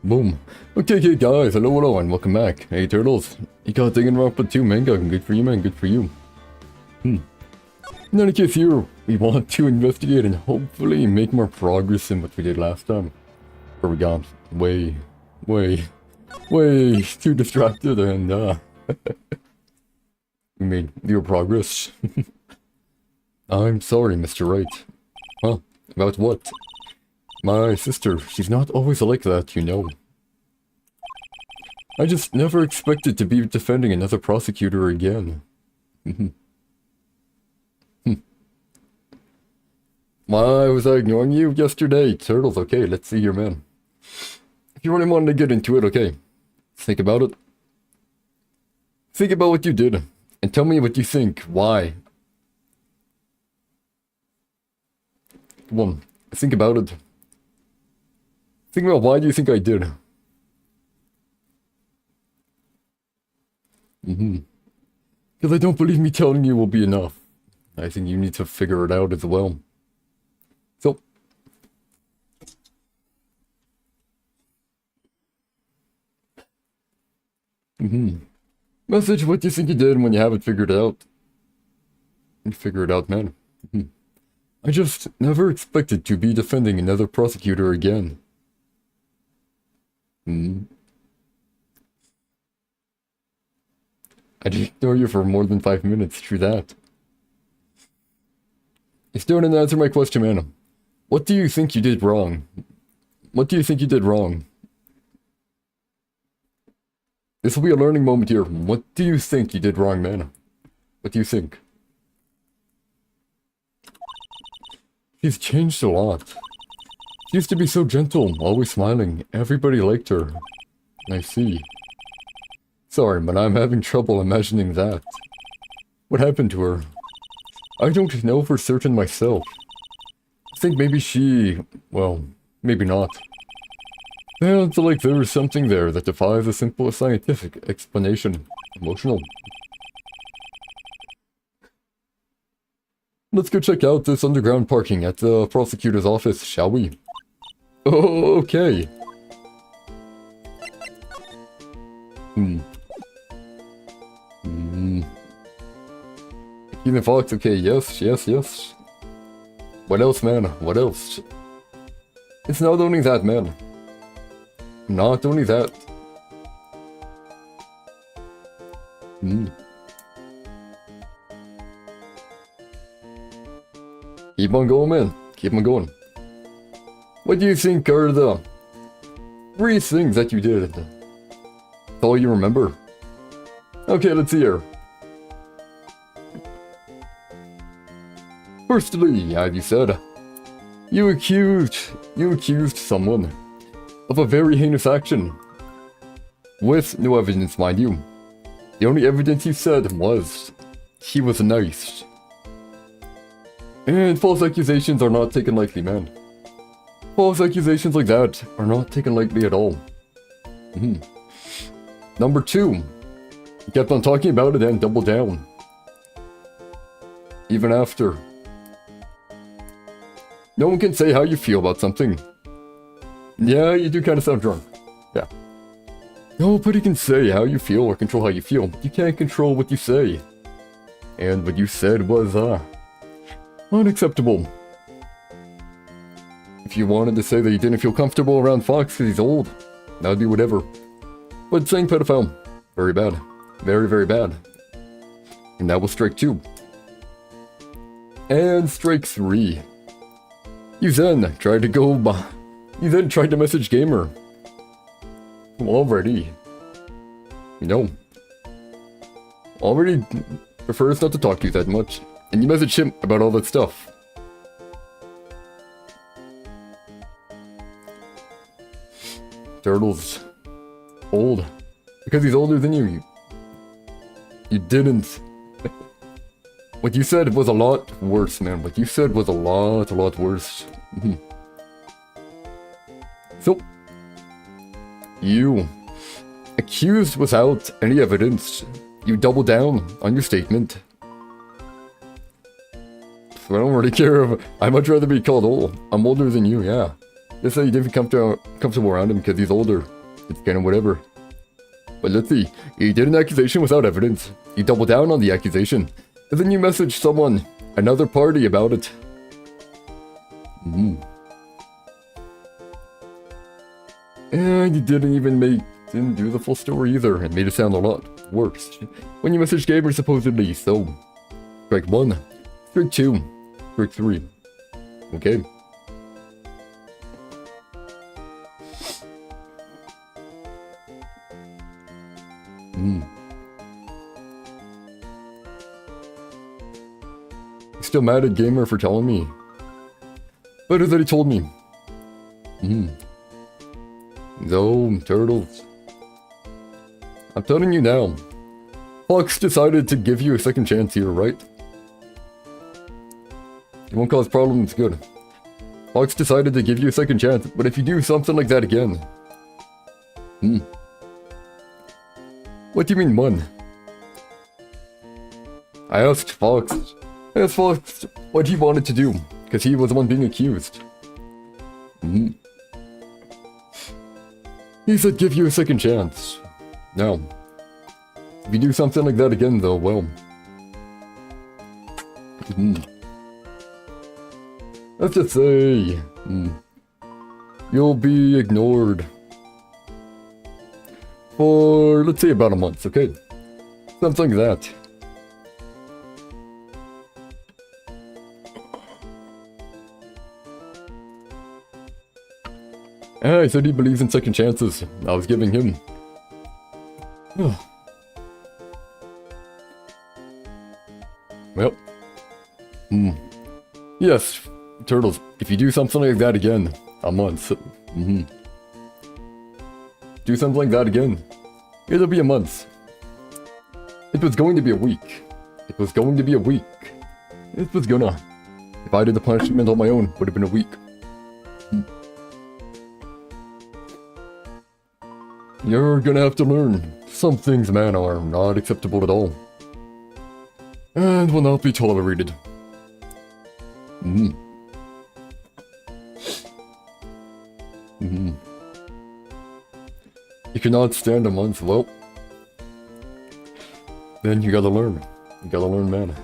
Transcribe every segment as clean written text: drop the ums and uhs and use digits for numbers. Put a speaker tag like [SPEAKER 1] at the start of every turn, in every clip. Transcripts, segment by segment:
[SPEAKER 1] Boom. Okay, guys, hello, and welcome back. Hey, Turtles. You got digging around for 2 manga. Good for you, man, good for you. In any case here, we want to investigate and hopefully make more progress in what we did last time. Where we got way too distracted and, we made zero progress. I'm sorry, Mr. Wright. Huh? About what? My sister, she's not always like that, you know. I just never expected to be defending another prosecutor again. Why was I ignoring you yesterday? Turtles, okay, let's see here, man. If you really wanted to get into it, okay. Think about it. Think about what you did, and tell me what you think. Why? Come on, think about it. Think about why do you think I did? Because I don't believe me telling you will be enough. I think you need to figure it out as well. So. Message what do you think you did when you have it figured out. You figure it out, man. I just never expected to be defending another prosecutor again. I didn't ignore you for more than 5 minutes, true that. You still didn't answer my question, man. What do you think you did wrong? What do you think you did wrong? This will be a learning moment here. What do you think you did wrong, man? What do you think? She's changed a lot. She used to be so gentle, always smiling. Everybody liked her. I see. Sorry, but I'm having trouble imagining that. What happened to her? I don't know for certain myself. I think maybe she... well, maybe not. Sounds like there is something there that defies a simple scientific explanation. Emotional. Let's go check out this underground parking at the prosecutor's office, shall we? Oh, okay. Even Fox, okay, yes. What else, man? What else? It's not only that, man. Not only that. Keep on going, man. Keep on going. What do you think are the 3 things that you did? That's all you remember? Okay, let's see here. Firstly, as you said, you accused someone of a very heinous action. With no evidence, mind you. The only evidence you said was, he was nice. And false accusations are not taken lightly, man. False accusations like that are not taken lightly at all. Number 2, you kept on talking about it and doubled down. Even after. No one can say how you feel about something. Yeah, you do kind of sound drunk. Yeah. Nobody can say how you feel or control how you feel. You can't control what you say. And what you said was, unacceptable. If you wanted to say that you didn't feel comfortable around Fox because he's old, that would be whatever. But saying pedophile, very bad. Very bad. And that was strike 2. And strike 3. You then tried to message Gamer. Already. You know. Already prefers not to talk to you that much. And you message him about all that stuff. Turtle's old. Because he's older than you. You didn't. What you said was a lot worse, man. What you said was a lot worse. So, you accused without any evidence. You double down on your statement. I don't really care if... I'd much rather be called old. I'm older than you, yeah. Let's say you didn't feel comfortable around him because he's older. It's kind of whatever. But let's see. He did an accusation without evidence. You doubled down on the accusation. And then you messaged someone, another party, about it. And you didn't do the full story either, and made it sound a lot worse. When you messaged Gamer supposedly, so... Strike 1. Strike 2. Strike 3. Okay. Still mad at Gamer for telling me. Better that he told me. No, Turtles. I'm telling you now. Fox decided to give you a second chance here, right? It won't cause problems, good. Fox decided to give you a second chance, but if you do something like that again... What do you mean, one? I asked Fox what he wanted to do, because he was the one being accused. He said give you a second chance. Now, if you do something like that again though, well... Let's just say... You'll be ignored. For, let's say, about a month, okay? Something like that. He said he believes in second chances. I was giving him. Well. Yes, Turtles, if you do something like that again, a month. Do something like that again, it'll be a month. It was going to be a week. It was going to be a week. It was gonna. If I did the punishment on my own, would have been a week. You're gonna have to learn. Some things, man, are not acceptable at all. And will not be tolerated. You cannot stand a month, well... Then you gotta learn. You gotta learn, man.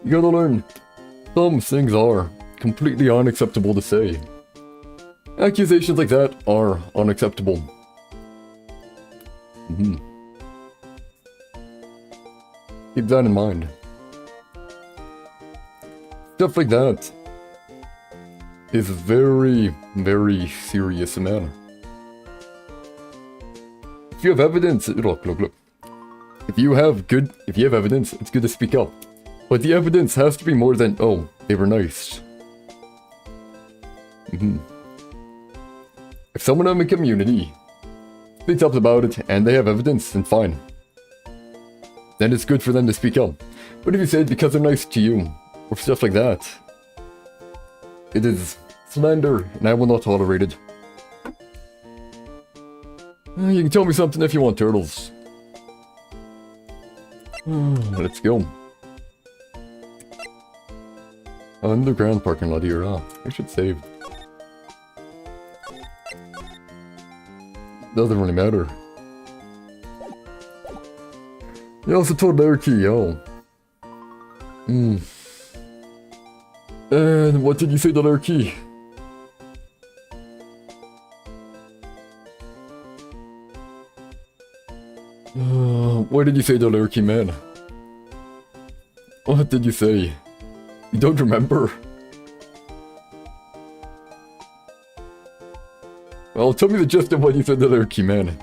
[SPEAKER 1] You gotta learn. Some things are completely unacceptable to say. Accusations like that are unacceptable. Keep that in mind. Stuff like that is very, very serious, man. If you have evidence, look. If you have evidence, it's good to speak up. But the evidence has to be more than, oh, they were nice. If someone in the community speaks up about it and they have evidence, then fine. Then it's good for them to speak up. But if you say it because they're nice to you, or stuff like that, it is slander, and I will not tolerate it. You can tell me something if you want, Turtles. Let's go. Underground parking lot here, I should save. Doesn't really matter. You also told Lurky, And what did you say to Lurky? What did you say to Lurky, man? What did you say? You don't remember? Well, tell me the gist of what you said to Lurky, man.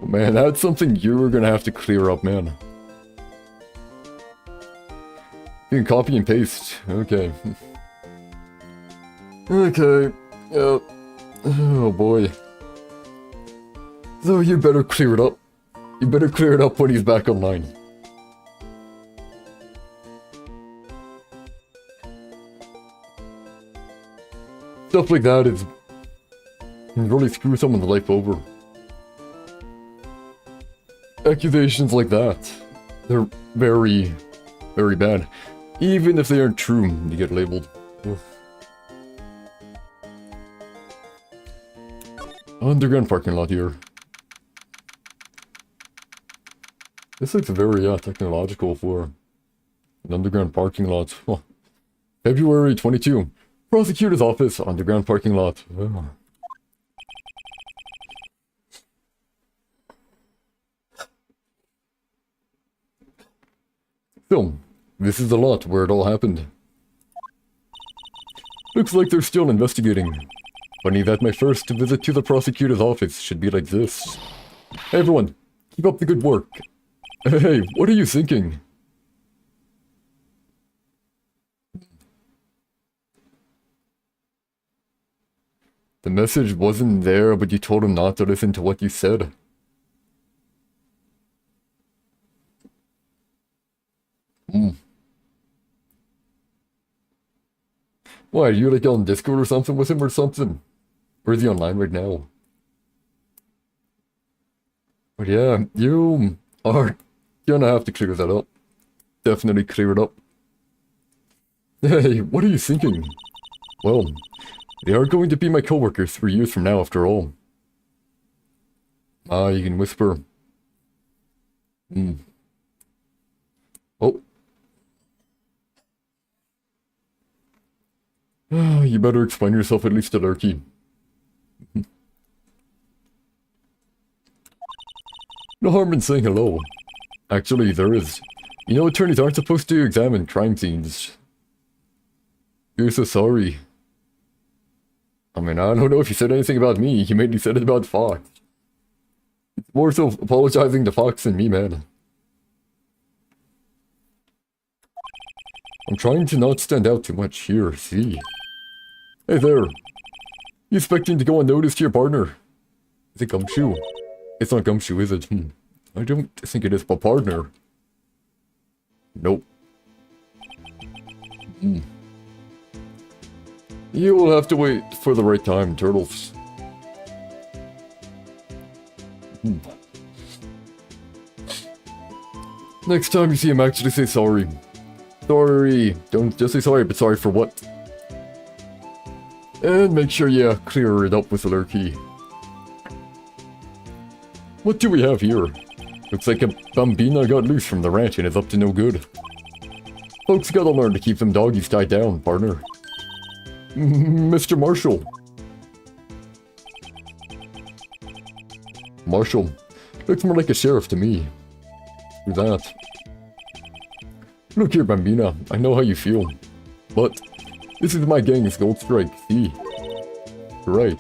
[SPEAKER 1] Man, that's something you're gonna have to clear up, man. You can copy and paste. Okay. Okay. Oh boy. So you better clear it up. You better clear it up when he's back online. Stuff like that is... can really screw someone's life over. Accusations like that. They're very, very bad. Even if they aren't true, you get labeled. Oof. Underground parking lot here. This looks very technological for an underground parking lot. Oh. February 22. Prosecutor's office, underground parking lot. Oh. So, this is the lot where it all happened. Looks like they're still investigating. Funny that my first visit to the prosecutor's office should be like this. Hey everyone, keep up the good work. Hey, what are you thinking? The message wasn't there, but you told him not to listen to what you said. Why, are you like on Discord or something with him or something? Or is he online right now? But yeah, you are gonna have to clear that up. Definitely clear it up. Hey, what are you thinking? Well, they are going to be my coworkers 3 years from now after all. Ah, you can whisper. Oh. You better explain yourself at least to Lurky. No harm in saying hello. Actually, there is. You know, attorneys aren't supposed to examine crime scenes. You're so sorry. I mean, I don't know if you said anything about me. You mainly said it about Fox. It's more so apologizing to Fox than me, man. I'm trying to not stand out too much here, see? Hey there. You expecting to go unnoticed to your partner? Is it Gumshoe? It's not Gumshoe, is it? I don't think it is, but partner. Nope. You will have to wait for the right time, Turtles. Next time you see him, actually say sorry. Sorry. Don't just say sorry, but sorry for what? And make sure you clear it up with the Lurky. What do we have here? Looks like a Bambina got loose from the ranch and is up to no good. Folks gotta learn to keep them doggies tied down, partner. Mr. Marshall. Marshall. Looks more like a sheriff to me. Who's that? Look here, Bambina. I know how you feel. But this is my gang's Gold Strike, see? Right.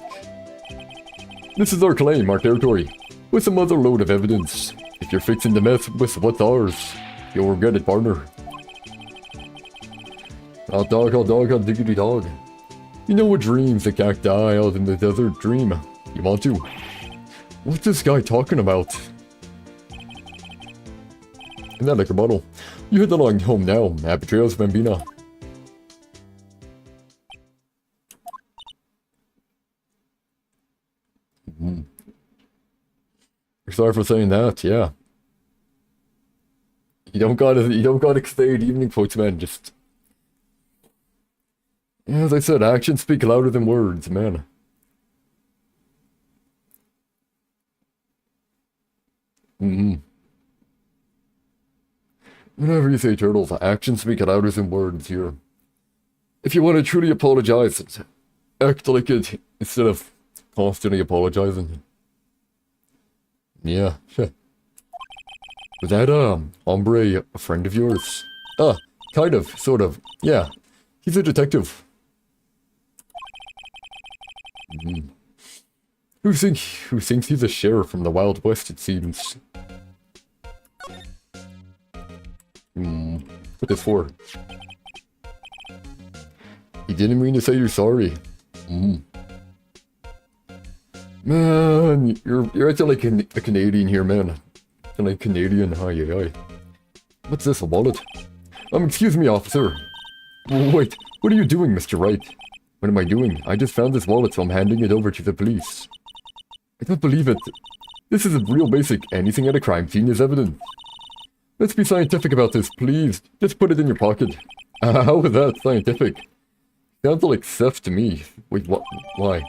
[SPEAKER 1] This is our claim, our territory. With some other load of evidence. If you're fixing to mess with what's ours, you'll regret it, partner. Hot dog, hot diggity dog. You know what dreams the cacti out in the desert dream? You want to? What's this guy talking about? In that liquor bottle. You head along home now. Happy trails, Bambina. Sorry for saying that, yeah. You don't gotta stay at evening quotes, man, just... Yeah, as I said, actions speak louder than words, man. Whenever you say Turtles, actions speak louder than words here. If you want to truly apologize, act like it instead of constantly apologizing. Yeah. Was that, hombre a friend of yours? Kind of, sort of, yeah. He's a detective. Who thinks he's a sheriff from the Wild West, it seems? What this for? He didn't mean to say you're sorry. Man, you're acting like a Canadian here, man. Acting like Canadian, hi. What's this, a wallet? Excuse me, officer. Wait, what are you doing, Mr. Wright? What am I doing? I just found this wallet, so I'm handing it over to the police. I don't believe it. This is a real basic. Anything at a crime scene is evidence. Let's be scientific about this, please. Just put it in your pocket. How is that scientific? Sounds like theft to me. Wait, what? Why?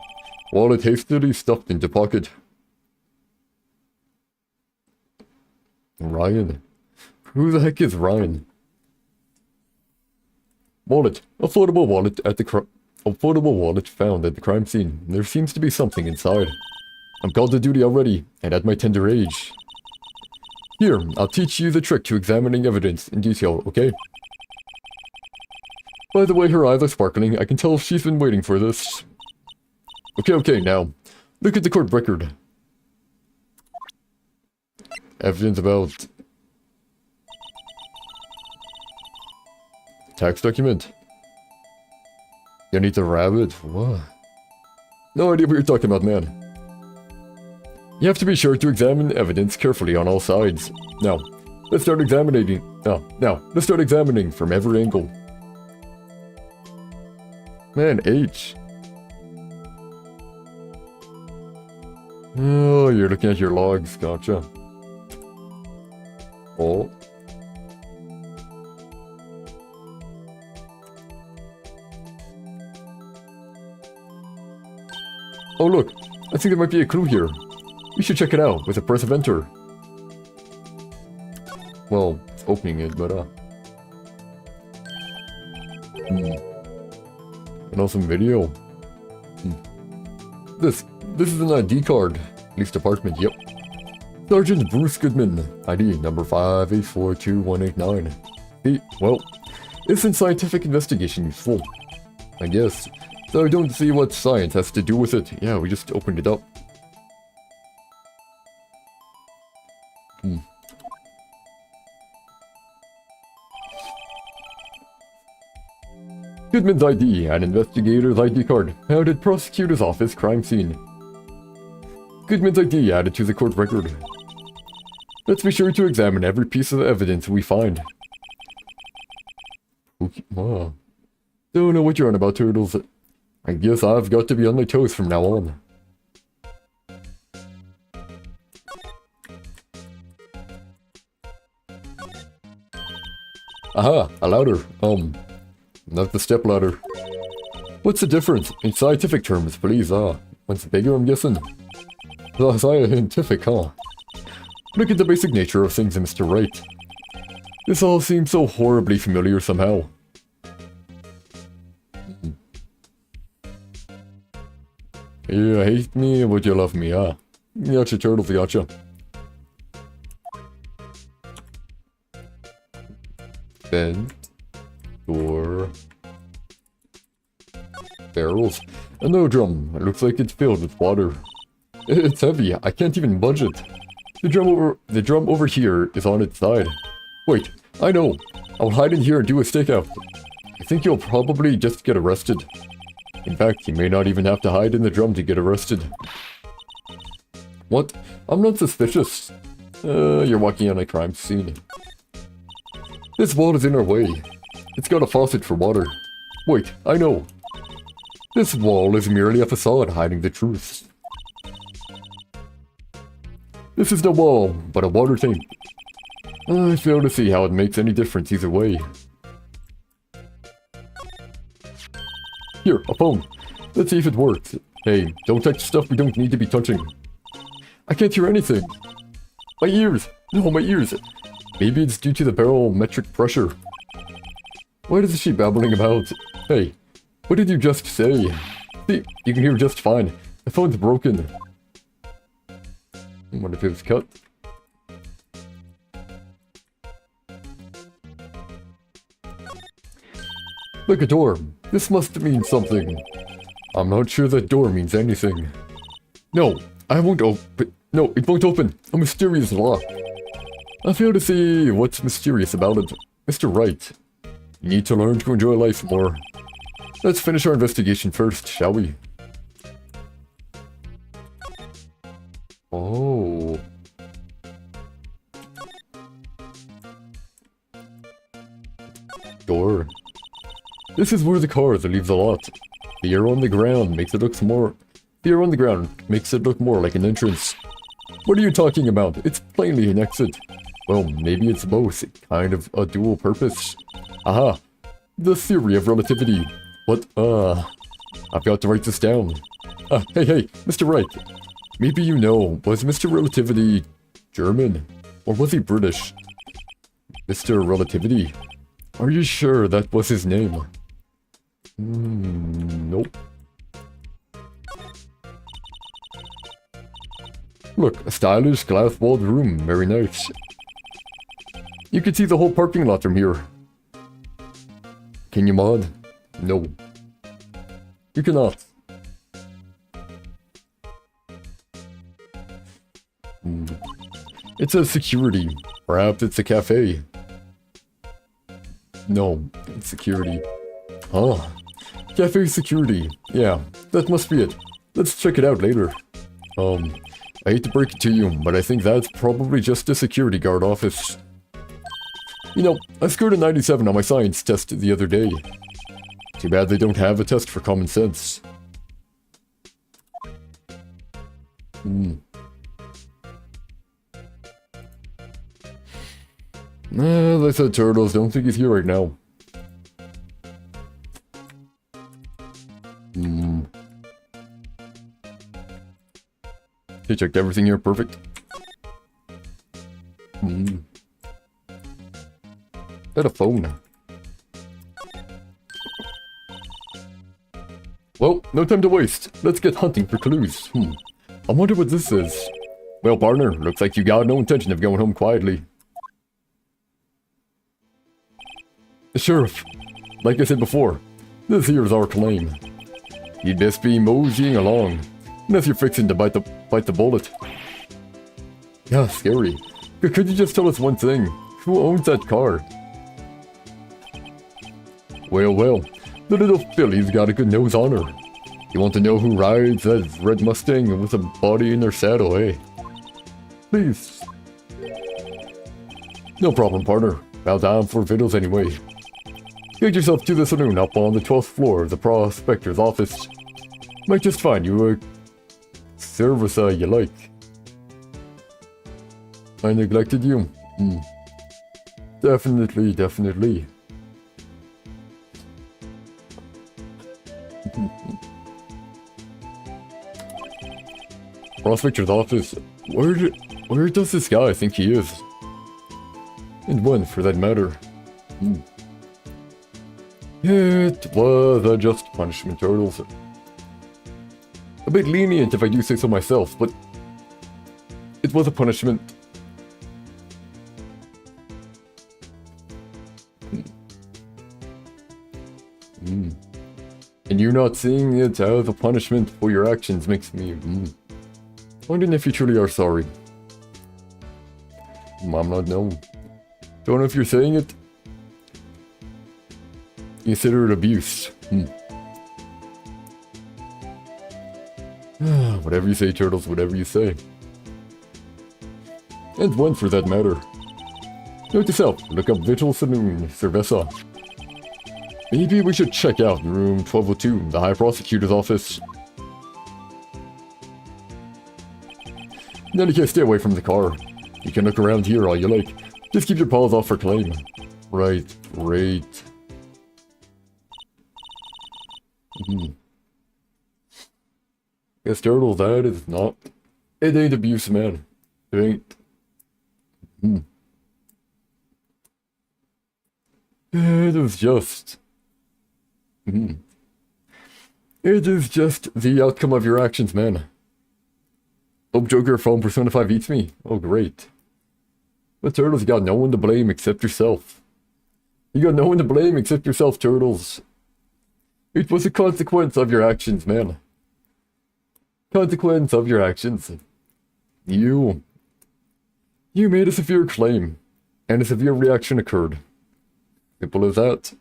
[SPEAKER 1] Wallet hastily stuffed into pocket. Ryan. Who the heck is Ryan? Wallet. Affordable wallet at the affordable wallet found at the crime scene. There seems to be something inside. I'm called to duty already, and at my tender age. Here, I'll teach you the trick to examining evidence in detail, okay? By the way her eyes are sparkling, I can tell she's been waiting for this. Okay, now, look at the court record. Evidence about... tax document. You need the rabbit? What? No idea what you're talking about, man. You have to be sure to examine evidence carefully on all sides. Now, let's start examining. Let's start examining from every angle. Man, H. Oh, you're looking at your logs, gotcha. Oh. Oh look, I think there might be a clue here. We should check it out with a press of enter. Well, opening it, but an awesome video. This is an ID card. Police department, yep. Sergeant Bruce Goodman, ID number 5842189. See, well, isn't scientific investigation useful? I guess. So I don't see what science has to do with it. Yeah, we just opened it up. Goodman's ID, an investigator's ID card, found at prosecutor's office crime scene. Goodman's ID added to the court record. Let's be sure to examine every piece of evidence we find. Okay, wow. Don't know what you're on about, Turtles. I guess I've got to be on my toes from now on. Aha, a ladder. Not the step ladder. What's the difference? In scientific terms, please, one's bigger, I'm guessing. Scientific, huh? Look at the basic nature of things, Mr. Wright. This all seems so horribly familiar somehow. You hate me, but you love me, huh? Gotcha, Turtles, gotcha. Vent. Door. Barrels. A no drum. It looks like it's filled with water. It's heavy. I can't even budge it. The drum over here is on its side. Wait, I know. I'll hide in here and do a stakeout. I think you'll probably just get arrested. In fact, you may not even have to hide in the drum to get arrested. What? I'm not suspicious. You're walking on a crime scene. This wall is in our way. It's got a faucet for water. Wait, I know. This wall is merely a facade hiding the truth. This is the wall, but a water tank. I fail to see how it makes any difference either way. Here, a phone. Let's see if it works. Hey, don't touch stuff we don't need to be touching. I can't hear anything. My ears! No, my ears! Maybe it's due to the barometric pressure. What is she babbling about? Hey, what did you just say? See, you can hear just fine. The phone's broken. I wonder if it was cut. Look, a door. This must mean something. I'm not sure that door means anything. No, I won't open. No, it won't open. A mysterious lock. I fail to see what's mysterious about it. Mr. Wright, you need to learn to enjoy life more. Let's finish our investigation first, shall we? Oh. Door. This is where the car leaves a lot. The air on the ground makes it look more... The air on the ground makes it look more like an entrance. What are you talking about? It's plainly an exit. Well, maybe it's both. Kind of a dual purpose. Aha! The theory of relativity. What, I've got to write this down. Hey, Mr. Wright. Maybe you know, was Mr. Relativity German? Or was he British? Mr. Relativity? Are you sure that was his name? Nope. Look, a stylish glass-walled room. Very nice. You can see the whole parking lot from here. Can you mod? No. You cannot. It says security. Perhaps it's a cafe. No, it's security. Huh. Cafe security. Yeah, that must be it. Let's check it out later. I hate to break it to you, but I think that's probably just a security guard office. You know, I scored a 97 on my science test the other day. Too bad they don't have a test for common sense. As I said, Turtles, don't think he's here right now. Okay, checked everything here, perfect. Got a phone. Well, no time to waste. Let's get hunting for clues. I wonder what this is. Well, partner, looks like you got no intention of going home quietly. Sheriff, like I said before, this here's our claim. You'd best be moseying along, unless you're fixing to bite the bullet. Yeah, scary. Could you just tell us one thing? Who owns that car? Well, the little filly's got a good nose on her. You want to know who rides that red Mustang with a body in their saddle, eh? Please. No problem, partner. About time for vittles anyway. Get yourself to the saloon up on the 12th floor of the prospector's office. Might just find you a service you like. I neglected you? Definitely. Prospector's office? Where does this guy think he is? And when, for that matter? It was a just punishment, Turtles. A bit lenient if I do say so myself, but it was a punishment. And you not seeing it as a punishment for your actions makes me wondering if you truly are sorry. I'm not known. Don't know if you're saying it. Consider it abuse. Whatever you say, Turtles, whatever you say. And one for that matter. Note to self, look up Vigil Saloon, Cerveza. Maybe we should check out room 1202, the High Prosecutor's office. In any case, stay away from the car. You can look around here all you like. Just keep your paws off for claim. Right, great. Guess Turtles, that is not... It ain't abuse, man. It ain't. It is just... It is just the outcome of your actions, man. Hope Joker from Persona 5 eats me. Oh, great. But Turtles, you got no one to blame except yourself. You got no one to blame except yourself, Turtles. It was a consequence of your actions, man. Consequence of your actions. You made a severe claim, and a severe reaction occurred. Simple as that.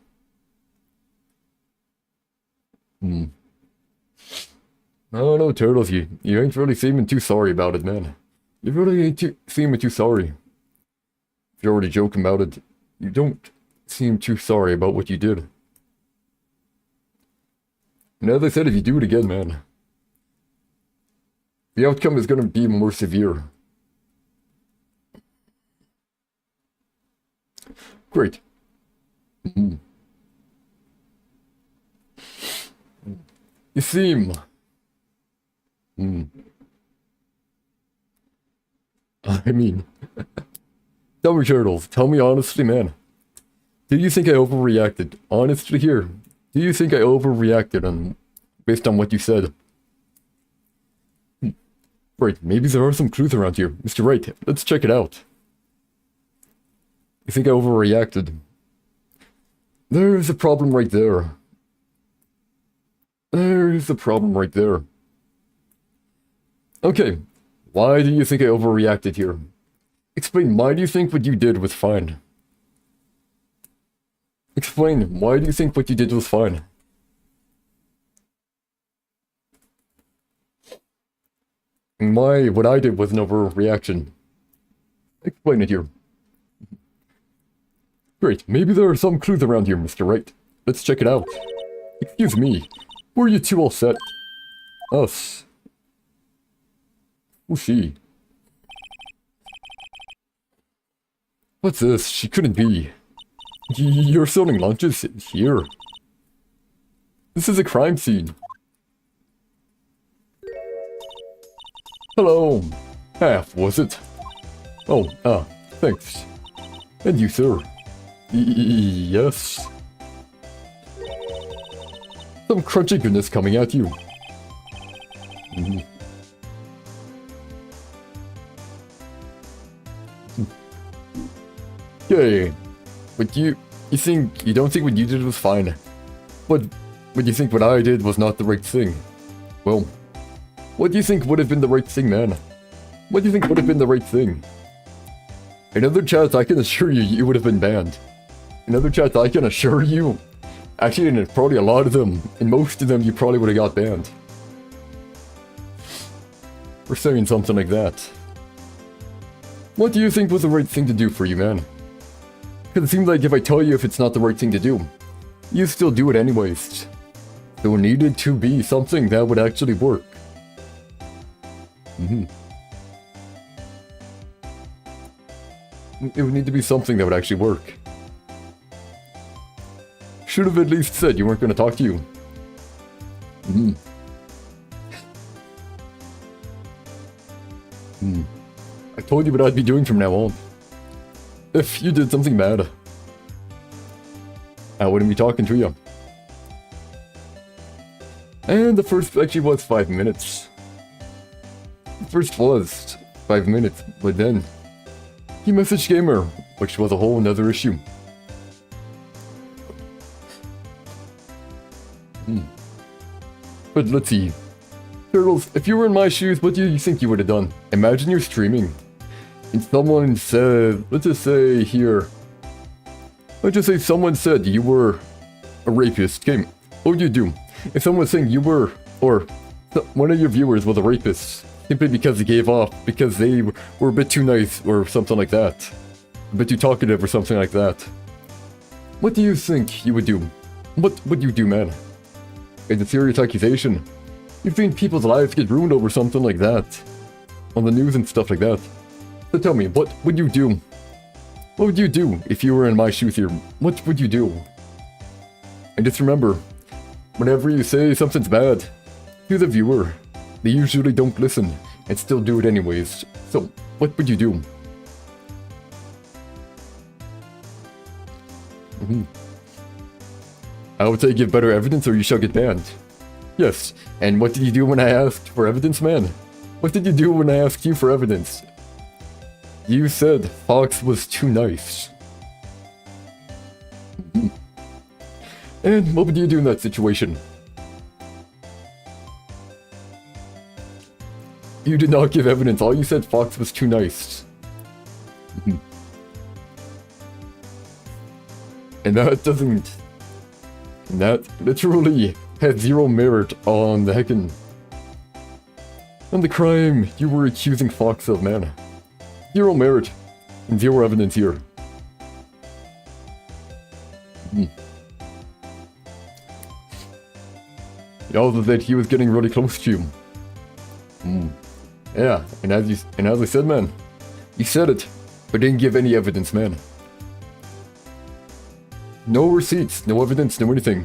[SPEAKER 1] Oh no, Turtles, you ain't really seeming too sorry about it, man. You really ain't seeming too sorry. If you're already joking about it, you don't seem too sorry about what you did. And as I said, if you do it again, man, the outcome is going to be more severe. Great. Mhm. You seem... Hmm. I mean... Tell me, Turtles, tell me honestly, man. Do you think I overreacted? Honestly here. Do you think I overreacted based on what you said? Right, maybe there are some clues around here. Mr. Wright, let's check it out. You think I overreacted? There's a problem right there. There's a problem right there. Okay, why do you think I overreacted here? Explain, why do you think what you did was fine? Explain, why do you think what you did was fine? And why what I did was an overreaction? Explain it here. Great, maybe there are some clues around here, Mr. Wright. Let's check it out. Excuse me, were you two all set? Us. Who's she? What's this? She couldn't be. You're selling lunches here? This is a crime scene. Hello. Half, was it? Oh, thanks. And you, sir? Yes. Some crunchy goodness coming at you. Okay. But you don't think what you did was fine. But you think what I did was not the right thing. Well, what do you think would have been the right thing, man? What do you think would have been the right thing? In other chats, I can assure you, you would have been banned. In other chats, I can assure you, actually, in probably a lot of them, in most of them, you probably would have got banned. For saying something like that. What do you think was the right thing to do for you, man? Because it seems like if I tell you if it's not the right thing to do, you still do it anyways. So it needed to be something that would actually work. It would need to be something that would actually work. Should have at least said you weren't going to talk to you. I told you what I'd be doing from now on. If you did something bad, I wouldn't be talking to you. And the first actually was 5 minutes. The first was 5 minutes, but then he messaged Gamer, which was a whole nother issue. But let's see. Turtles, if you were in my shoes, what do you think you would have done? Imagine you're streaming, and someone said, let's just say here, let's just say someone said you were a rapist. Okay, what would you do? If someone was saying you were, or one of your viewers was a rapist, simply because he gave off, because they were a bit too nice, or something like that. A bit too talkative, or something like that. What do you think you would do? What would you do, man? It's a serious accusation. You've seen people's lives get ruined over something like that. On the news and stuff like that. So tell me, what would you do? What would you do if you were in my shoes here? What would you do? And just remember, whenever you say something's bad to the viewer, they usually don't listen and still do it anyways. So, what would you do? I would say give better evidence or you shall get banned. Yes, and what did you do when I asked for evidence, man? What did you do when I asked you for evidence? You said Fox was too nice. And what would you do in that situation? You did not give evidence, all you said Fox was too nice. And that doesn't... That literally has zero merit on the heckin'... on the crime you were accusing Fox of, man. Zero merit and zero evidence here. He also said he was getting really close to you. Yeah, and as I said, man, you said it, but didn't give any evidence, man. No receipts, no evidence, no anything.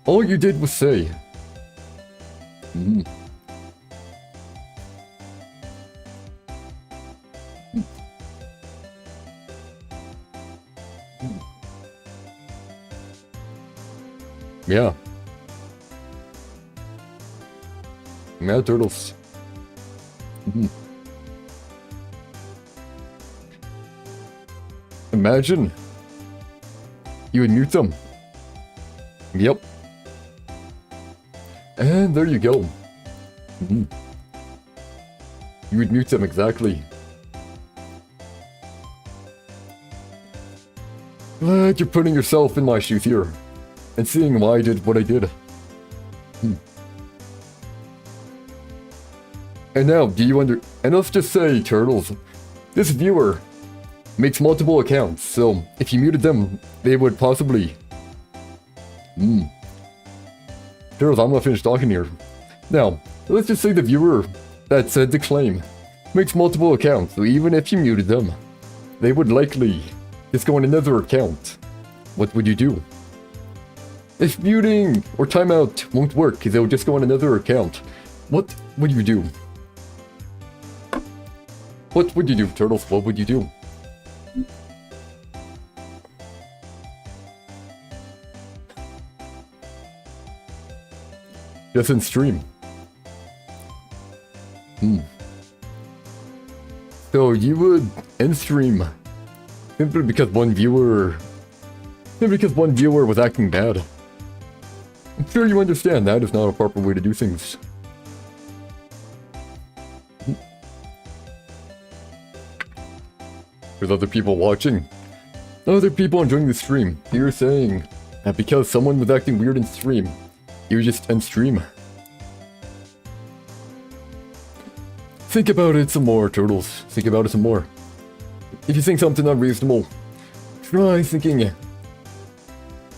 [SPEAKER 1] All you did was say. Hmm. Yeah. Yeah, turtles. Imagine you would mute them. Yep. And there you go. You would mute them, exactly. Glad you're putting yourself in my shoes here. And seeing why I did what I did. And now, do you and let's just say, turtles, this viewer makes multiple accounts, so if you muted them, they would possibly... Turtles, I'm gonna finish talking here. Now, let's just say the viewer that said the claim makes multiple accounts, so even if you muted them, they would likely just go on another account. What would you do? If muting or timeout won't work, they will just go on another account, what would you do? What would you do, turtles? What would you do? Just in stream. So you would end stream simply because one viewer was acting bad. I'm sure you understand that is not a proper way to do things. There's other people watching. Other people enjoying the stream. You're saying that because someone was acting weird in stream, you just end stream. Think about it some more, turtles. Think about it some more. If you think something unreasonable, try thinking.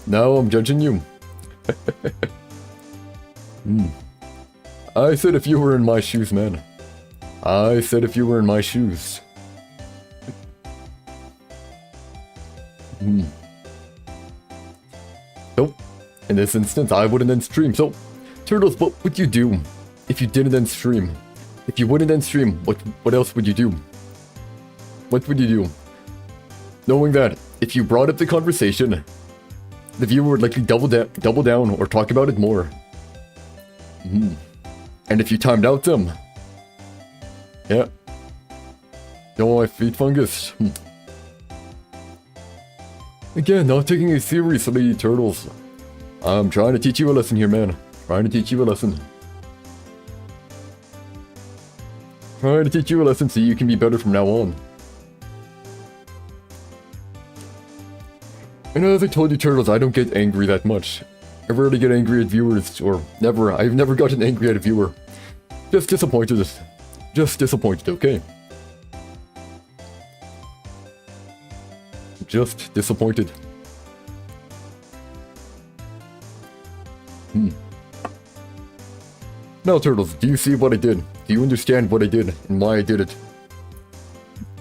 [SPEAKER 1] Now I'm judging you. I said if you were in my shoes, man. I said if you were in my shoes. So, in this instance, I wouldn't end stream. So, turtles, what would you do if you didn't end stream? If you wouldn't end stream, what else would you do? What would you do? Knowing that if you brought up the conversation, the viewer would likely double down or talk about it more. And if you timed out them, yeah. Oh, I feed fungus. Again, not taking it seriously, turtles. I'm trying to teach you a lesson here, man. Trying to teach you a lesson. Trying to teach you a lesson so you can be better from now on. And as I told you, turtles, I don't get angry that much. I rarely get angry at viewers, or never. I've never gotten angry at a viewer. Just disappointed. Just disappointed, okay? Just disappointed. Now, turtles, do you see what I did? Do you understand what I did and why I did it?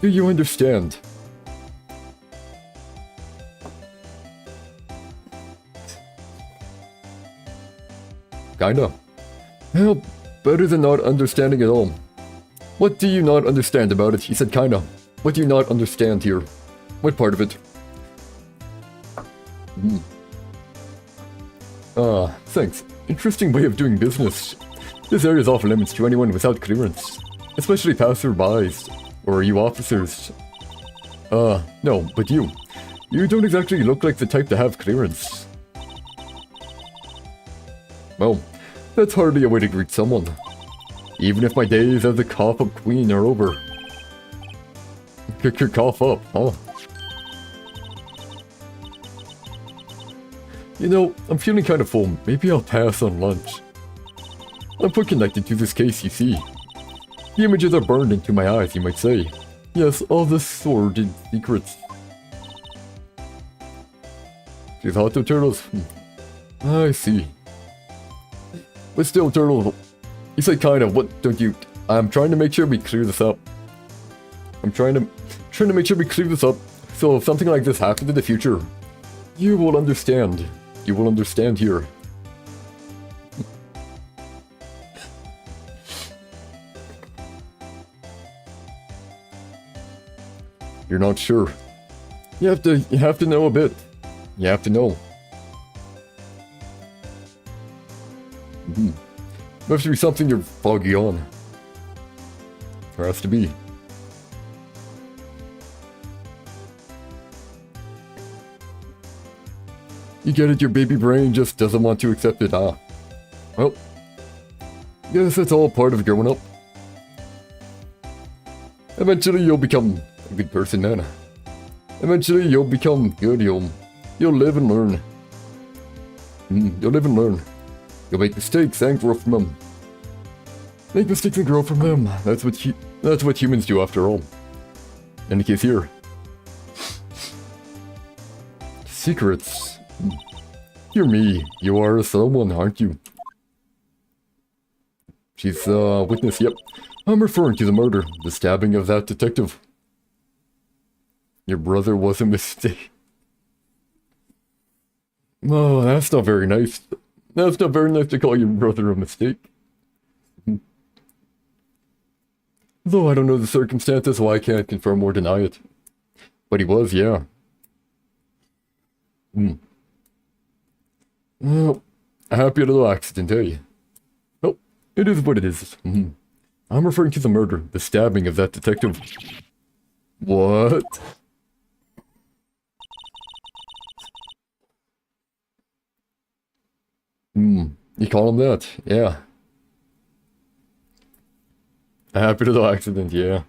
[SPEAKER 1] Do you understand? Kinda. Well, better than not understanding at all. What do you not understand about it? He said kinda. What do you not understand here? What part of it? Thanks. Interesting way of doing business. This area is off limits to anyone without clearance. Especially passerbys. Or you officers. No, but you. You don't exactly look like the type to have clearance. Well, that's hardly a way to greet someone. Even if my days as a cough-up queen are over. Cough up, huh? You know, I'm feeling kind of full. Maybe I'll pass on lunch. I'm put connected to this case, you see. The images are burned into my eyes, you might say. Yes, all the sordid secrets. She's hot to turtles. I see. But still, turtle. You say kind of. What don't you? I'm trying to make sure we clear this up. I'm trying to make sure we clear this up. So if something like this happens in the future, You will understand. You will understand here. You're not sure. You have to know a bit. You have to know. Must be something you're foggy on. There has to be. You get it, your baby brain just doesn't want to accept it, huh? Well, guess that's all part of growing up. Eventually you'll become a good person, man. Eventually you'll become good, you'll live and learn. You'll live and learn. You'll make mistakes and grow from them. Make mistakes and grow from them. That's what humans do after all. In the case here. Secrets. You're me. You are someone, aren't you? She's a witness, yep. I'm referring to the murder, the stabbing of that detective. Your brother was a mistake. Oh, that's not very nice. That's not very nice to call your brother a mistake. Though I don't know the circumstances, so I can't confirm or deny it. But he was, yeah. Well, a happy little accident, eh? Oh, it is what it is. I'm referring to the murder, the stabbing of that detective. What? You call him that? Yeah. A happy little accident, yeah.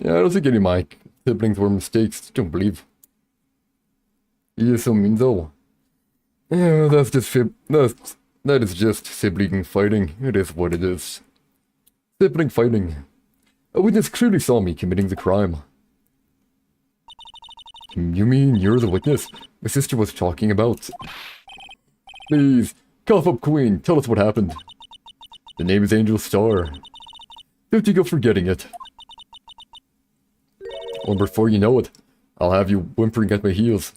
[SPEAKER 1] Yeah, I don't think any of my siblings were mistakes. Don't believe. He is so mean though. Yeah, that is just sibling fighting. It is what it is. Sibling fighting. A witness clearly saw me committing the crime. You mean you're the witness my sister was talking about? Please, cough up, Queen. Tell us what happened. The name is Angel Star. Don't you go forgetting it. Well, before you know it, I'll have you whimpering at my heels.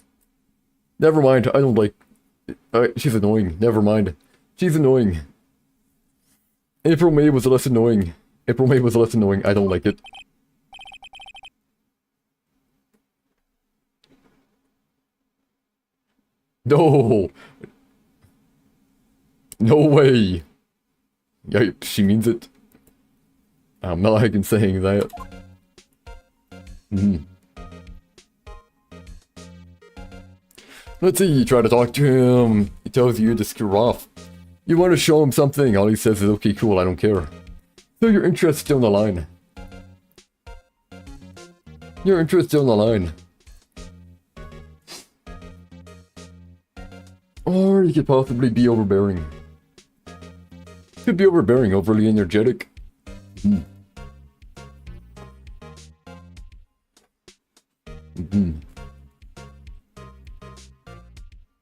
[SPEAKER 1] Never mind, I don't like... she's annoying. Never mind. She's annoying. April May was less annoying. April May was less annoying. I don't like it. No! No way! Yep, she means it. I'm not liking saying that. Let's see, you try to talk to him. He tells you to screw off. You want to show him something, all he says is, okay, cool, I don't care. So your interest's still on the line. Your interest's still on the line. Or you could possibly be overbearing. Could be overbearing, overly energetic.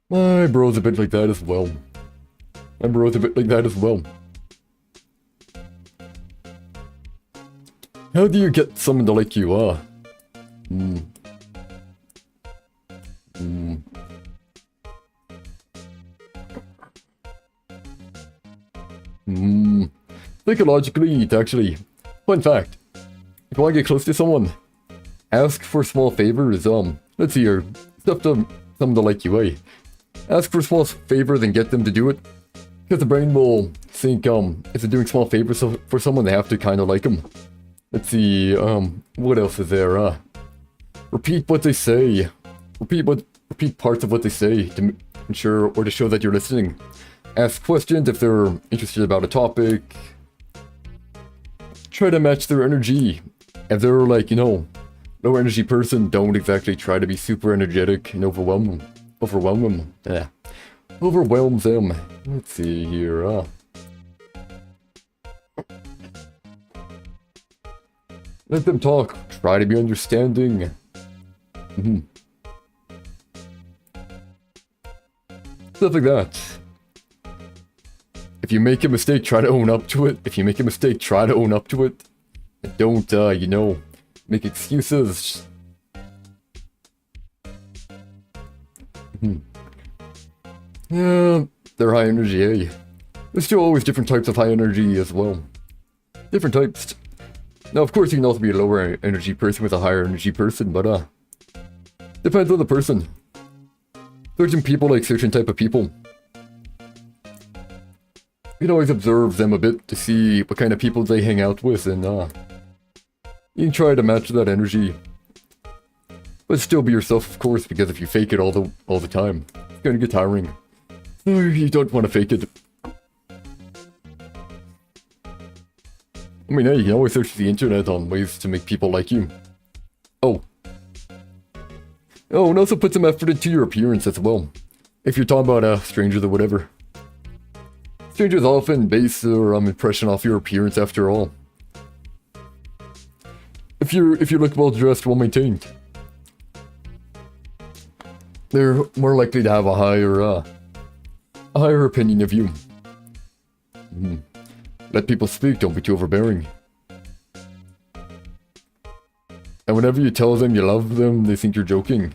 [SPEAKER 1] My bro's a bit like that as well. My bro's a bit like that as well. How do you get someone to like you, ah? Psychologically, it actually... Fun fact. If you want to get close to someone, ask for small favors, let's see here. Stuff to someone to like you, eh? Ask for a small favor, then get them to do it. Because the brain will think, if they're doing small favors for someone, they have to kind of like them. Let's see, what else is there, repeat what they say. Repeat parts of what they say to ensure or to show that you're listening. Ask questions if they're interested about a topic. Try to match their energy. If they're like, you know, lower energy person, don't exactly try to be super energetic and overwhelm them. Yeah. Overwhelm them. Let's see here, Let them talk. Try to be understanding. Stuff like that. If you make a mistake, try to own up to it. If you make a mistake, try to own up to it. And don't, you know, make excuses. Yeah, they're high energy, eh? There's still always different types of high energy as well. Different types. Now, of course, you can also be a lower energy person with a higher energy person, but, depends on the person. Certain people like certain type of people. You can always observe them a bit to see what kind of people they hang out with, and, you can try to match that energy. But still be yourself, of course, because if you fake it all the time, it's gonna get tiring. You don't want to fake it. I mean, hey, you can always search the internet on ways to make people like you. Oh. Oh, and also put some effort into your appearance as well. If you're talking about, strangers or whatever. Strangers often base their impression off your appearance after all. If you look well dressed, well maintained, they're more likely to have a higher opinion of you. Let people speak, don't be too overbearing. And whenever you tell them you love them, they think you're joking.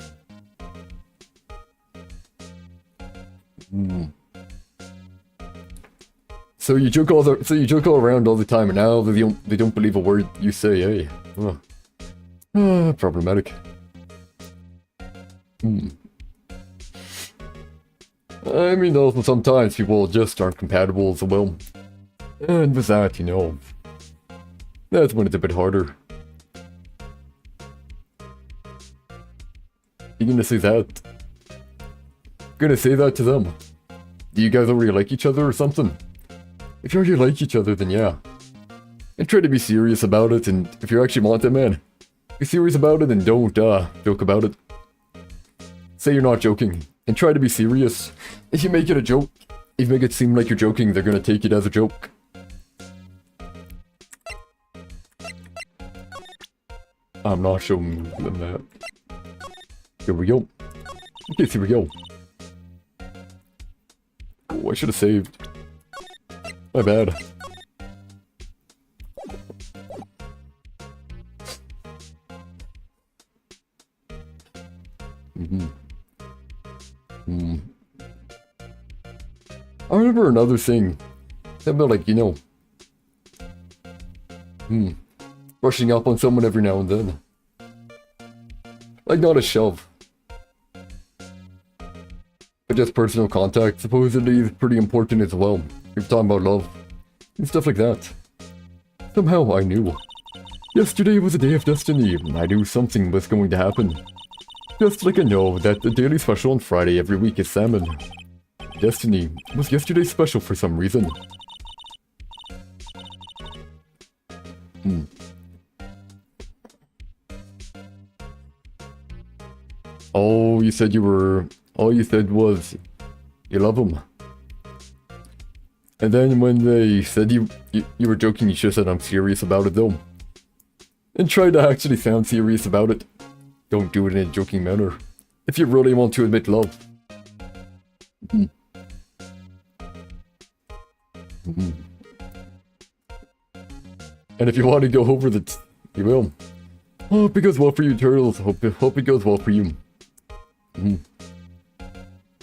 [SPEAKER 1] So you joke all around all the time, and now they don't believe a word you say, eh? Problematic. I mean, also sometimes people just aren't compatible as well. And with that, you know, that's when it's a bit harder. You're gonna say that? Gonna say that to them? Do you guys already like each other or something? If you already like each other, then yeah. And try to be serious about it, and if you actually want it, man, be serious about it and don't, joke about it. Say you're not joking, and try to be serious. If you make it a joke, if you make it seem like you're joking, they're gonna take it as a joke. I'm not showing them that. Here we go. Okay, here we go. Oh, I should have saved. My bad. I remember another thing. Something like, you know, brushing up on someone every now and then. Like, not a shove. But just personal contact supposedly is pretty important as well. If you're talking about love. And stuff like that. Somehow I knew. Yesterday was a day of destiny. I knew something was going to happen. Just like I know that the daily special on Friday every week is salmon. Destiny was yesterday's special for some reason. Oh, you said you were... All you said was... You love him. And then when they said you were joking, you should have said I'm serious about it though. And try to actually sound serious about it. Don't do it in a joking manner. If you really want to admit love. And if you want to go over you will. Hope it goes well for you, turtles. Hope it goes well for you.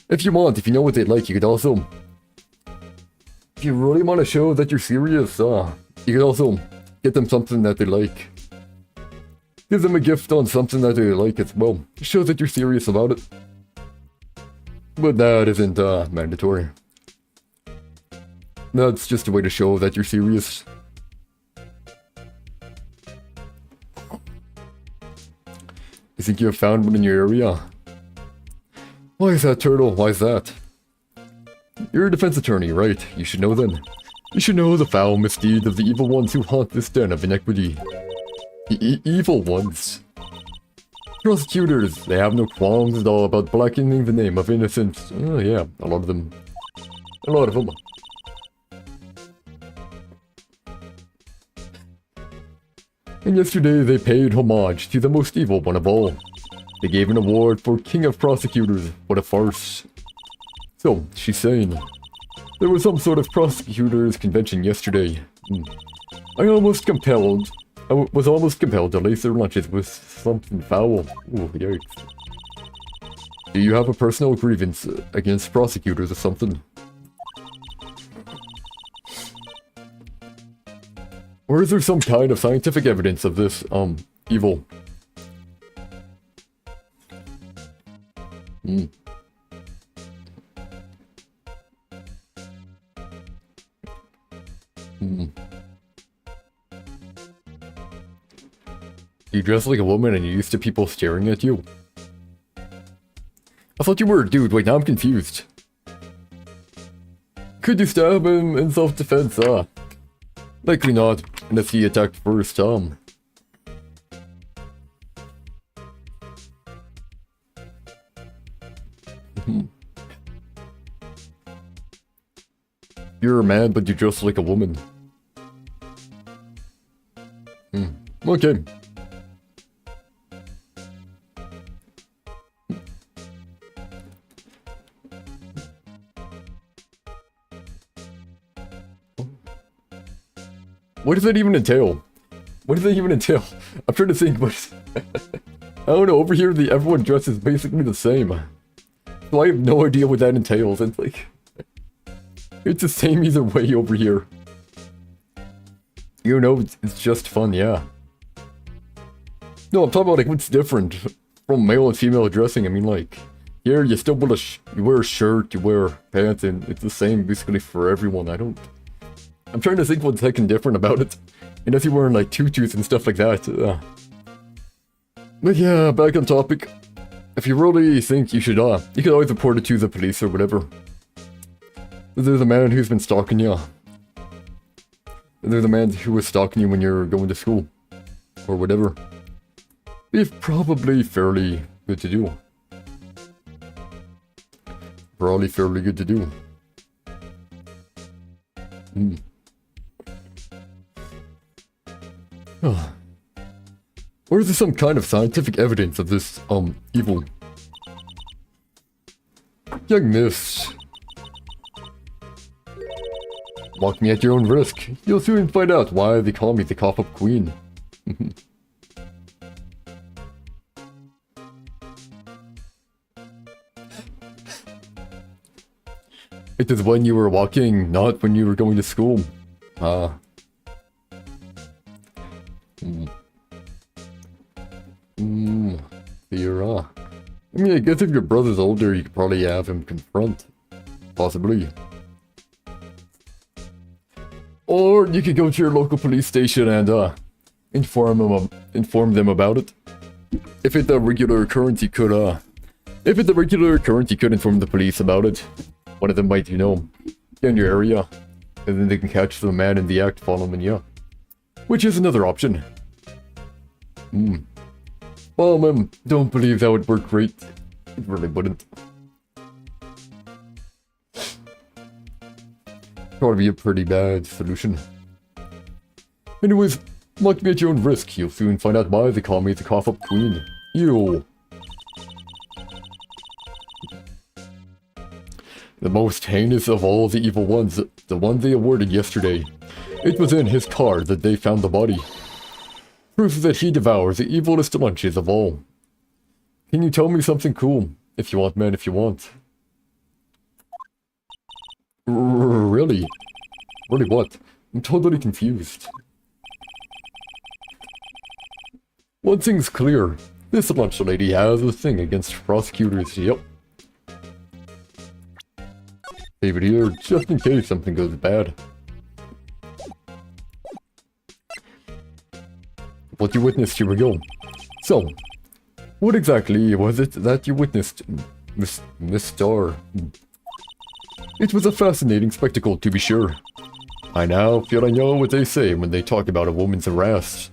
[SPEAKER 1] If you want, if you know what they like, you could also... If you really want to show that you're serious, you could also get them something that they like. Give them a gift on something that they like as well. It shows that you're serious about it. But that isn't, mandatory. That's just a way to show that you're serious. You think you have found one in your area? Why is that, Turtle? Why is that? You're a defense attorney, right? You should know then. You should know the foul misdeeds of the evil ones who haunt this den of inequity. Evil ones. Prosecutors, they have no qualms at all about blackening the name of innocents. Oh yeah, a lot of them. A lot of them. And yesterday they paid homage to the most evil one of all. They gave an award for King of Prosecutors. What a farce. So, she's saying, there was some sort of prosecutors convention yesterday. I almost compelled was almost compelled to lace their lunches with something foul. Ooh, yikes. Do you have a personal grievance against prosecutors or something? Or is there some kind of scientific evidence of this, evil? Hmm. Hmm. You dress like a woman and you're used to people staring at you. I thought you were a dude. Wait, now I'm confused. Could you stab him in self-defense? Likely not, unless he attacked first, You're a man, but you dress like a woman. Okay. What does that even entail? What does that even entail? I'm trying to think, but I don't know. Over here, everyone dresses basically the same, so I have no idea what that entails. It's like it's the same either way over here. You know, it's just fun, yeah. No, I'm talking about like what's different from male and female dressing. I mean, like here you still you wear a shirt, you wear pants, and it's the same basically for everyone. I'm trying to think what's heckin' different about it. Unless you're wearing like tutus and stuff like that. But yeah, back on topic. If you really think you should, you can always report it to the police or whatever. There's a man who's been stalking you. There's a man who was stalking you when you're going to school. Or whatever. It's probably fairly good to do. Probably fairly good to do. Or is there some kind of scientific evidence of this, evil? Young miss. Mock me at your own risk. You'll soon find out why they call me the cough-up queen. It is when you were walking, not when you were going to school. You're, I mean, I guess if your brother's older, you could probably have him confront. Possibly. Or you could go to your local police station and, inform them about it. If it's a regular occurrence, you could, inform the police about it. One of them might, you know, get in your area. And then they can catch the man in the act following you. Which is another option. Well, don't believe that would work great. It really wouldn't. Probably be a pretty bad solution. Anyways, mock me at your own risk. You'll soon find out why they call me the cough-up queen. Ew. The most heinous of all the evil ones, the one they awarded yesterday. It was in his car that they found the body. Proof that he devours the evilest lunches of all. Can you tell me something cool? If you want, man, if you want. Really? Really what? I'm totally confused. One thing's clear. This lunch lady has a thing against prosecutors, yep. Save it here, just in case something goes bad. What you witnessed, here we go. So, what exactly was it that you witnessed, Miss Star? It was a fascinating spectacle, to be sure. I now feel I know what they say when they talk about a woman's arrest.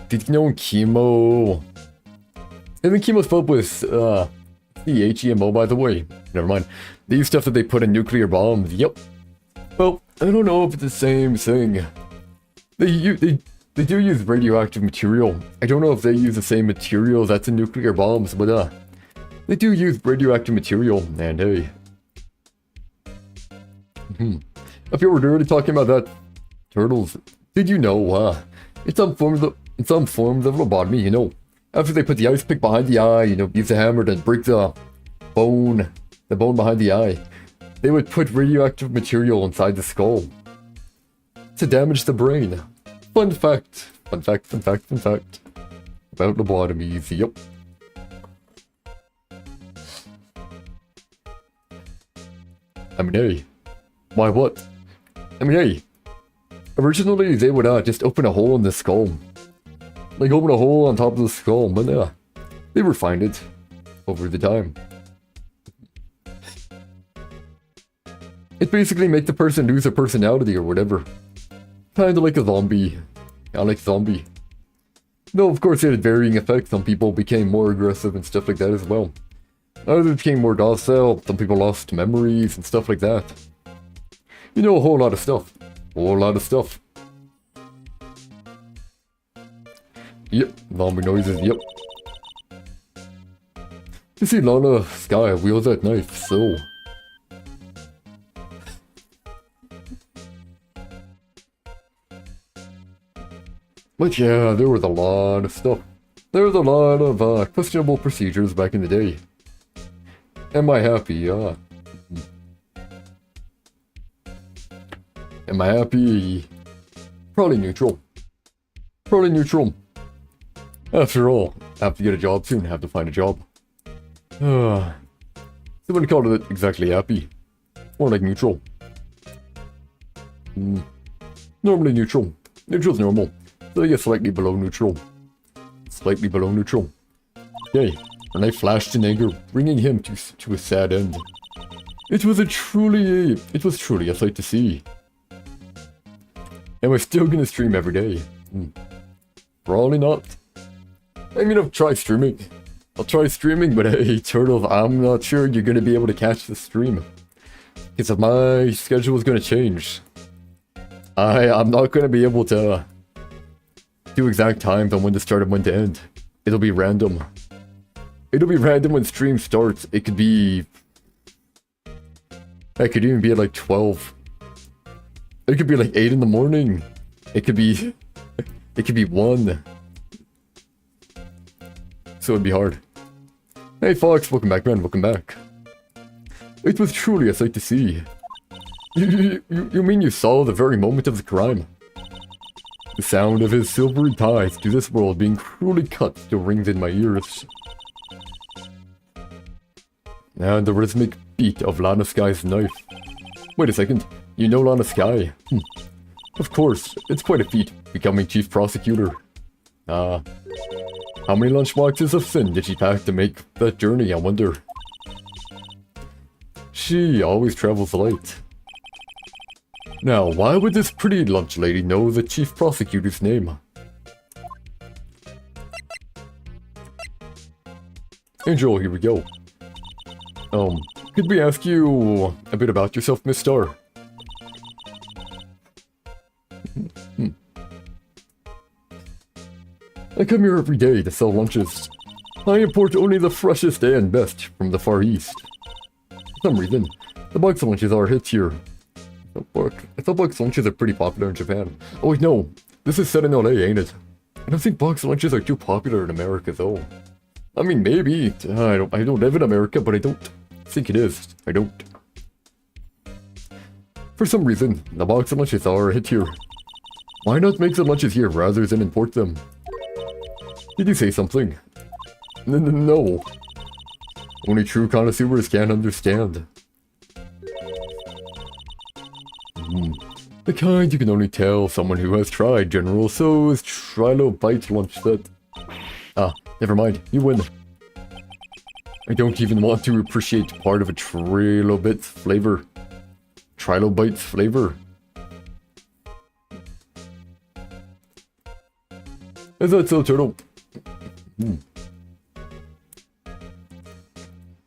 [SPEAKER 1] Did you know chemo? I mean, chemo's filled with, the HEMO, by the way. Never mind. They use stuff that they put in nuclear bombs, yep. Well, I don't know if it's the same thing. They do use radioactive material. I don't know if they use the same material that's in nuclear bombs, but they do use radioactive material, and hey. If you were already talking about that, turtles, did you know, in some forms of lobotomy, you know, after they put the ice pick behind the eye, you know, use a hammer to break the bone behind the eye, they would put radioactive material inside the skull to damage the brain. Fun fact. About lobotomies, yep. I mean, hey. Why what? I mean, hey. Originally, they would just open a hole in the skull. Like, open a hole on top of the skull, but yeah. They refined it over the time. It basically make the person lose their personality or whatever. Kinda like a zombie. Yeah, like zombie. Though, of course, it had varying effects. Some people became more aggressive and stuff like that as well. Others became more docile. Some people lost memories and stuff like that. You know, a whole lot of stuff. A whole lot of stuff. Yep, zombie noises, yep. You see Lana Sky wields that knife, so... But yeah, there was a lot of stuff. There was a lot of questionable procedures back in the day. Am I happy? Am I happy? Probably neutral. Probably neutral. After all, I have to get a job soon, have to find a job. So I wouldn't call it exactly happy. More like neutral. Normally neutral. Neutral's normal. So I guess slightly below neutral. Slightly below neutral. Okay, and I flashed in anger, bringing him to a sad end. It was truly a sight to see. And we're still gonna stream every day. Probably not. I mean, I'll try streaming. But hey, Turtle, I'm not sure you're gonna be able to catch the stream. Because if my schedule is gonna change, I'm not gonna be able to do exact times on when to start and when to end. It'll be random. It'll be random when stream starts. It could be... It could even be at like 12. It could be like 8 in the morning. It could be... It could be 1. So it'd be hard. Hey Fox, welcome back, man, welcome back. It was truly a sight to see. You mean you saw the very moment of the crime? The sound of his silvery ties to this world being cruelly cut still rings in my ears. And the rhythmic beat of Lana Sky's knife. Wait a second, you know Lana Sky? Of course, it's quite a feat, becoming chief prosecutor. How many lunchboxes of sin did she pack to make that journey, I wonder? She always travels light. Now, why would this pretty lunch lady know the chief prosecutor's name? Angel, here we go. Could we ask you a bit about yourself, Miss Star? I come here every day to sell lunches. I import only the freshest and best from the Far East. For some reason, the box lunches are hits here. I thought box lunches are pretty popular in Japan. Oh wait, no. This is set in LA, ain't it? I don't think box lunches are too popular in America, though. I mean, maybe. I don't live in America, but I don't think it is. I don't. For some reason, the box lunches are a hit here. Why not make the lunches here rather than import them? Did you say something? No. Only true connoisseurs can understand. The kind you can only tell someone who has tried General So's Trilobite lunch set. Never mind, you win. I don't even want to appreciate part of a Trilobite's flavor. Trilobite's flavor. Is that so, Turtle?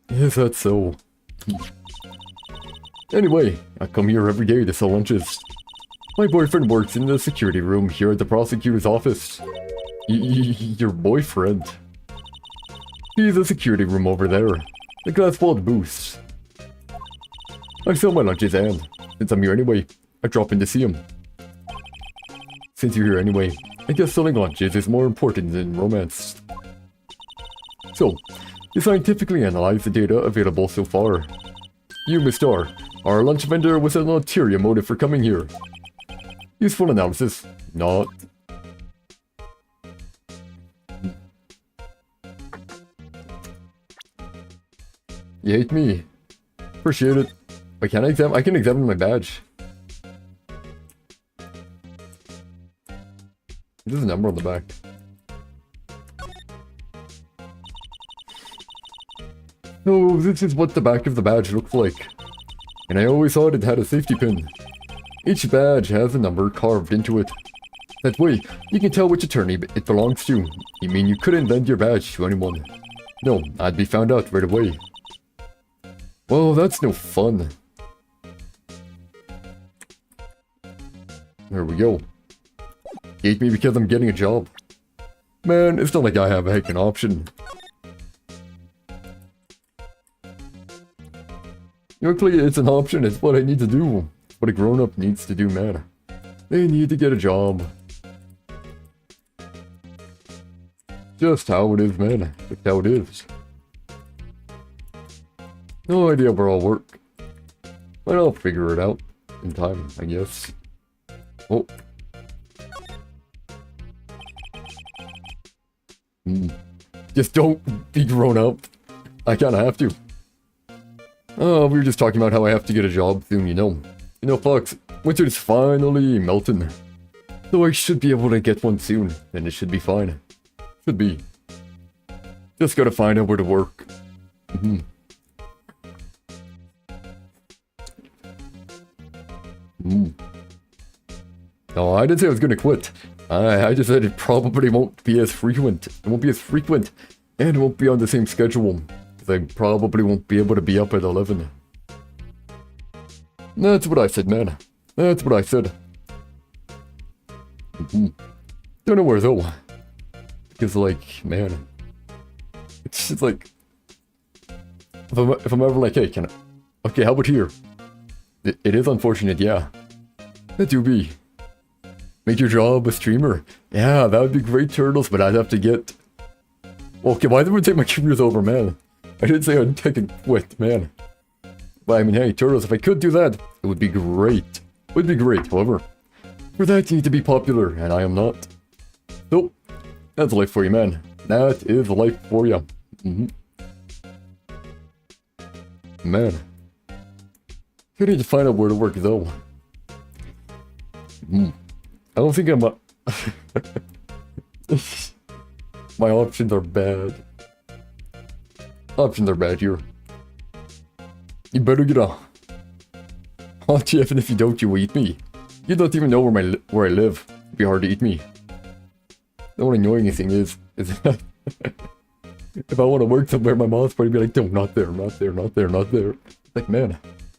[SPEAKER 1] Is that so? Anyway, I come here every day to sell lunches. My boyfriend works in the security room here at the prosecutor's office. Your boyfriend? He's a security room over there. The glass-walled booth. I sell my lunches and, since I'm here anyway, I drop in to see him. Since you're here anyway, I guess selling lunches is more important than romance. So, you scientifically analyze the data available so far. You, Mr. R, our lunch vendor with an ulterior motive for coming here. Useful analysis. Not. You hate me. Appreciate it. Wait, can I examine? I can examine my badge. There's a number on the back. So this is what the back of the badge looks like. And I always thought it had a safety pin. Each badge has a number carved into it. That way, you can tell which attorney it belongs to. You mean you couldn't lend your badge to anyone? No, I'd be found out right away. Well, that's no fun. There we go. Hate me because I'm getting a job. Man, it's not like I have a heckin' option. Luckily, it's an option. It's what I need to do. What a grown-up needs to do, man. They need to get a job. Just how it is, man. Just how it is. No idea where I'll work. But I'll figure it out in time, I guess. Oh. Just don't be grown up. I kinda have to. Oh, we were just talking about how I have to get a job soon, you know. You know, Fox, winter's finally melting. So I should be able to get one soon, and it should be fine. Should be. Just gotta find out where to work. No, I didn't say I was gonna quit. I just said it probably won't be as frequent. It won't be as frequent, and it won't be on the same schedule. Because I probably won't be able to be up at 11. That's what I said, man. That's what I said. Don't know where though. Because, like, man. It's just like... If I'm ever like, hey, can I... Okay, how about here? It is unfortunate, yeah. That do be. Make your job a streamer. Yeah, that would be great, Turtles, but I'd have to get... Okay, why did we take my careers over, man? I didn't say I'd take a quit, man. But I mean, hey, Turtles, if I could do that, it would be great. It would be great, however. For that, you need to be popular, and I am not. So, that's life for you, man. That is life for you. Man. I need to find out where to work, though. I don't think I'm a... My options are bad. Options are bad here. You better get a hot chef, and if you don't, you will eat me. You don't even know where I live. It'd be hard to eat me. The only annoying thing is that if I want to work somewhere, my mom's probably be like, no, not there, not there, not there, not there. Like, man,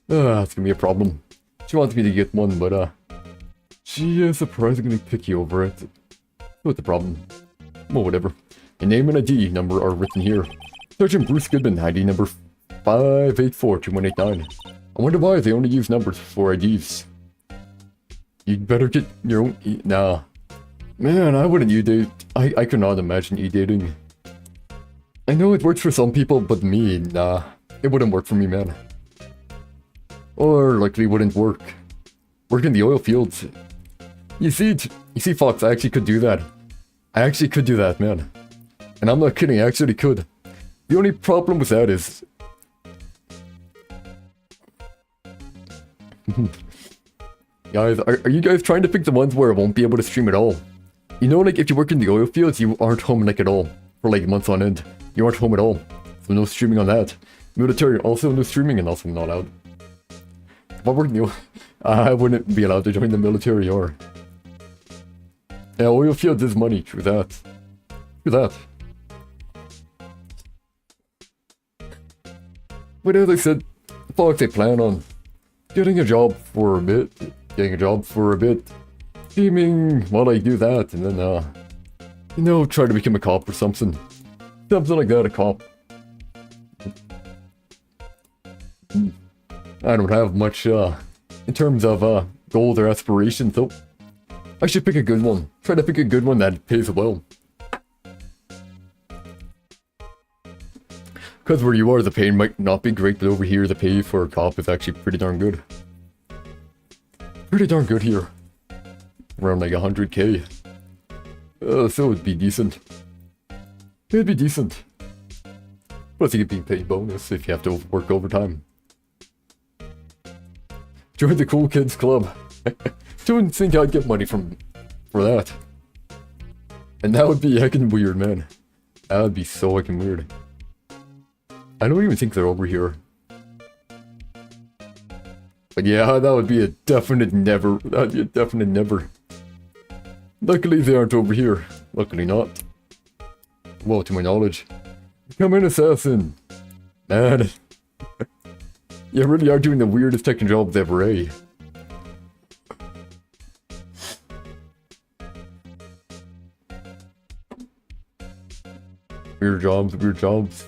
[SPEAKER 1] it's gonna be a problem. She wants me to get one, but she is surprisingly picky over it. What's the problem? Well, whatever. Your name and ID number are written here. Sergeant Bruce Goodman, ID number 5842189. I wonder why they only use numbers for IDs. You'd better get your own nah. Man, I wouldn't e-date. I could not imagine e-dating. I know it works for some people, but me, nah. It wouldn't work for me, man. Or likely wouldn't work. Work in the oil fields. You see, Fox, I actually could do that. I actually could do that, man. And I'm not kidding, I actually could. The only problem with that is... Guys, are you guys trying to pick the ones where I won't be able to stream at all? You know, like, if you work in the oil fields, you aren't home, like, at all. For, like, months on end. You aren't home at all. So no streaming on that. Military, also no streaming, and also not allowed. If I worked in the oil... I wouldn't be allowed to join the military, or... Yeah, oil fields is money, true that. True that. But as I said, Fox, I plan on getting a job for a bit. Streaming while I do that, and then, you know, try to become a cop or something. Something like that, a cop. I don't have much, in terms of, goals or aspirations, though. I should pick a good one. Try to pick a good one that pays well. Because where you are, the pay might not be great, but over here, the pay for a cop is actually pretty darn good. Pretty darn good here. Around like 100k. So it'd be decent. It'd be decent. Plus you get being paid bonus if you have to work overtime. Join the cool kids club. Don't think I'd get money for that. And that would be heckin' weird, man. That would be so heckin' weird. I don't even think they're over here. But yeah, that would be a definite never. That'd be a definite never. Luckily they aren't over here. Luckily not. Well, to my knowledge. Become an assassin. Man. You really are doing the weirdest technical jobs ever, eh? Weird jobs, weird jobs.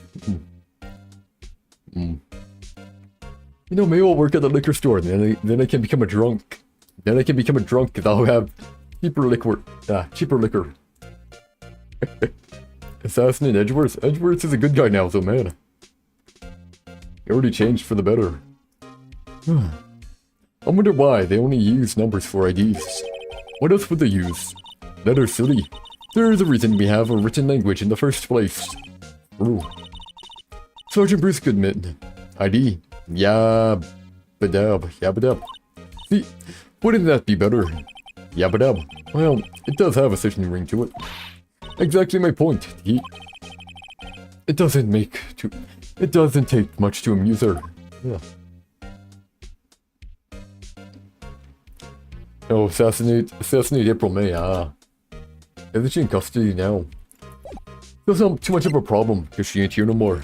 [SPEAKER 1] You know, maybe I'll work at the liquor store, and then I can become a drunk. Then I can become a drunk, because I'll have cheaper liquor. Cheaper liquor. Assassin in Edgeworth. Edgeworth is a good guy now, though, man. He already changed for the better. I wonder why they only use numbers for IDs. What else would they use? Letters, silly. There's a reason we have a written language in the first place. Ooh. Sergeant Bruce Goodman. ID. Yabba-dab. Yabba-dab. See, wouldn't that be better? Yabba-dab. Well, it does have a certain ring to it. Exactly my point. It doesn't take much to amuse her. Yeah. Oh, assassinate April May, Isn't she in custody now? That's not too much of a problem, because she ain't here no more.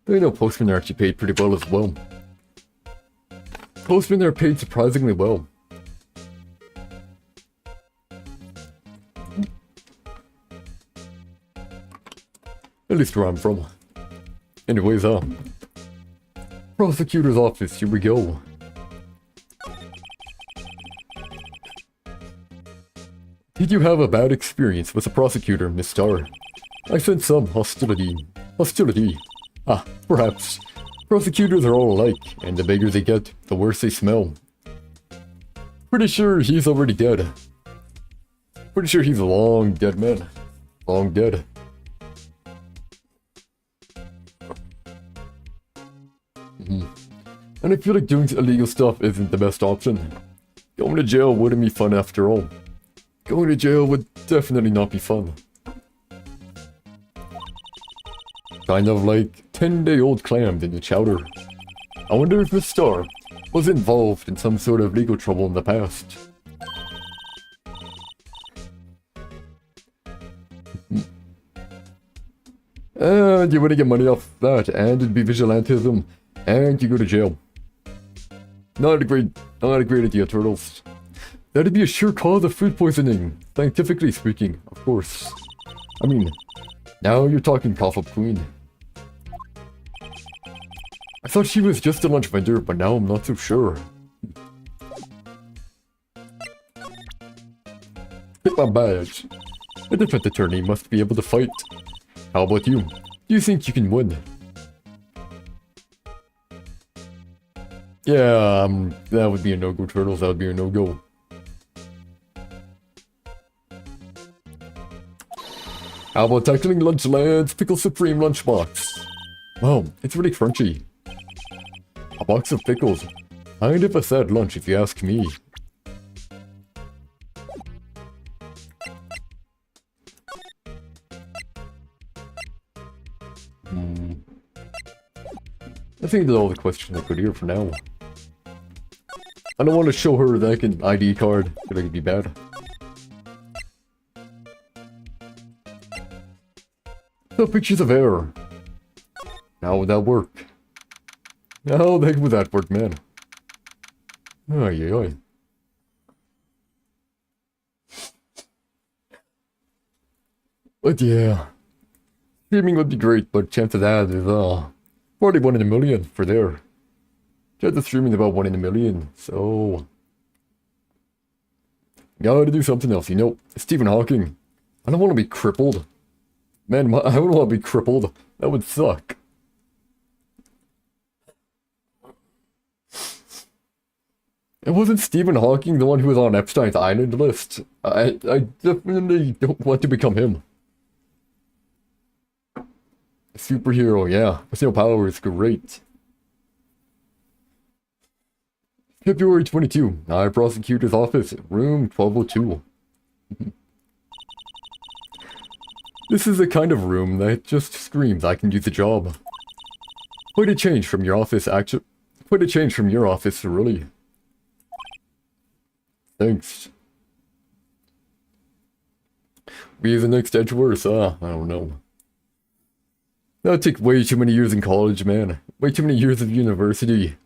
[SPEAKER 1] I know postmen are actually paid pretty well as well. Postmen are paid surprisingly well. At least where I'm from. Anyways, prosecutor's office, here we go. Did you have a bad experience with the prosecutor, Miss Starr? I sense some hostility. Hostility? Perhaps. Prosecutors are all alike, and the bigger they get, the worse they smell. Pretty sure he's already dead. Pretty sure he's a long dead man. Long dead. And I feel like doing illegal stuff isn't the best option. Going to jail wouldn't be fun after all. Going to jail would definitely not be fun. Kind of like 10-day-old clams in the chowder. I wonder if Miss Starr was involved in some sort of legal trouble in the past. And you wouldn't get money off that, and it'd be vigilantism, and you go to jail. Not a great idea, Turtles. That'd be a sure cause of food poisoning, scientifically speaking, of course. I mean, now you're talking Coffee Queen. I thought she was just a lunch vendor, but now I'm not so sure. Pick my badge. A defense attorney must be able to fight. How about you? Do you think you can win? Yeah, that would be a no-go, Turtles. That would be a no-go. How about tackling Lunchland's Pickle Supreme lunchbox? Wow, it's really crunchy. A box of pickles. Kind of a sad lunch if you ask me. I think that's all the questions I could hear for now. I don't want to show her like an ID card. I feel like it'd be bad. So pictures of error. How would that work? How the heck would that work, man? Ay. But yeah. Streaming would be great, but chance of that is, probably 1 in a million for there. Chance of streaming is about 1 in a million, so... Gotta do something else, you know? Stephen Hawking. I don't want to be crippled. Man, I don't want to be crippled. That would suck. It wasn't Stephen Hawking the one who was on Epstein's Island list. I definitely don't want to become him. A superhero, yeah. With no powers, great. February 22, High Prosecutor's Office, room 1202. This is the kind of room that just screams, I can do the job. Quite a change from your office, actually. Quite a change from your office, really. Thanks. Be the next Edgeworth, I don't know. That'd take way too many years in college, man. Way too many years of university.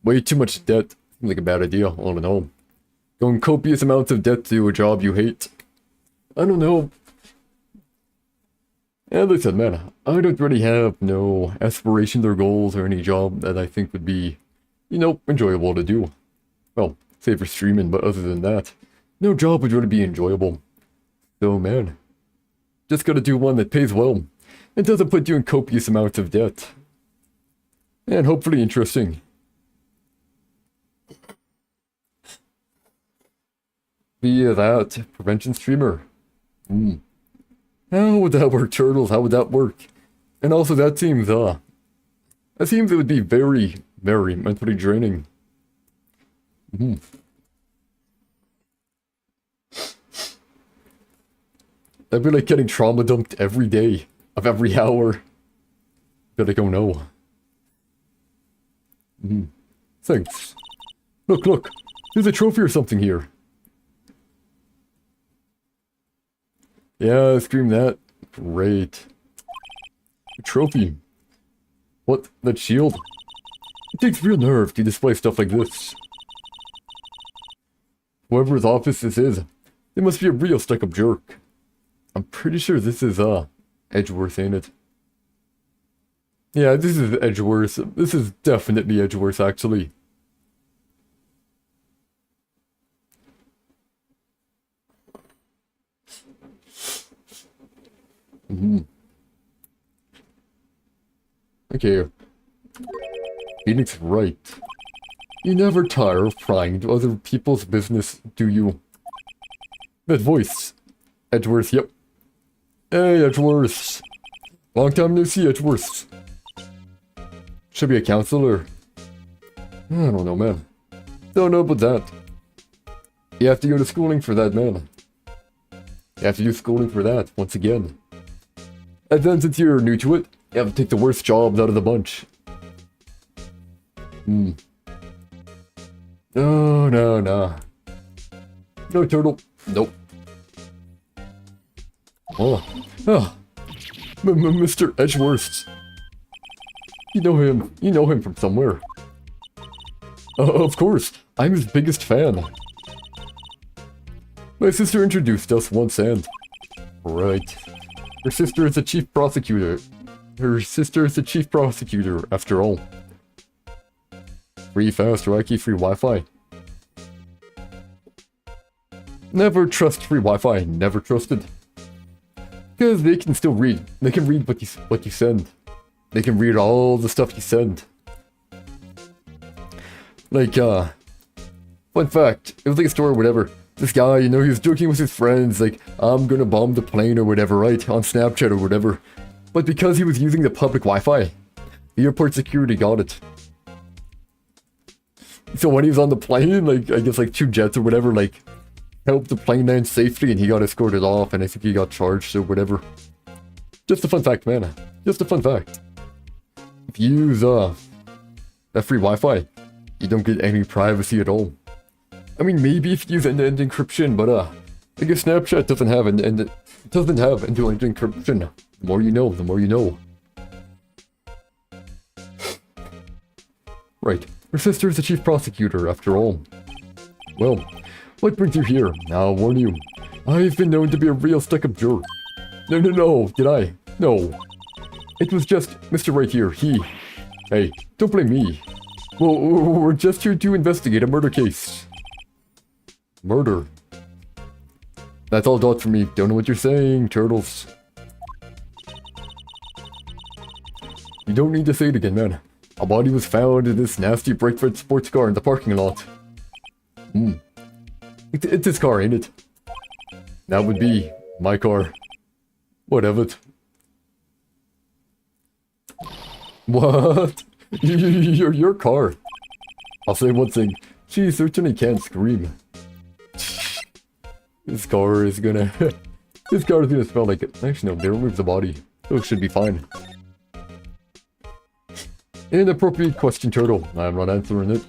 [SPEAKER 1] Way too much debt. Seems like a bad idea, I don't know. Going copious amounts of debt to do a job you hate. I don't know. And listen, man, I don't really have no aspirations or goals or any job that I think would be, you know, enjoyable to do. Well, say for streaming, but other than that, no job would really be enjoyable. So, man, just gotta do one that pays well and doesn't put you in copious amounts of debt. And hopefully interesting. Be that prevention streamer. How would that work, Turtles? How would that work? And also that seems it would be very, very mentally draining. I'd be like getting trauma dumped every day of every hour. Be like, oh no. Thanks. Look, there's a trophy or something here. Yeah, scream that. Great. A trophy. What? That shield? It takes real nerve to display stuff like this. Whoever's office this is, they must be a real stuck-up jerk. I'm pretty sure this is, Edgeworth, ain't it? Yeah, this is Edgeworth. This is definitely Edgeworth, actually. Okay. Phoenix Wright. You never tire of prying into other people's business, do you? That voice. Edgeworth, yep. Hey, Edgeworth. Long time no see, Edgeworth. Should be a counselor. I don't know, man. Don't know about that. You have to go to schooling for that, man. You have to do schooling for that, once again. And then since you're new to it, you have to take the worst jobs out of the bunch. No. No, Turtle. Nope. Mr. Edgeworth. You know him from somewhere. Of course, I'm his biggest fan. My sister introduced us once and... Right. Her sister is the chief prosecutor. After all. Free, fast, wacky, free Wi-Fi. Never trust free Wi-Fi. Never trusted. Because they can still read. They can read what you send. They can read all the stuff you send. Like, fun fact. It was like a story or whatever. This guy, you know, he was joking with his friends, like, I'm gonna bomb the plane or whatever, right? On Snapchat or whatever. But because he was using the public Wi-Fi, the airport security got it. So when he was on the plane, like, I guess like 2 jets or whatever, like, helped the plane land safely and he got escorted off and I think he got charged or whatever. Just a fun fact, man. Just a fun fact. If you use, that free Wi-Fi, you don't get any privacy at all. I mean, maybe if you use end-to-end encryption, but, I guess Snapchat doesn't have end-to-end encryption. The more you know, the more you know. Right. Her sister is the chief prosecutor, after all. Well, what brings you here? I'll warn you. I've been known to be a real stuck-up jerk. No, did I? No. It was just Mr. Right here. Hey, don't blame me. Well, we're just here to investigate a murder case. Murder? That's all dot for me. Don't know what you're saying, turtles. You don't need to say it again, man. A body was found in this nasty bright red sports car in the parking lot. It's his car, ain't it? That would be my car. Whatever. What? Your car. I'll say one thing. She certainly can't scream. This car is gonna... this car is gonna smell like it. Actually, no, they removed the body. So it should be fine. Inappropriate question, turtle. I'm not answering it.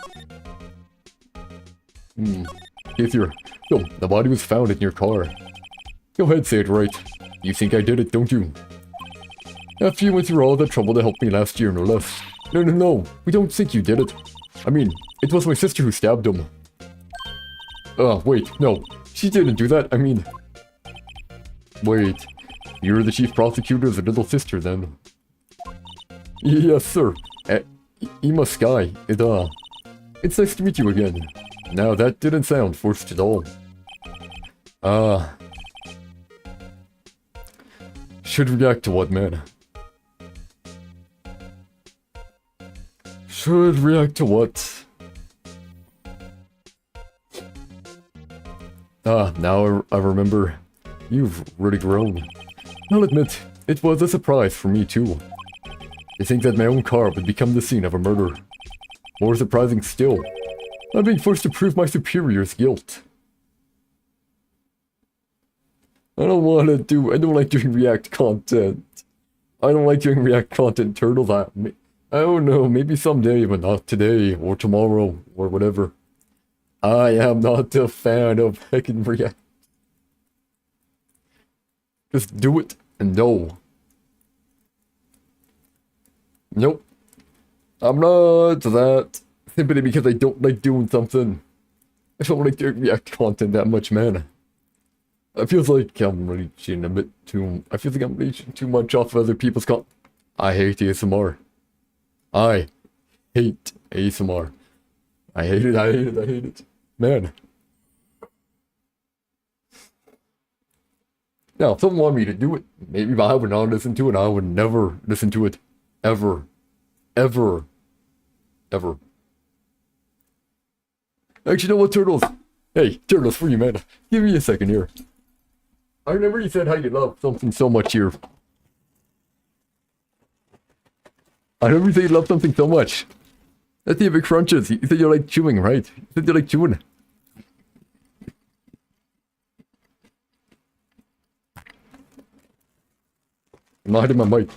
[SPEAKER 1] If you're... Yo, the body was found in your car. Go ahead, say it right. You think I did it, don't you? After you went through all the trouble to help me last year, no less. No. We don't think you did it. I mean, it was my sister who stabbed him. Wait, no. She didn't do that, I mean... Wait. You're the chief prosecutor's little sister, then. Yes, sir. Ema Sky. It's nice to meet you again. Now, that didn't sound forced at all. Should react to what, man? Should react to what? Now I remember. You've really grown. I'll admit, it was a surprise for me too. To think that my own car would become the scene of a murder. More surprising still, I'm being forced to prove my superior's guilt. I don't like doing React content. I don't like doing React content, turtles. I don't know, maybe someday, but not today, or tomorrow, or whatever. I am not a fan of heckin' React. Just do it, and no. Nope. I'm not that. Simply because I don't like doing something. I don't like doing React content that much, man. I feel like I'm reaching a bit too... I feel like I'm reaching too much off of other people's I hate ASMR. I hate ASMR. I hate it. Man. Now, if someone wanted me to do it, maybe I would not listen to it. I would never listen to it. Ever. Actually, you know what, turtles? Hey, turtles, for you, man. Give me a second here. I remember you said how you love something so much here. I remember you said you love something so much. That's the big crunches. You said you like chewing, right? You said you like chewing. I'm not hitting my mic.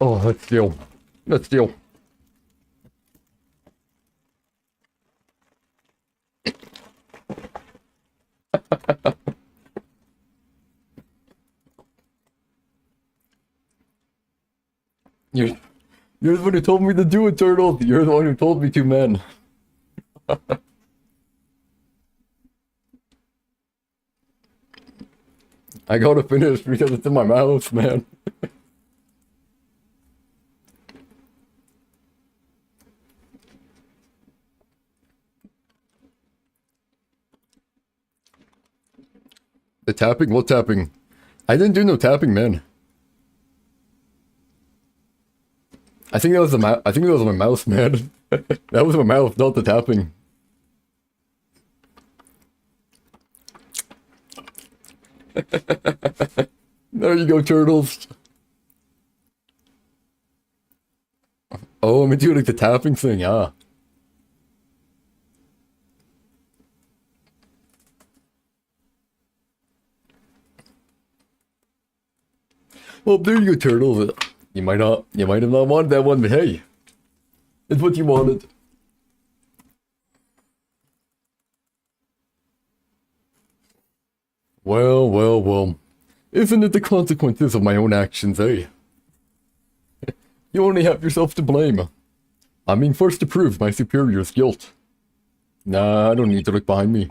[SPEAKER 1] Oh, let's steal. You're the one who told me to do it, turtle. You're the one who told me to, man. I gotta finish because it's in my mouth, man. The tapping? What tapping? I didn't do no tapping, man. I think that was my mouse, man. That was my mouth, not the tapping. There you go, turtles. Oh, I'm gonna do like the tapping thing, ah. Well, there you go, turtles. You might have not wanted that one, but hey, it's what you wanted. Well. Isn't it the consequences of my own actions, eh? You only have yourself to blame. I'm being forced to prove my superior's guilt. Nah, I don't need to look behind me.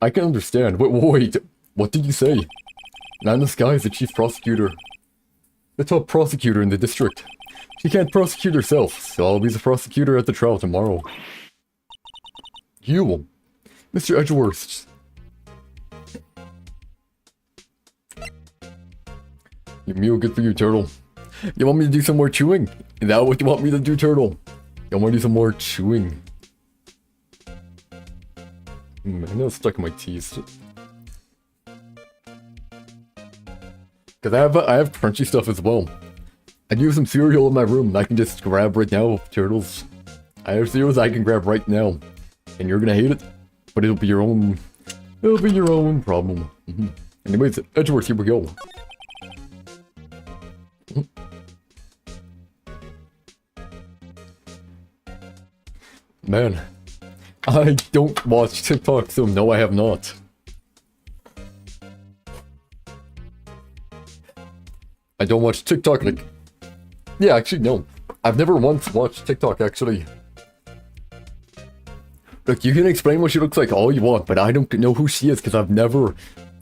[SPEAKER 1] I can understand. Wait, what did you say? Nana Sky is the chief prosecutor. The top prosecutor in the district. She can't prosecute herself, so I'll be the prosecutor at the trial tomorrow. You, Mr. Edgeworth. Your meal good for you, Turtle. You want me to do some more chewing? Is that what you want me to do, Turtle? You want me to do some more chewing? I know it's stuck in my teeth. Cause I have crunchy stuff as well. I do have some cereal in my room I can just grab right now, Turtles. I have cereals I can grab right now. And you're gonna hate it, but it'll be your own problem. Anyways, Edgeworth, here we go. Man, I don't watch TikTok, so no, I have not. I don't watch TikTok, like... Yeah, actually, no. I've never once watched TikTok, actually. Look, you can explain what she looks like all you want, but I don't know who she is, because I've never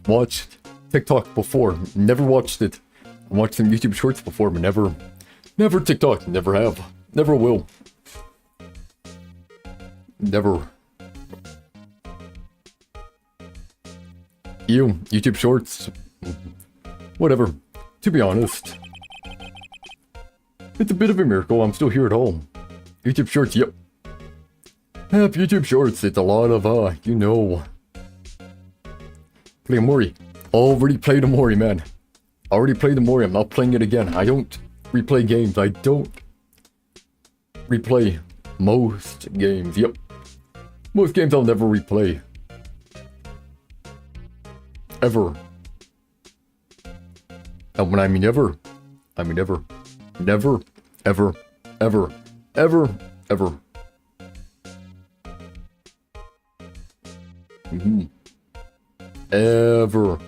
[SPEAKER 1] watched TikTok before. Never watched it. I watched some YouTube shorts before, but never TikTok. Never have. Never will. Never. YouTube shorts. Whatever. To be honest. It's a bit of a miracle I'm still here at home. YouTube shorts, yep. YouTube shorts, it's a lot of, you know. Play Mori. Already played a Mori, man. Already played the Mori, I'm not playing it again. I don't replay games. I don't replay most games, yep. Most games I'll never replay. Ever. And when I mean ever, I mean ever. Never, ever, ever, ever, ever. Ever.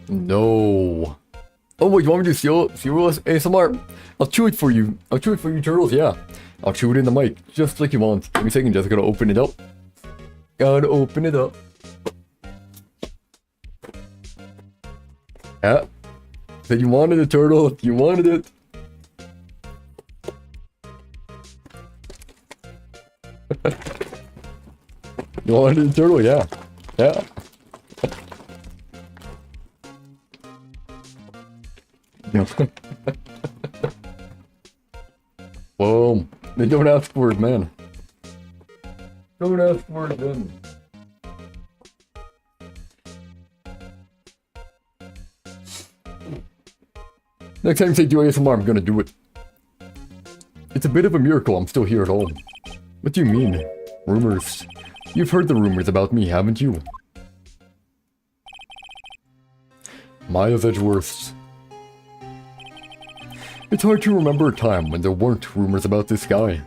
[SPEAKER 1] No. Oh wait, you want me to do cereal ASMR? I'll chew it for you. I'll chew it for you, Turtles, yeah. I'll chew it in the mic, just like you want. Give me a second, just gotta open it up. Gotta open it up. Yeah. Said you wanted it, Turtle. You wanted it. You wanted it, Turtle? Yeah. Yeah. Boom. They don't ask for it, man. Don't ask for it, then. Next time they do ASMR, I'm gonna do it. It's a bit of a miracle I'm still here at home. What do you mean? Rumors. You've heard the rumors about me, haven't you? Maya's Edgeworth. It's hard to remember a time when there weren't rumors about this guy.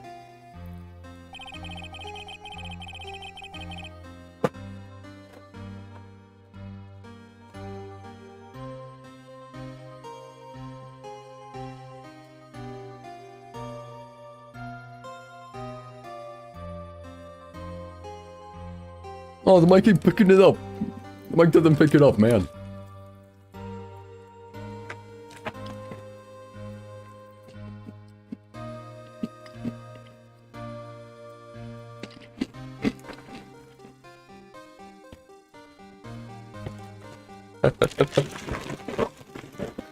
[SPEAKER 1] Oh, the mic ain't picking it up. The mic doesn't pick it up, man.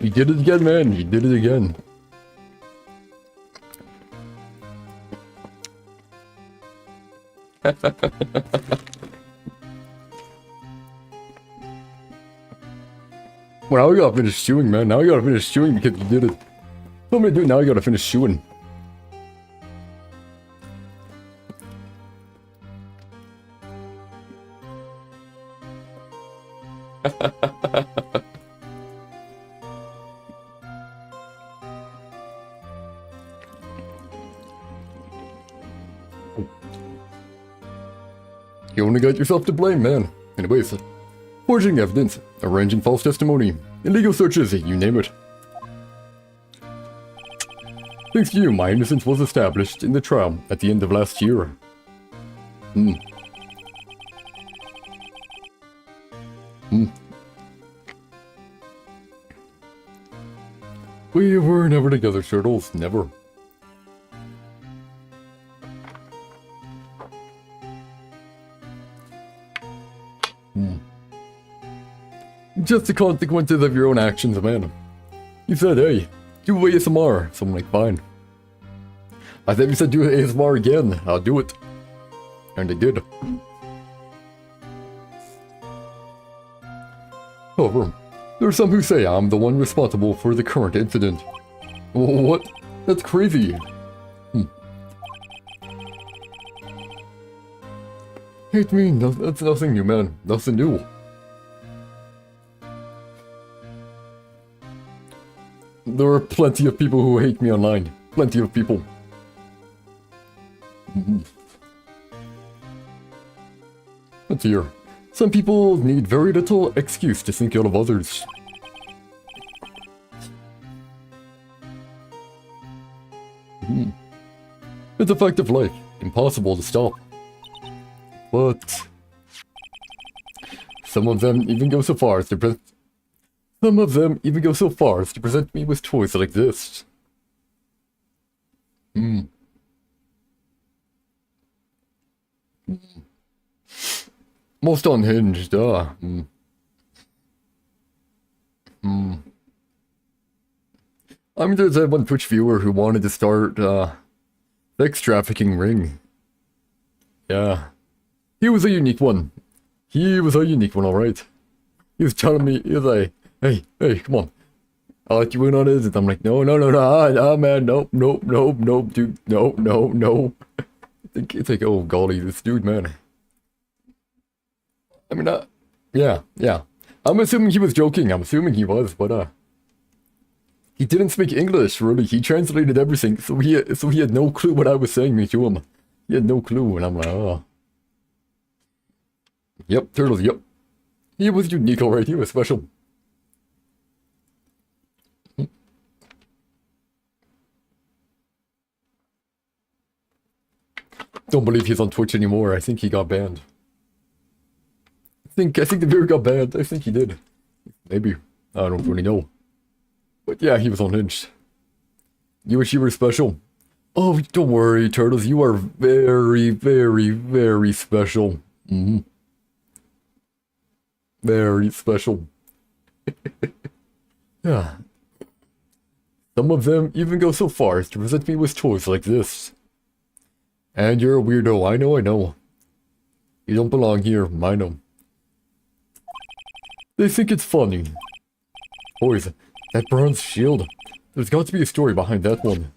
[SPEAKER 1] You did it again, man. You did it again. Well, now we gotta finish chewing, man. Now we gotta finish chewing because you did it. What am I doing now? I gotta finish chewing. You only got yourself to blame, man. Anyways, forging evidence, arranging false testimony, illegal searches, you name it. Thanks to you, my innocence was established in the trial at the end of last year. We were never together, Turtles. Never. Just the consequences of your own actions, man. You said, hey, do ASMR. So I'm like, fine. I thought you said do ASMR again. I'll do it. And I did. However, there are some who say I'm the one responsible for the current incident. What? That's crazy. Hate me? No, that's nothing new, man. Nothing new. There are plenty of people who hate me online. Plenty of people. Let's hear. Some people need very little excuse to think ill of others. It's a fact of life. Impossible to stop. But some of them even go so far as to present me with toys like this. Most unhinged, I'm there's that one Twitch viewer who wanted to start, sex trafficking ring. Yeah. He was a unique one. Alright. He was telling me, he was like, hey, come on. I'll let you in on it. And I'm like, no, man, nope, dude, no. It's like, oh, golly, this dude, man. I mean, yeah. I'm assuming he was joking. But, he didn't speak English, really. He translated everything, so he had no clue what I was saying to him. He had no clue, and I'm like, oh. Yep, Turtles, yep. He was unique, alright, he was special. Don't believe he's on Twitch anymore. I think he got banned. I think the viewer got banned. I think he did. Maybe. I don't really know. But yeah, he was unhinged. You wish you were special. Oh, don't worry, Turtles. You are very, very, very special. Very special. Yeah. Some of them even go so far as to present me with toys like this. And you're a weirdo, I know. You don't belong here, I know. They think it's funny. Boys, that bronze shield. There's got to be a story behind that one.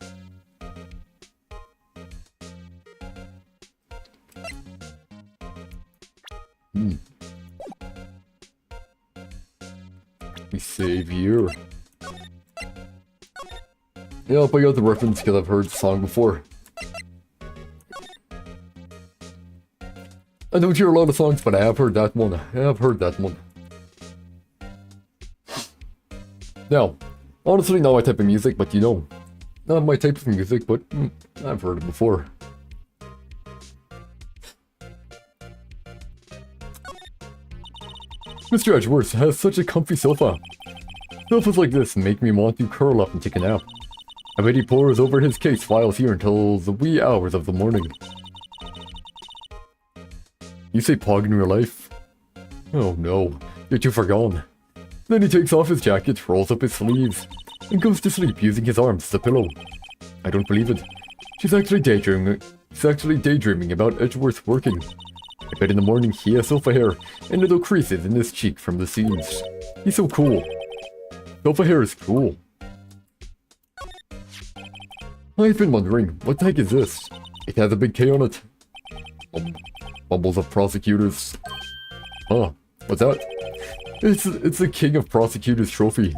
[SPEAKER 1] We save here. Yep, I got the reference because I've heard the song before. I don't hear a lot of songs, but I have heard that one. Now, honestly, not my type of music, but you know, not my type of music, but I've heard it before. Mr. Edgeworth has such a comfy sofa. Sofas like this make me want to curl up and take a nap. I bet he pores over his case files here until the wee hours of the morning. You say Pog in real life? Oh no, you're too far gone. Then he takes off his jacket, rolls up his sleeves, and goes to sleep using his arms as a pillow. I don't believe it. She's actually daydreaming about Edgeworth working. I bet in the morning he has sofa hair and little creases in his cheek from the seams. He's so cool. Sofa hair is cool. I've been wondering, what the heck is this? It has a big K on it. Bubbles of prosecutors. Huh, what's that? It's the King of Prosecutors trophy.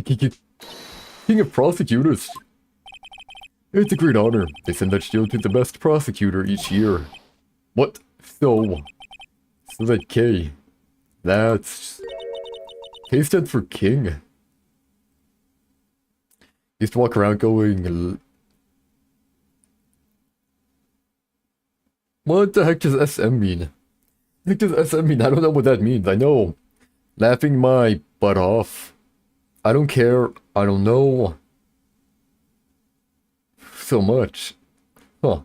[SPEAKER 1] King of Prosecutors. It's a great honor. They send that shield to the best prosecutor each year. What? So that K. That's... K stands for king. Used to walk around going... What the heck does SM mean? What does SM mean? I don't know what that means. I know. Laughing my butt off. I don't care. I don't know so much. Huh.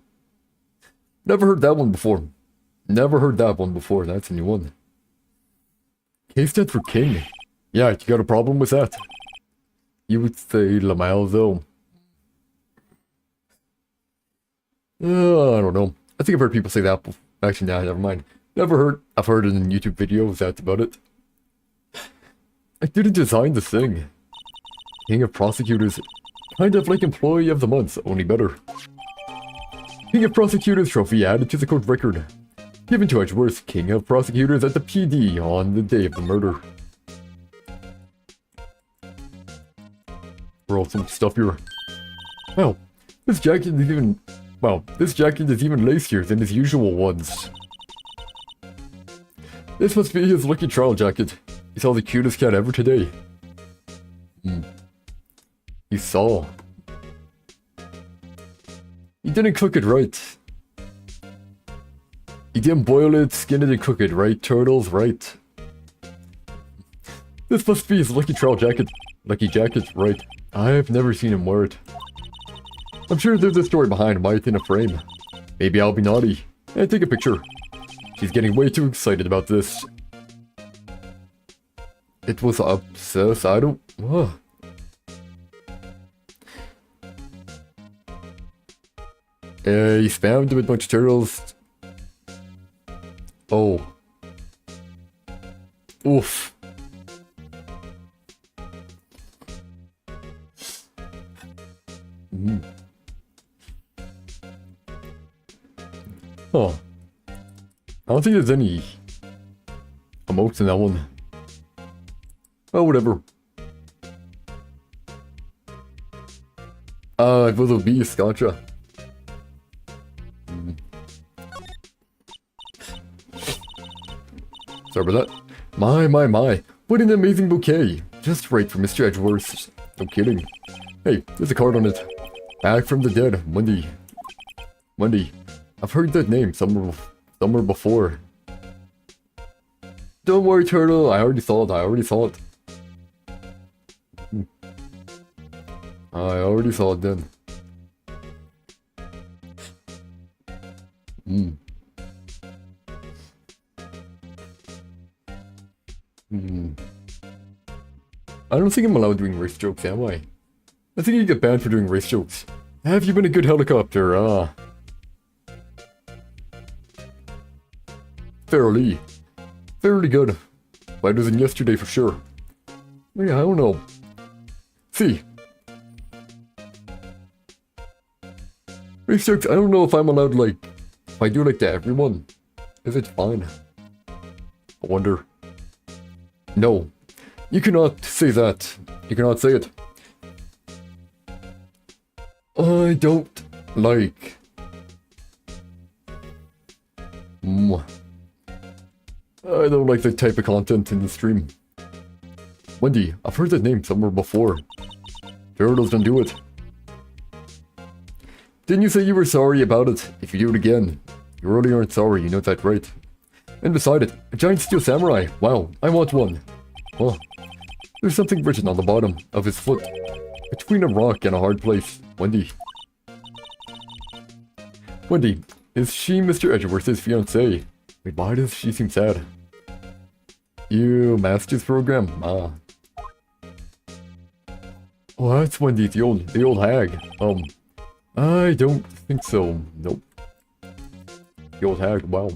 [SPEAKER 1] Never heard that one before. Never heard that one before. That's a new one. K stands for king. Yeah, you got a problem with that? You would say Lamal though. I don't know. I think I've heard people say that before. Actually, nah, never mind. Never heard. I've heard it in YouTube videos, that's about it. I didn't design this thing. King of Prosecutors. Kind of like Employee of the Month, only better. King of Prosecutors trophy added to the court record. Given to Edgeworth, King of Prosecutors at the PD on the day of the murder. Roll some stuff here. Wow, this jacket is even... Wow, this jacket is even lacier than his usual ones. This must be his lucky trial jacket. He saw the cutest cat ever today. He saw. He didn't cook it right. He didn't boil it, skin it, and cook it, right, turtles? Right. This must be his lucky trial jacket. Lucky jacket, right. I've never seen him wear it. I'm sure there's a story behind why it's in a frame. Maybe I'll be naughty and take a picture. She's getting way too excited about this. It was obsessed. I don't... he spammed with a bunch of turtles. Oh. Oof. Huh. I don't think there's any emotes in that one. Oh, whatever. It was a beast, gotcha. Sorry about that. My. What an amazing bouquet. Just right for Mr. Edgeworth. No kidding. Hey, there's a card on it. Back from the dead, Wendy. Wendy. I've heard that name somewhere before. Don't worry, Turtle. I already saw it. I already saw it then. I don't think I'm allowed doing race jokes, am I? I think you get banned for doing race jokes. Have you been a good helicopter? Fairly good. Better than yesterday for sure. Yeah, I don't know. See. Race jokes, I don't know if I'm allowed, like, if I do like to everyone. Is it fine? I wonder. No. You cannot say that. You cannot say it. I don't like... I don't like that type of content in the stream. Wendy, I've heard that name somewhere before. Turtles don't do it. Didn't you say you were sorry about it? If you do it again, you really aren't sorry, you know that, right? And beside it, a giant steel samurai. Wow, I want one. Oh, there's something written on the bottom of his foot. Between a rock and a hard place. Wendy. Wendy, is she Mr. Edgeworth's fiancée? Wait, why does she seem sad? You master's program? Oh, that's Wendy, the old hag. I don't think so. Nope. The old hag, wow.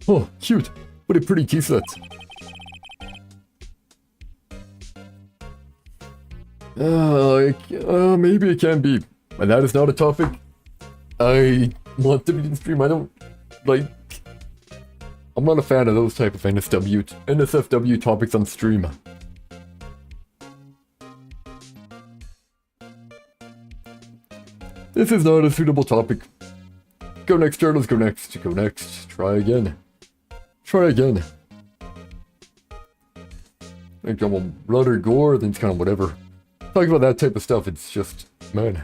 [SPEAKER 1] Oh, cute. What a pretty tea set. Maybe it can be. And that is not a topic I want to be in stream. I don't, like... I'm not a fan of those type of NSFW topics on stream. This is not a suitable topic. Go next, turtles, go next, go next. Try again. Try again. Like, blood or gore, then it's kind of whatever. Talking about that type of stuff, it's just, man.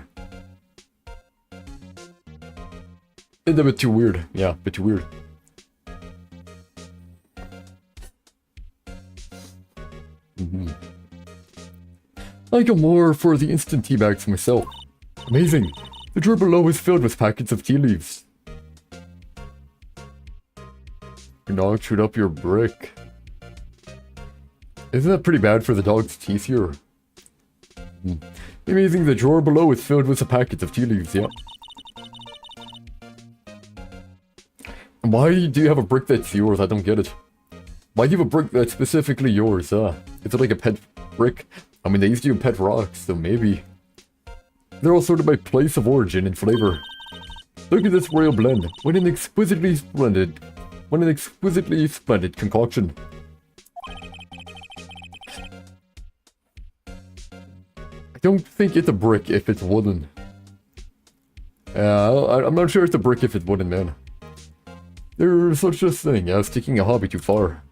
[SPEAKER 1] It's a bit too weird. Yeah, a bit too weird. might go more for the instant tea bags myself. Amazing. The drawer below is filled with packets of tea leaves. Your dog chewed up your brick. Isn't that pretty bad for the dog's teeth here? Amazing, the drawer below is filled with a packet of tea leaves, yeah. Why do you have a brick that's yours? I don't get it. Why do you have a brick that's specifically yours? Is it like a pet brick? I mean, they used to do pet rocks, so maybe. They're all sorted by place of origin and flavor. Look at this royal blend. What an exquisitely splendid concoction. I don't think it's a brick if it's wooden. I'm not sure it's a brick if it's wooden, man. There's such a thing as taking a hobby too far.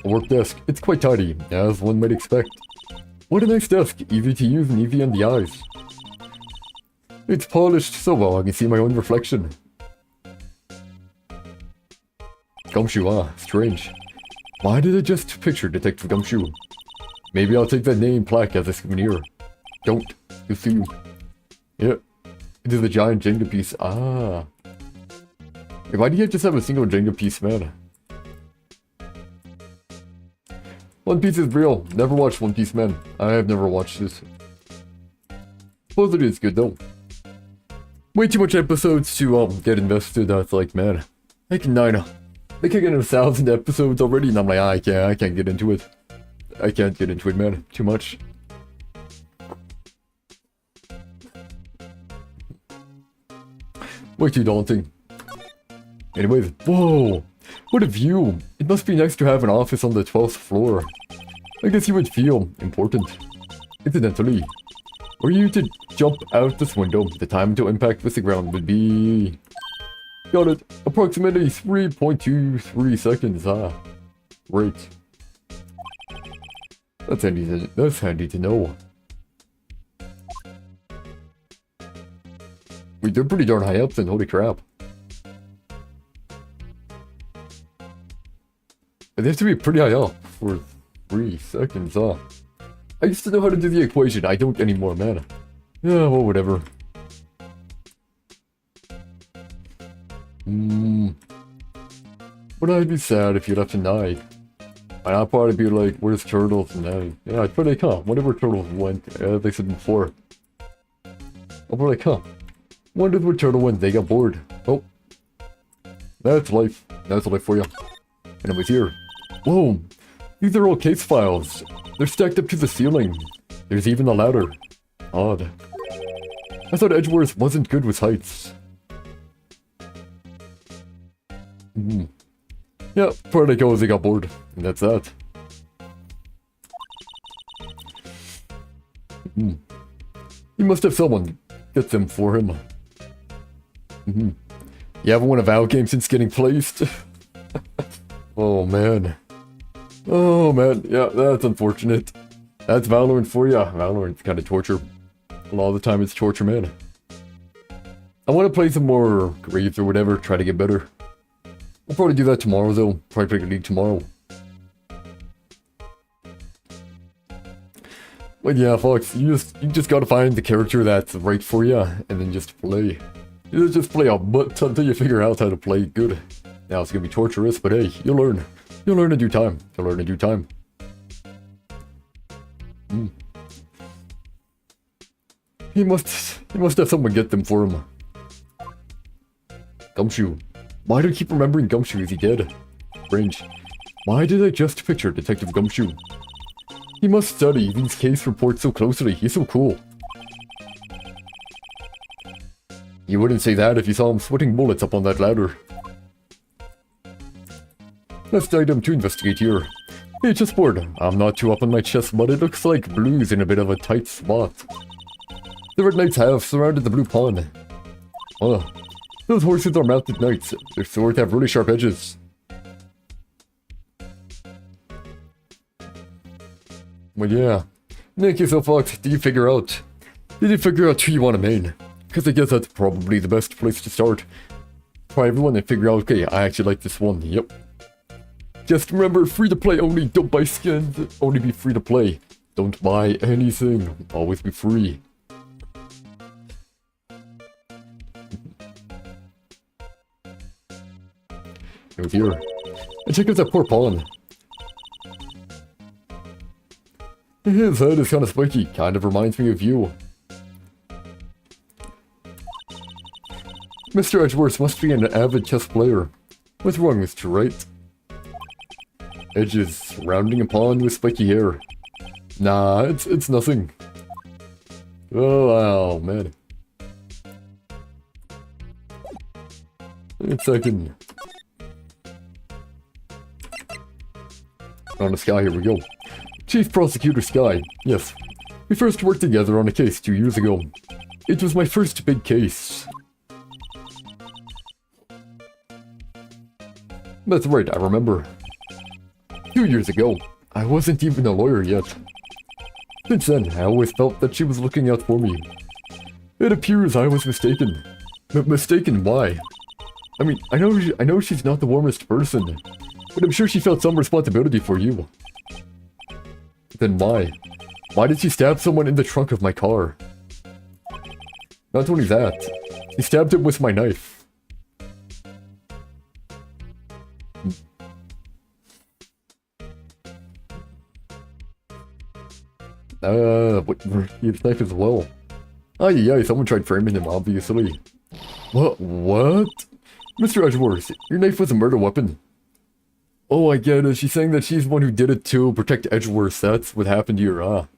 [SPEAKER 1] A work desk. It's quite tidy, as one might expect. What a nice desk, easy to use and easy on the eyes. It's polished so well I can see my own reflection. Gumshoe, strange. Why did I just picture Detective Gumshoe? Maybe I'll take that name plaque as a souvenir. Don't. You see. Yeah. It is a giant Jenga piece. Why do you just have a single Jenga piece, man? One Piece is real. Never watched One Piece, man. I have never watched this. Suppose it is good, though. Way too much episodes to, get invested. It's like, man, I can get 1,000 episodes already, and I'm like, I can't get into it. I can't get into it, man. Too much. Way too daunting. Anyways, whoa! What a view! It must be nice to have an office on the 12th floor. I guess you would feel important. Incidentally, were you to jump out this window, the time to impact with the ground would be... Got it! Approximately 3.23 seconds, Right. That's handy to know. They're pretty darn high up then, holy crap. They have to be pretty high up for 3 seconds, I used to know how to do the equation, I don't anymore, man. Yeah, well, whatever. Would I be sad if you left tonight? I'd probably be like, where's Turtles? And yeah, I'd probably come. Whatever Turtles went, they said before. I'll probably come. Wondered where Turtle went, they got bored. Oh. That's life. That's life for you. And it was here. Whoa. These are all case files. They're stacked up to the ceiling. There's even a ladder. Odd. I thought Edgeworth wasn't good with heights. Yeah, probably goes they got bored. And that's that. He must have someone get them for him. You haven't won a VOW game since getting placed? Oh man. Oh man, yeah, that's unfortunate. That's Valorant for ya. Valorant's kind of torture. A lot of the time it's torture, man. I want to play some more Graves or whatever, try to get better. I'll probably do that tomorrow though. Probably pick a league tomorrow. But yeah, Fox, you just gotta find the character that's right for you, and then just play. You just play a butt ton until you figure out how to play good. Now it's gonna be torturous, but hey, you'll learn. You'll learn in due time. You'll learn in due time. He must have someone get them for him. Gumshoe. Why do I keep remembering Gumshoe? Is he dead? Strange. Why did I just picture Detective Gumshoe? He must study these case reports so closely. He's so cool. You wouldn't say that if you saw him sweating bullets up on that ladder. Last item to investigate here. Hey, chessboard. I'm not too up on my chess, but it looks like blue's in a bit of a tight spot. The red knights have surrounded the blue pawn. Those horses are mounted knights. Their swords have really sharp edges. Well, yeah. Thank you so Fox. Did you figure out who you want to main? Because I guess that's probably the best place to start. Try everyone and figure out, okay, I actually like this one. Yep. Just remember, free to play only, don't buy skins, only be free to play. Don't buy anything, always be free. Over here. And check out that poor pawn. His head is kind of spiky, kind of reminds me of you. Mr. Edgeworth must be an avid chess player. What's wrong, Mr. Wright? Edges, rounding a pawn with spiky hair. Nah, it's nothing. Oh, wow, man. Wait a second. On the Sky, here we go. Chief Prosecutor Sky, yes. We first worked together on a case 2 years ago. It was my first big case. That's right, I remember. 2 years ago, I wasn't even a lawyer yet. Since then, I always felt that she was looking out for me. It appears I was mistaken. But mistaken why? I mean, I know she's not the warmest person, but I'm sure she felt some responsibility for you. Then why? Why did she stab someone in the trunk of my car? Not only that, she stabbed him with my knife. His knife as well. Oh yeah, someone tried framing him, obviously. What? Mr. Edgeworth, your knife was a murder weapon. Oh, I get it. She's saying that she's the one who did it to protect Edgeworth. That's what happened to her,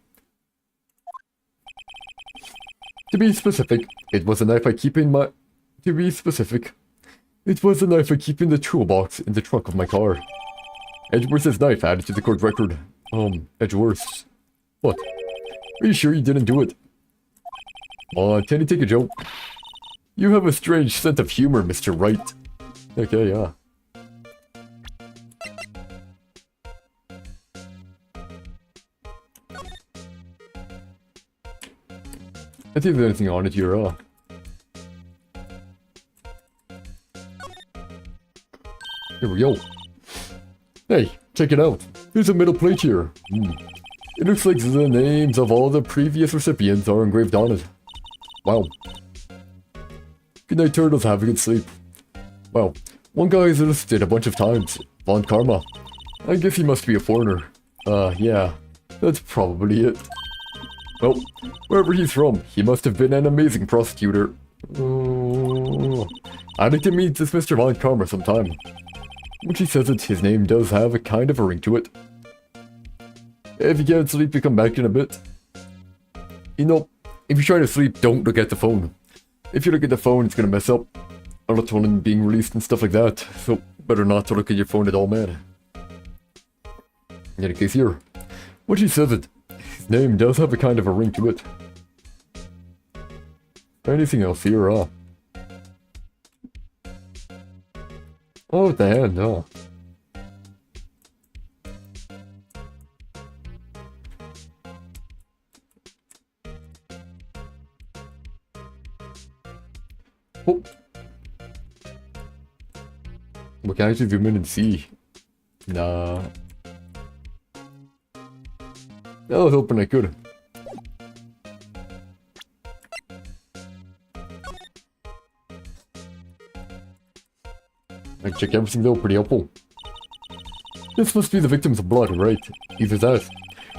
[SPEAKER 1] To be specific, it was a knife I keep in my... To be specific, it was a knife I keep in the toolbox in the trunk of my car. Edgeworth's knife added to the court record. Edgeworth's. What? Are you sure you didn't do it? Can you take a joke? You have a strange sense of humor, Mr. Wright. Okay, yeah. I think there's anything on it here, Here we go. Hey, check it out. There's a metal plate here. It looks like the names of all the previous recipients are engraved on it. Wow. Good night, turtles. Have a good sleep. Wow. One guy is listed a bunch of times. Von Karma. I guess he must be a foreigner. Yeah. That's probably it. Well, wherever he's from, he must have been an amazing prosecutor. I'd like to meet this Mr. Von Karma sometime. When she says it, his name does have a kind of a ring to it. If you can't sleep, you come back in a bit. You know, if you try to sleep, don't look at the phone. If you look at the phone, it's gonna mess up. Melatonin being released and stuff like that. So, better not to look at your phone at all, man. In any case here, when she says it, his name does have a kind of a ring to it. Anything else here, Oh, with the hand, Oh. We can actually zoom in and see. Nah. I was hoping I could. I check everything though, pretty helpful. This must be the victim's blood, right? Either that,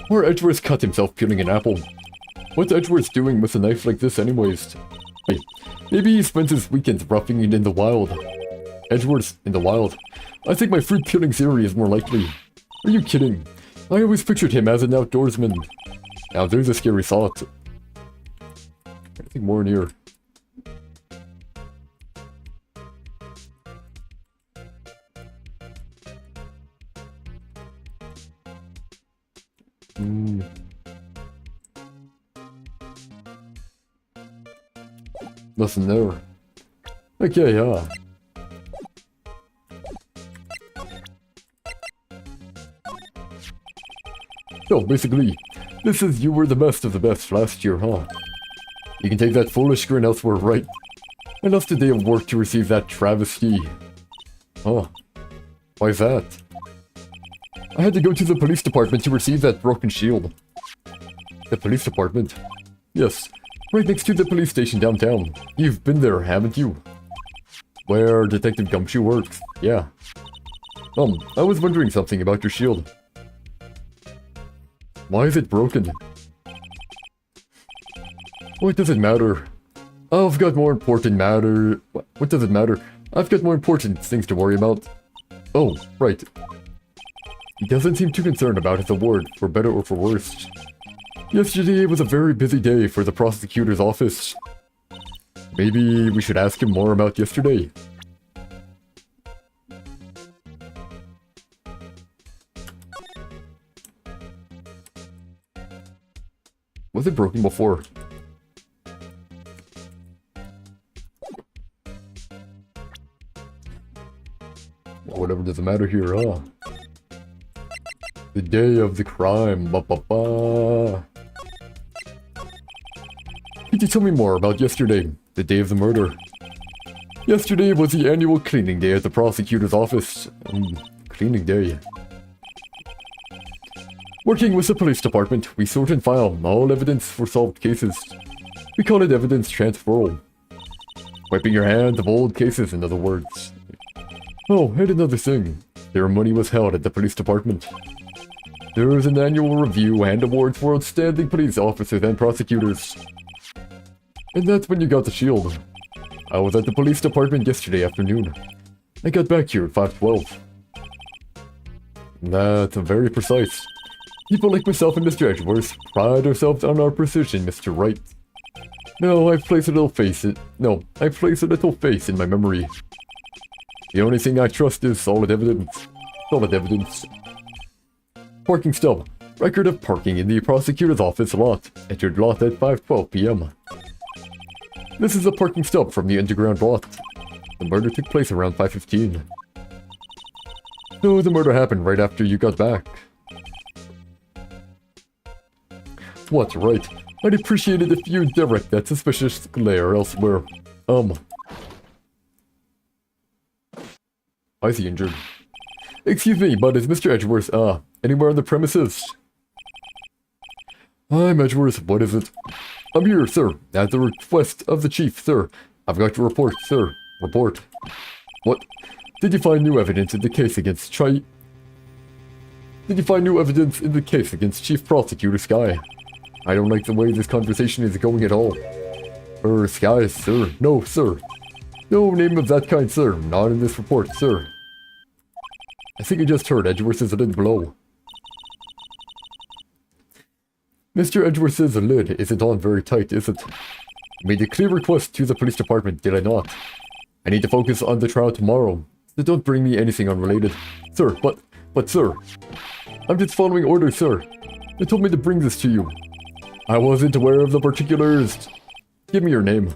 [SPEAKER 1] or Edgeworth cut himself peeling an apple. What's Edgeworth doing with a knife like this anyways? Wait, maybe he spends his weekends roughing it in the wild. Edgeworth in the wild. I think my fruit peeling theory is more likely. Are you kidding? I always pictured him as an outdoorsman. Now there's a scary thought. Anything more in here? Nothing there. Okay, yeah. So, basically, this is you were the best of the best last year, huh? You can take that foolish grin elsewhere, right? I lost a day of work to receive that travesty. Huh. Why is that? I had to go to the police department to receive that broken shield. The police department? Yes, right next to the police station downtown. You've been there, haven't you? Where Detective Gumshoe works, yeah. I was wondering something about your shield. Why is it broken? What does it matter? I've got more important matter... What does it matter? I've got more important things to worry about. Oh, right. He doesn't seem too concerned about his award, for better or for worse. Yesterday was a very busy day for the prosecutor's office. Maybe we should ask him more about yesterday. Was it broken before? Well, whatever doesn't matter here, huh? The day of the crime, ba-ba-ba. Could you tell me more about yesterday, the day of the murder? Yesterday was the annual cleaning day at the prosecutor's office. Cleaning day. Working with the police department, we sort and file all evidence for solved cases. We call it evidence transferal. Wiping your hands of old cases, in other words. Oh, and another thing. Ceremony was held at the police department. There was an annual review and awards for outstanding police officers and prosecutors. And that's when you got the shield. I was at the police department yesterday afternoon. I got back here at 5:12. That's very precise. People like myself and Mr. Edgeworth pride ourselves on our precision, Mr. Wright. No, I've placed a little face in my memory. The only thing I trust is solid evidence. Solid evidence. Parking stub. Record of parking in the prosecutor's office lot. Entered lot at 5:12 p.m. This is a parking stub from the underground lot. The murder took place around 5:15. So the murder happened right after you got back. What, right? I'd appreciate it if you'd direct that suspicious glare elsewhere. I see injured. Excuse me, but is Mr. Edgeworth, anywhere on the premises? I'm Edgeworth, what is it? I'm here, sir, at the request of the chief, sir. I've got your report, sir. Report. What? Did you find new evidence in the case against Did you find new evidence in the case against Chief Prosecutor Sky? I don't like the way this conversation is going at all. Sky, sir. No, sir. No name of that kind, sir. Not in this report, sir. I think you just heard Edgeworth's lid blow. Mr. Edgeworth's lid isn't on very tight, is it? I made a clear request to the police department, did I not? I need to focus on the trial tomorrow, so don't bring me anything unrelated. Sir, but sir. I'm just following orders, sir. They told me to bring this to you. I wasn't aware of the particulars. Give me your name.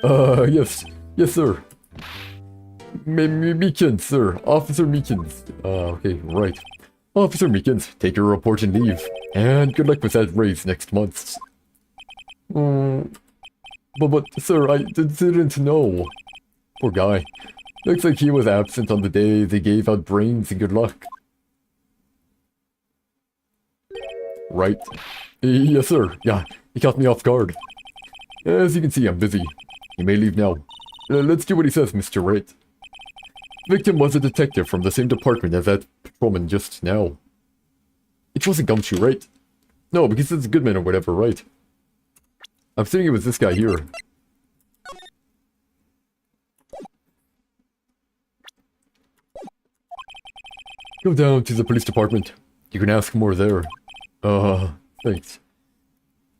[SPEAKER 1] Yes, sir. Meekins, sir. Officer Meekins. Okay, right. Officer Meekins, take your report and leave. And good luck with that raise next month. But sir, I didn't know. Poor guy. Looks like he was absent on the day they gave out brains and good luck. Right. Yes, sir. Yeah, he caught me off guard. As you can see, I'm busy. You may leave now. Let's do what he says, Mr. Wright. Victim was a detective from the same department as that patrolman just now. It wasn't Gumshoe, right? No, because it's Goodman or whatever, right? I'm thinking it was this guy here. Go down to the police department. You can ask more there. Thanks.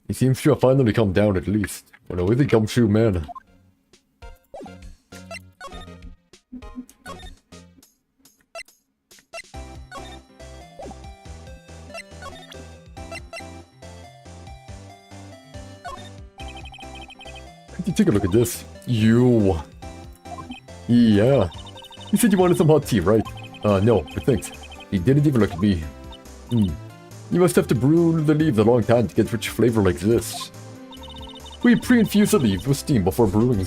[SPEAKER 1] He seems to have finally calmed down at least. Well, no, is it Gumshoe, man? Could you take a look at this? You. Yeah. You said you wanted some hot tea, right? No, but thanks. He didn't even look at me. You must have to brew the leaves a long time to get rich flavor like this. We pre-infuse the leaves with steam before brewing.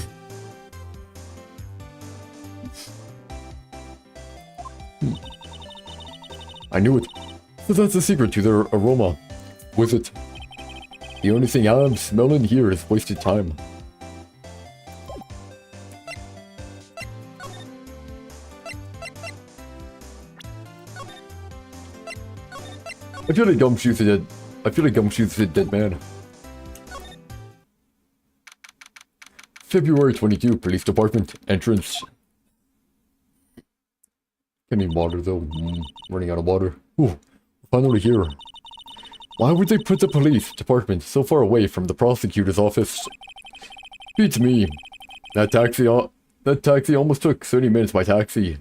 [SPEAKER 1] I knew it. So that's the secret to their aroma. Was it? The only thing I'm smelling here is wasted time. I feel like Gumshoe's a dead... I feel like Gumshoe's a dead man. February 22, Police Department, entrance. Can't need water though. Running out of water. Ooh, finally here. Why would they put the police department so far away from the prosecutor's office? Beats me. That taxi almost took 30 minutes by taxi.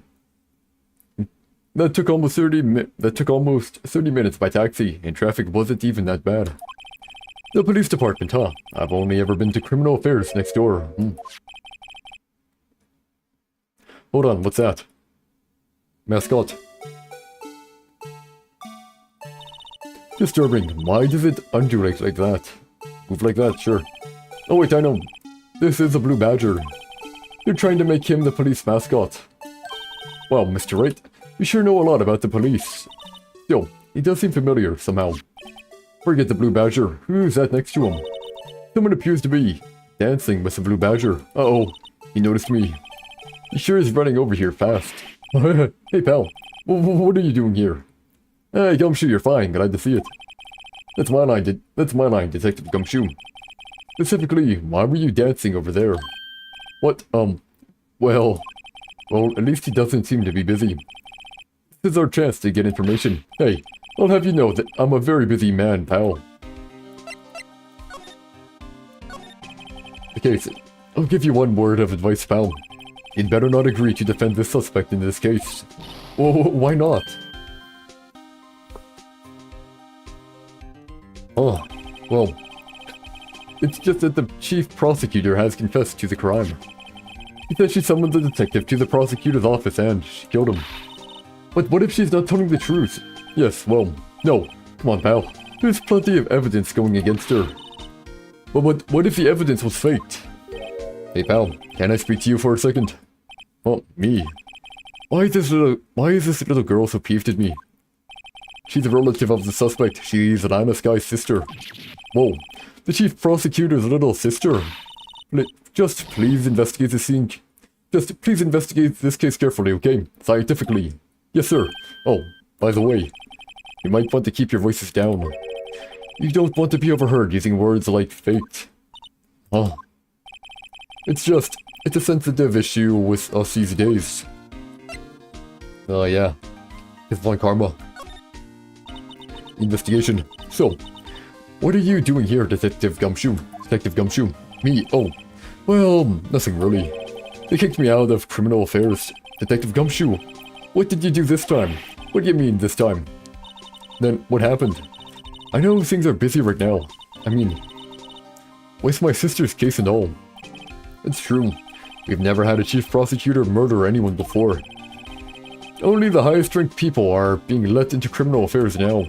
[SPEAKER 1] That took almost 30 minutes by taxi, and traffic wasn't even that bad. The police department, huh? I've only ever been to criminal affairs next door. Hold on, what's that? Mascot. Disturbing. Why does it undulate like that? Move like that, sure. Oh wait, I know. This is a blue badger. They're trying to make him the police mascot. Well, Mr. Wright, you sure know a lot about the police. Still, he does seem familiar, somehow. Forget the blue badger. Who's that next to him? Someone appears to be dancing with the blue badger. Uh-oh, he noticed me. He sure is running over here fast. Hey, pal. What are you doing here? Hey, Gumshoe, you're fine. Glad to see it. That's my line, Detective Gumshoe. Specifically, why were you dancing over there? What, well, at least he doesn't seem to be busy. This is our chance to get information. Hey, I'll have you know that I'm a very busy man, pal. Okay, so I'll give you one word of advice, pal. You'd better not agree to defend this suspect in this case. Well, why not? Oh, well, it's just that the chief prosecutor has confessed to the crime. He said she summoned the detective to the prosecutor's office and she killed him. But what if she's not telling the truth? Yes, well, no. Come on, pal. There's plenty of evidence going against her. But what if the evidence was faked? Hey, pal, can I speak to you for a second? Oh, me? Why is this little girl so peeved at me? She's a relative of the suspect. She's an honest guy's sister. Whoa, the chief prosecutor's little sister. Just please investigate the scene. Just please investigate this case carefully, okay? Scientifically. Yes, sir. Oh, by the way, you might want to keep your voices down. You don't want to be overheard using words like faked. Oh. It's a sensitive issue with us these days. Oh, yeah. It's one karma. Investigation. So, what are you doing here, Detective Gumshoe? Detective Gumshoe? Me? Oh. Well, nothing really. They kicked me out of criminal affairs. Detective Gumshoe, what did you do this time? What do you mean, this time? Then, what happened? I know things are busy right now. I mean, with my sister's case and all. It's true. We've never had a chief prosecutor murder anyone before. Only the highest ranked people are being let into criminal affairs now.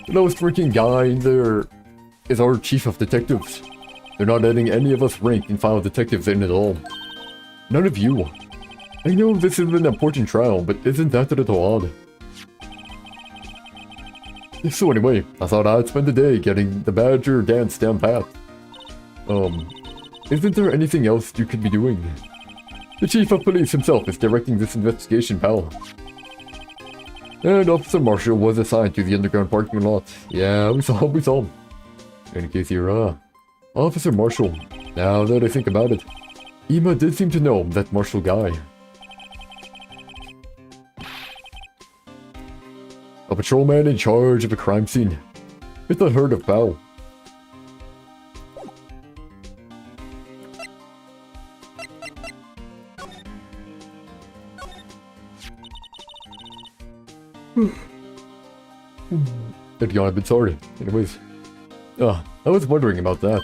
[SPEAKER 1] The lowest ranking guy in there is our chief of detectives. They're not letting any of us rank and file detectives in at all. None of you. I know this is an important trial, but isn't that a little odd? So anyway, I thought I'd spend the day getting the badger dance down pat. Isn't there anything else you could be doing? The chief of police himself is directing this investigation, pal. And Officer Marshall was assigned to the underground parking lot. Yeah, we saw him. In case you're, Officer Marshall. Now that I think about it, Ema did seem to know that Marshall guy. A patrolman in charge of a crime scene. It's unheard of, pal. I've been sorry. Anyways. I was wondering about that.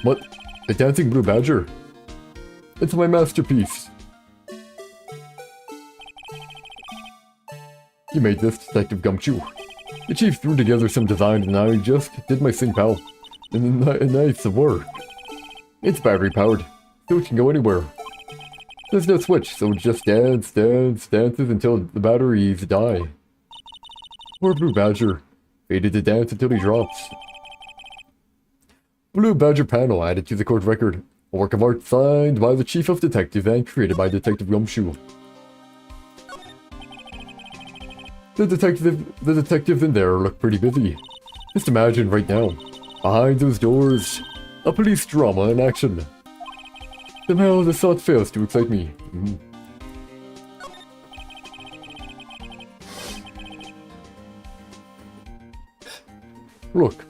[SPEAKER 1] What? A dancing blue badger? It's my masterpiece. You made this, Detective Gumshoe. The chief threw together some designs and I just did my thing, pal. And nice work. It's battery powered, so it can go anywhere. There's no switch, so it just dances until the batteries die. Poor blue badger. faded the dance until he drops. Blue Badger panel added to the court record. A work of art signed by the Chief of Detective and created by Detective Gumshoe. The detectives in there look pretty busy. Just imagine right now, behind those doors, a police drama in action. Somehow this thought fails to excite me. Look,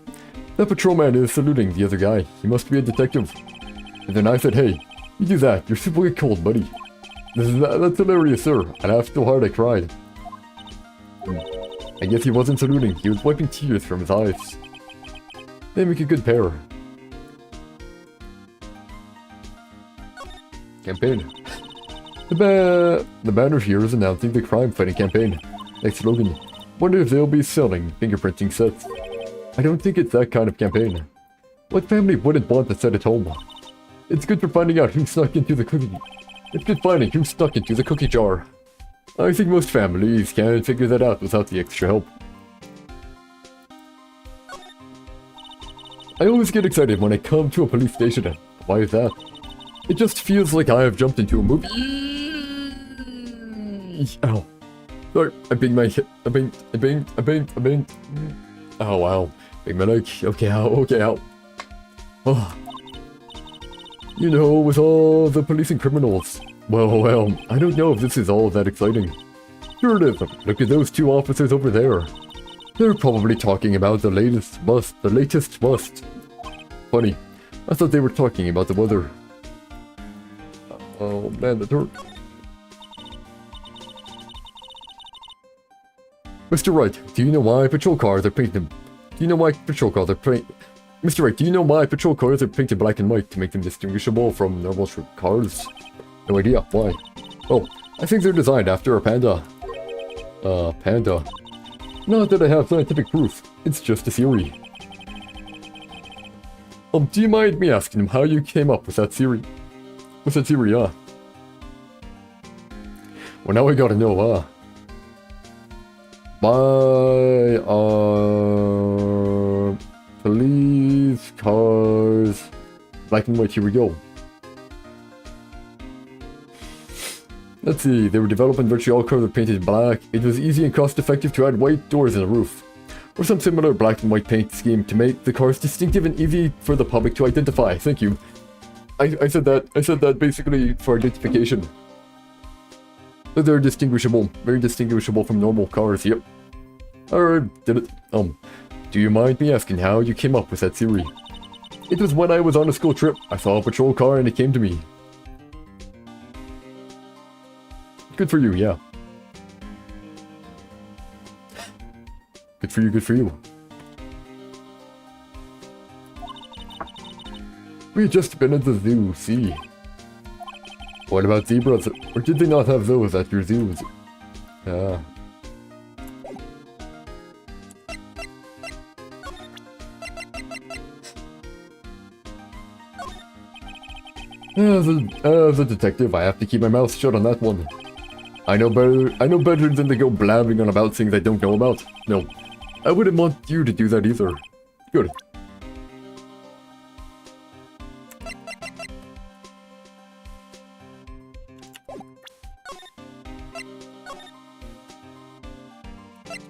[SPEAKER 1] that patrolman is saluting the other guy. He must be a detective. And then I said, hey, you do that, you're super cold, buddy. That's hilarious, sir. And laughed so hard I cried. I guess he wasn't saluting, he was wiping tears from his eyes. They make a good pair. Campaign. The banner here is announcing the crime-fighting campaign. Next slogan. Wonder if they'll be selling fingerprinting sets. I don't think it's that kind of campaign. What family wouldn't want a set at home? It's good for finding out who snuck into the cookie. It's good finding who stuck into the cookie jar. I think most families can figure that out without the extra help. I always get excited when I come to a police station. Why is that? It just feels like I have jumped into a movie. Ow. Sorry, I banged my hip. I banged. Oh wow. Banged my leg. Okay, ow, okay, ow. Oh. You know, with all the policing criminals. Well, I don't know if this is all that exciting. Sure it is. Look at those two officers over there. They're probably talking about the latest bust. Funny. I thought they were talking about the weather. Oh man, the dirt. Mr. Wright, do you know why patrol cars are painted? Mr. Wright, do you know why patrol cars are painted black and white to make them distinguishable from normal cars? No idea. Why? Oh, I think they're designed after a panda. Panda. Not that I have scientific proof. It's just a theory. Do you mind me asking him how you came up with that theory? What's that theory, Well, now I gotta know, police cars, black and white, here we go. Let's see, they were developing virtually all cars were painted black. It was easy and cost effective to add white doors in the roof, or some similar black and white paint scheme to make the cars distinctive and easy for the public to identify. Thank you. I said that basically for identification. That they're distinguishable, very distinguishable from normal cars, yep. Alright, did it. Do you mind me asking how you came up with that theory? It was when I was on a school trip. I saw a patrol car and it came to me. Good for you, yeah. Good for you, good for you. We had just been at the zoo, see. What about zebras? Or did they not have those at your zoos? Ah. As a detective, I have to keep my mouth shut on that one. I know better than to go blabbing on about things I don't know about. No, I wouldn't want you to do that either. Good.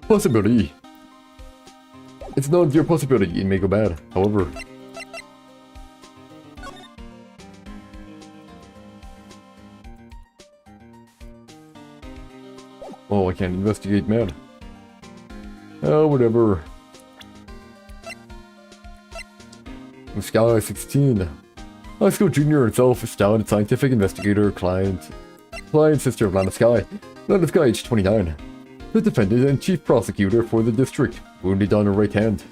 [SPEAKER 1] Possibility. It's not your possibility, it may go bad, however. Oh, I can't investigate, man. Oh, whatever. Sky 16. High school junior himself, astounded scientific investigator, client sister of Lana Sky. Lana Sky, age 29. The defendant and chief prosecutor for the district, wounded on her right hand.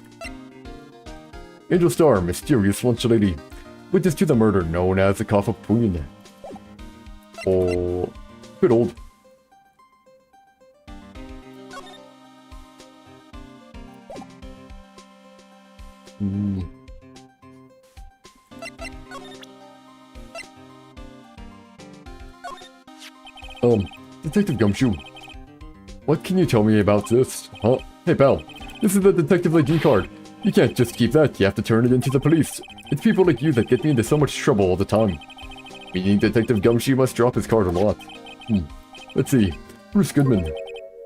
[SPEAKER 1] Angel Star, mysterious lunch lady. Witness to the murder known as the Cough of Queen. Oh, bit old. Detective Gumshoe. What can you tell me about this? Huh? Hey, pal. This is the detective ID card. You can't just keep that, you have to turn it into the police. It's people like you that get me into so much trouble all the time. Meaning Detective Gumshoe must drop his card a lot. Let's see. Bruce Goodman.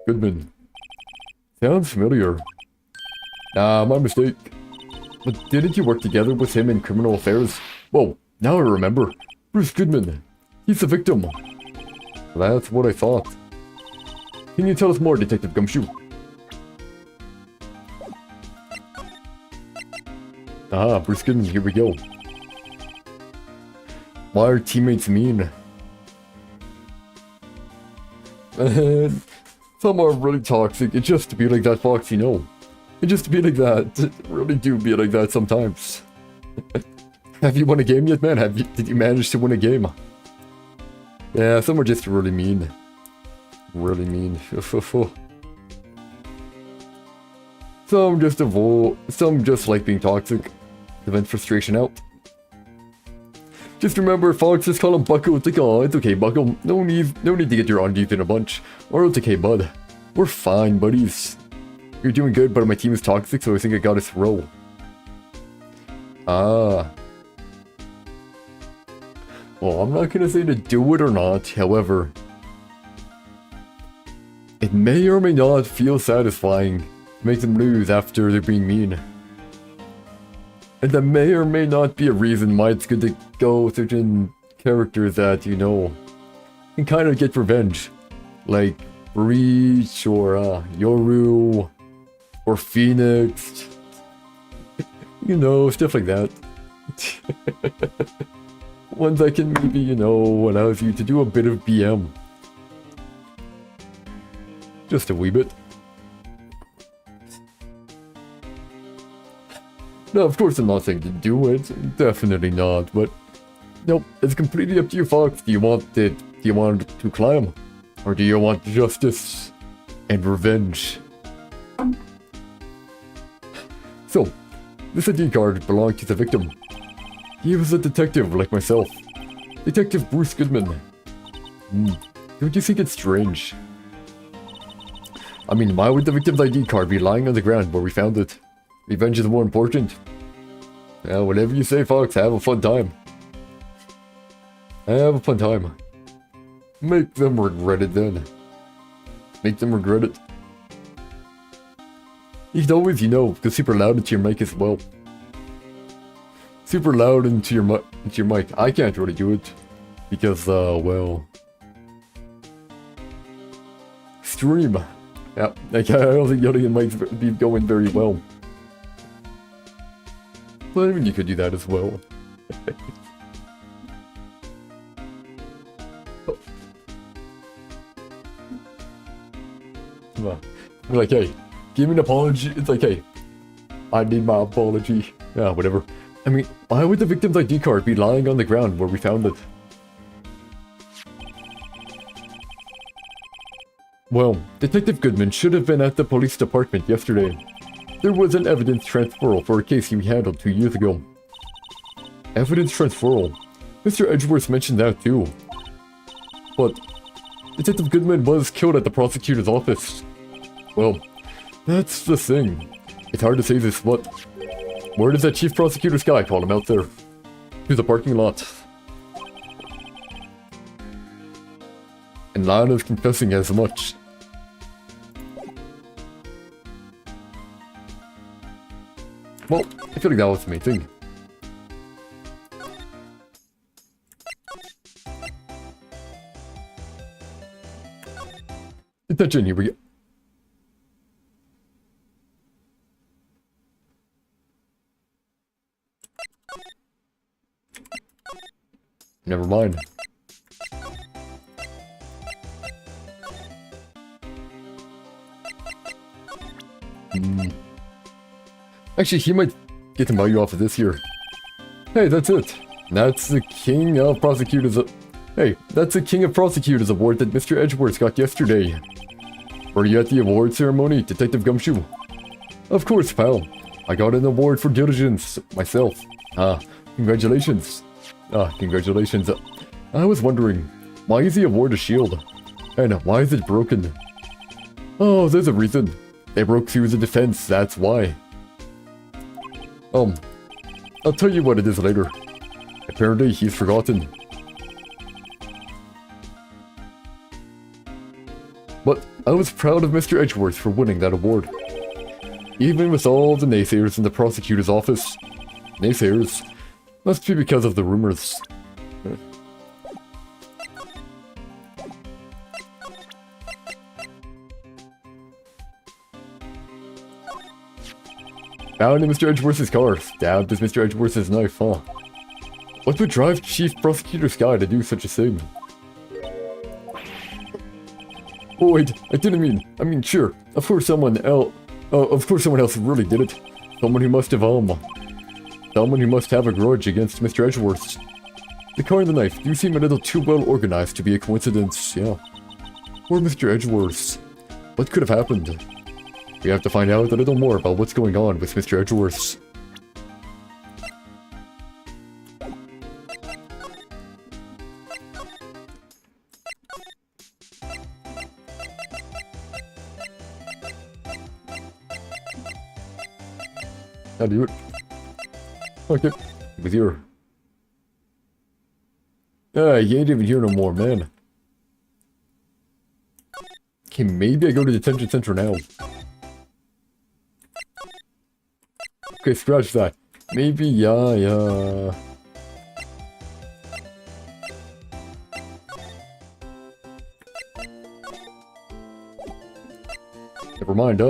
[SPEAKER 1] Goodman. Sounds familiar. Ah, my mistake. But didn't you work together with him in criminal affairs? Whoa, now I remember. Bruce Goodman. He's the victim. That's what I thought. Can you tell us more, Detective Gumshoe? Ah, Bruce Goodman, here we go. Why are teammates mean? Man, some are really toxic. It's just to be like that, Fox, you know. It's just to be like that. It really do be like that sometimes. Have you won a game yet, man? Did you manage to win a game? Yeah, some are just really mean. Really mean. Some just like being toxic. To vent frustration out. Just remember, Fox, just call him Bucko. It's like, oh, it's okay, Bucko. No need to get your undies in a bunch. Or it's okay, bud. We're fine, buddies. You're doing good, but my team is toxic, so I think I got a throw. Ah. Well, I'm not gonna say to do it or not, however. It may or may not feel satisfying to make them lose after they're being mean. And that may or may not be a reason why it's good to go certain characters that, you know, can kind of get revenge. Like Breach or Yoru or Phoenix. You know, stuff like that. Ones that can maybe, you know, allows you to do a bit of BM. Just a wee bit. No, of course I'm not saying to do it. Definitely not, but... Nope, it's completely up to you, Fox. Do you want to climb? Or do you want justice and revenge? So, this ID card belonged to the victim. He was a detective like myself. Detective Bruce Goodman. Don't you think it's strange? I mean, why would the victim's ID card be lying on the ground where we found it? Revenge is more important. Well, whatever you say, Fox, have a fun time. Have a fun time. Make them regret it then. Make them regret it. You can always, you know, go super loud into your mic as well. Super loud into your mic. I can't really do it. Because, well... Stream. Yeah, I don't think yelling in mics would be going very well. Well, I mean, you could do that as well. Like, hey, give me an apology. It's like, hey, I need my apology. Yeah, whatever. I mean, why would the victim's ID card be lying on the ground where we found it? Well, Detective Goodman should have been at the police department yesterday. There was an evidence transferal for a case he handled 2 years ago. Evidence transferal? Mr. Edgeworth mentioned that too. But Detective Goodman was killed at the prosecutor's office. Well, that's the thing. It's hard to say this, but where does that chief prosecutor's guy call him out there? To the parking lot. And Lana's confessing as much. Well, I feel like that was the main thing. Attention, here we go. Never mind. Actually, he might get some value off of this here. Hey, that's it. That's the King of Prosecutors. Hey, that's the King of Prosecutors award that Mr. Edgeworth got yesterday. Were you at the award ceremony, Detective Gumshoe? Of course, pal. I got an award for diligence myself. Congratulations. Congratulations. I was wondering, why is the award a shield? And why is it broken? Oh, there's a reason. They broke through the defense, that's why. I'll tell you what it is later. Apparently, he's forgotten. But I was proud of Mr. Edgeworth for winning that award. Even with all the naysayers in the prosecutor's office. Naysayers? Must be because of the rumors. Found in Mr. Edgeworth's car, stabbed as Mr. Edgeworth's knife, huh? What would drive Chief Prosecutor Sky to do such a thing? Oh wait, I mean sure, of course someone else really did it. Someone who must have, someone who must have a grudge against Mr. Edgeworth. The car and the knife do seem a little too well organized to be a coincidence, yeah. Or Mr. Edgeworth. What could have happened? We have to find out a little more about what's going on with Mr. Edgeworth. I'll do it. Okay, with your... Ah, you ain't even here no more, man. Okay, maybe I go to detention center now. Okay, scratch that. Maybe, yeah. Never mind,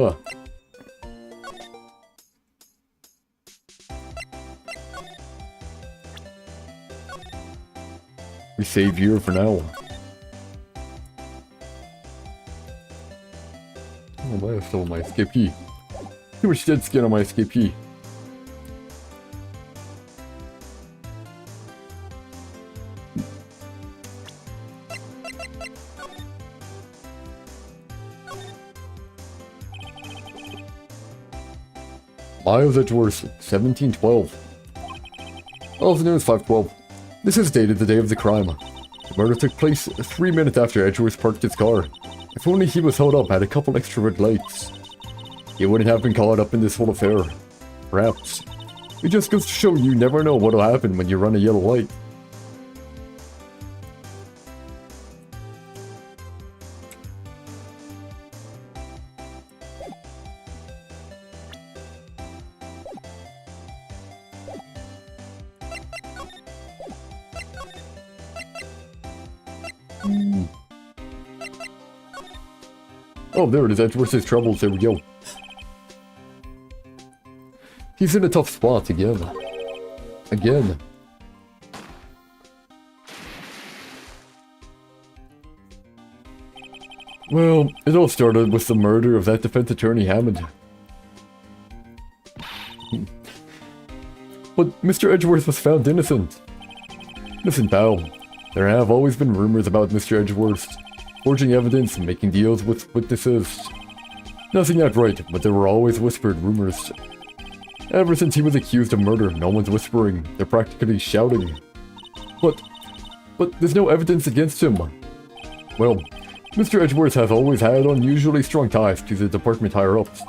[SPEAKER 1] We save here for now. Oh, I have still my escape key. Too much dead skin on my escape key. Miles Edgeworth, 1712. Also known as 512. This is dated the day of the crime. The murder took place 3 minutes after Edgeworth parked his car. If only he was held up at a couple extra red lights. He wouldn't have been caught up in this whole affair. Perhaps. It just goes to show you never know what'll happen when you run a yellow light. Oh, there it is, Edgeworth's troubles, there we go. He's in a tough spot again. Again. Well, it all started with the murder of that defense attorney Hammond. But Mr. Edgeworth was found innocent. Listen, pal, there have always been rumors about Mr. Edgeworth. Forging evidence and making deals with witnesses. Nothing outright, but there were always whispered rumors. Ever since he was accused of murder, no one's whispering, they're practically shouting. But there's no evidence against him. Well, Mr. Edgeworth has always had unusually strong ties to the department higher-ups.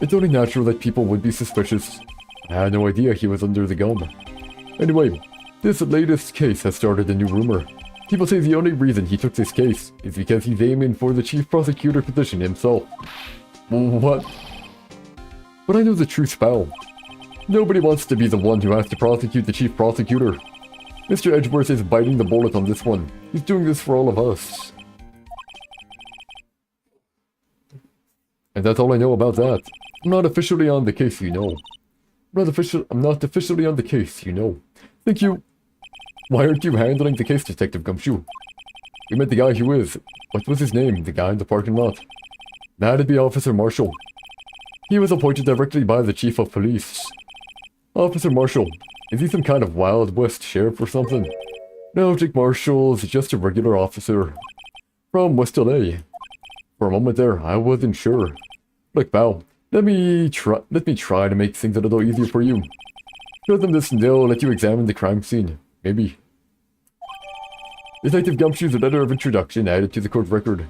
[SPEAKER 1] It's only natural that people would be suspicious. I had no idea he was under the gun. Anyway, this latest case has started a new rumor. People say the only reason he took this case is because he's aiming for the chief prosecutor position himself. What? But I know the truth, pal. Nobody wants to be the one who has to prosecute the chief prosecutor. Mr. Edgeworth is biting the bullet on this one. He's doing this for all of us. And that's all I know about that. I'm not officially on the case, you know. I'm not officially on the case, you know. Thank you. Why aren't you handling the case, Detective Gumshoe? We met the guy who is. What was his name? The guy in the parking lot. That'd be Officer Marshall. He was appointed directly by the Chief of Police. Officer Marshall. Is he some kind of Wild West sheriff or something? No, Jake Marshall's just a regular officer. From West LA. For a moment there, I wasn't sure. Look, pal, let me try to make things a little easier for you. Show them this and they'll let you examine the crime scene. Maybe. Detective Gumshoe's letter of introduction added to the court record.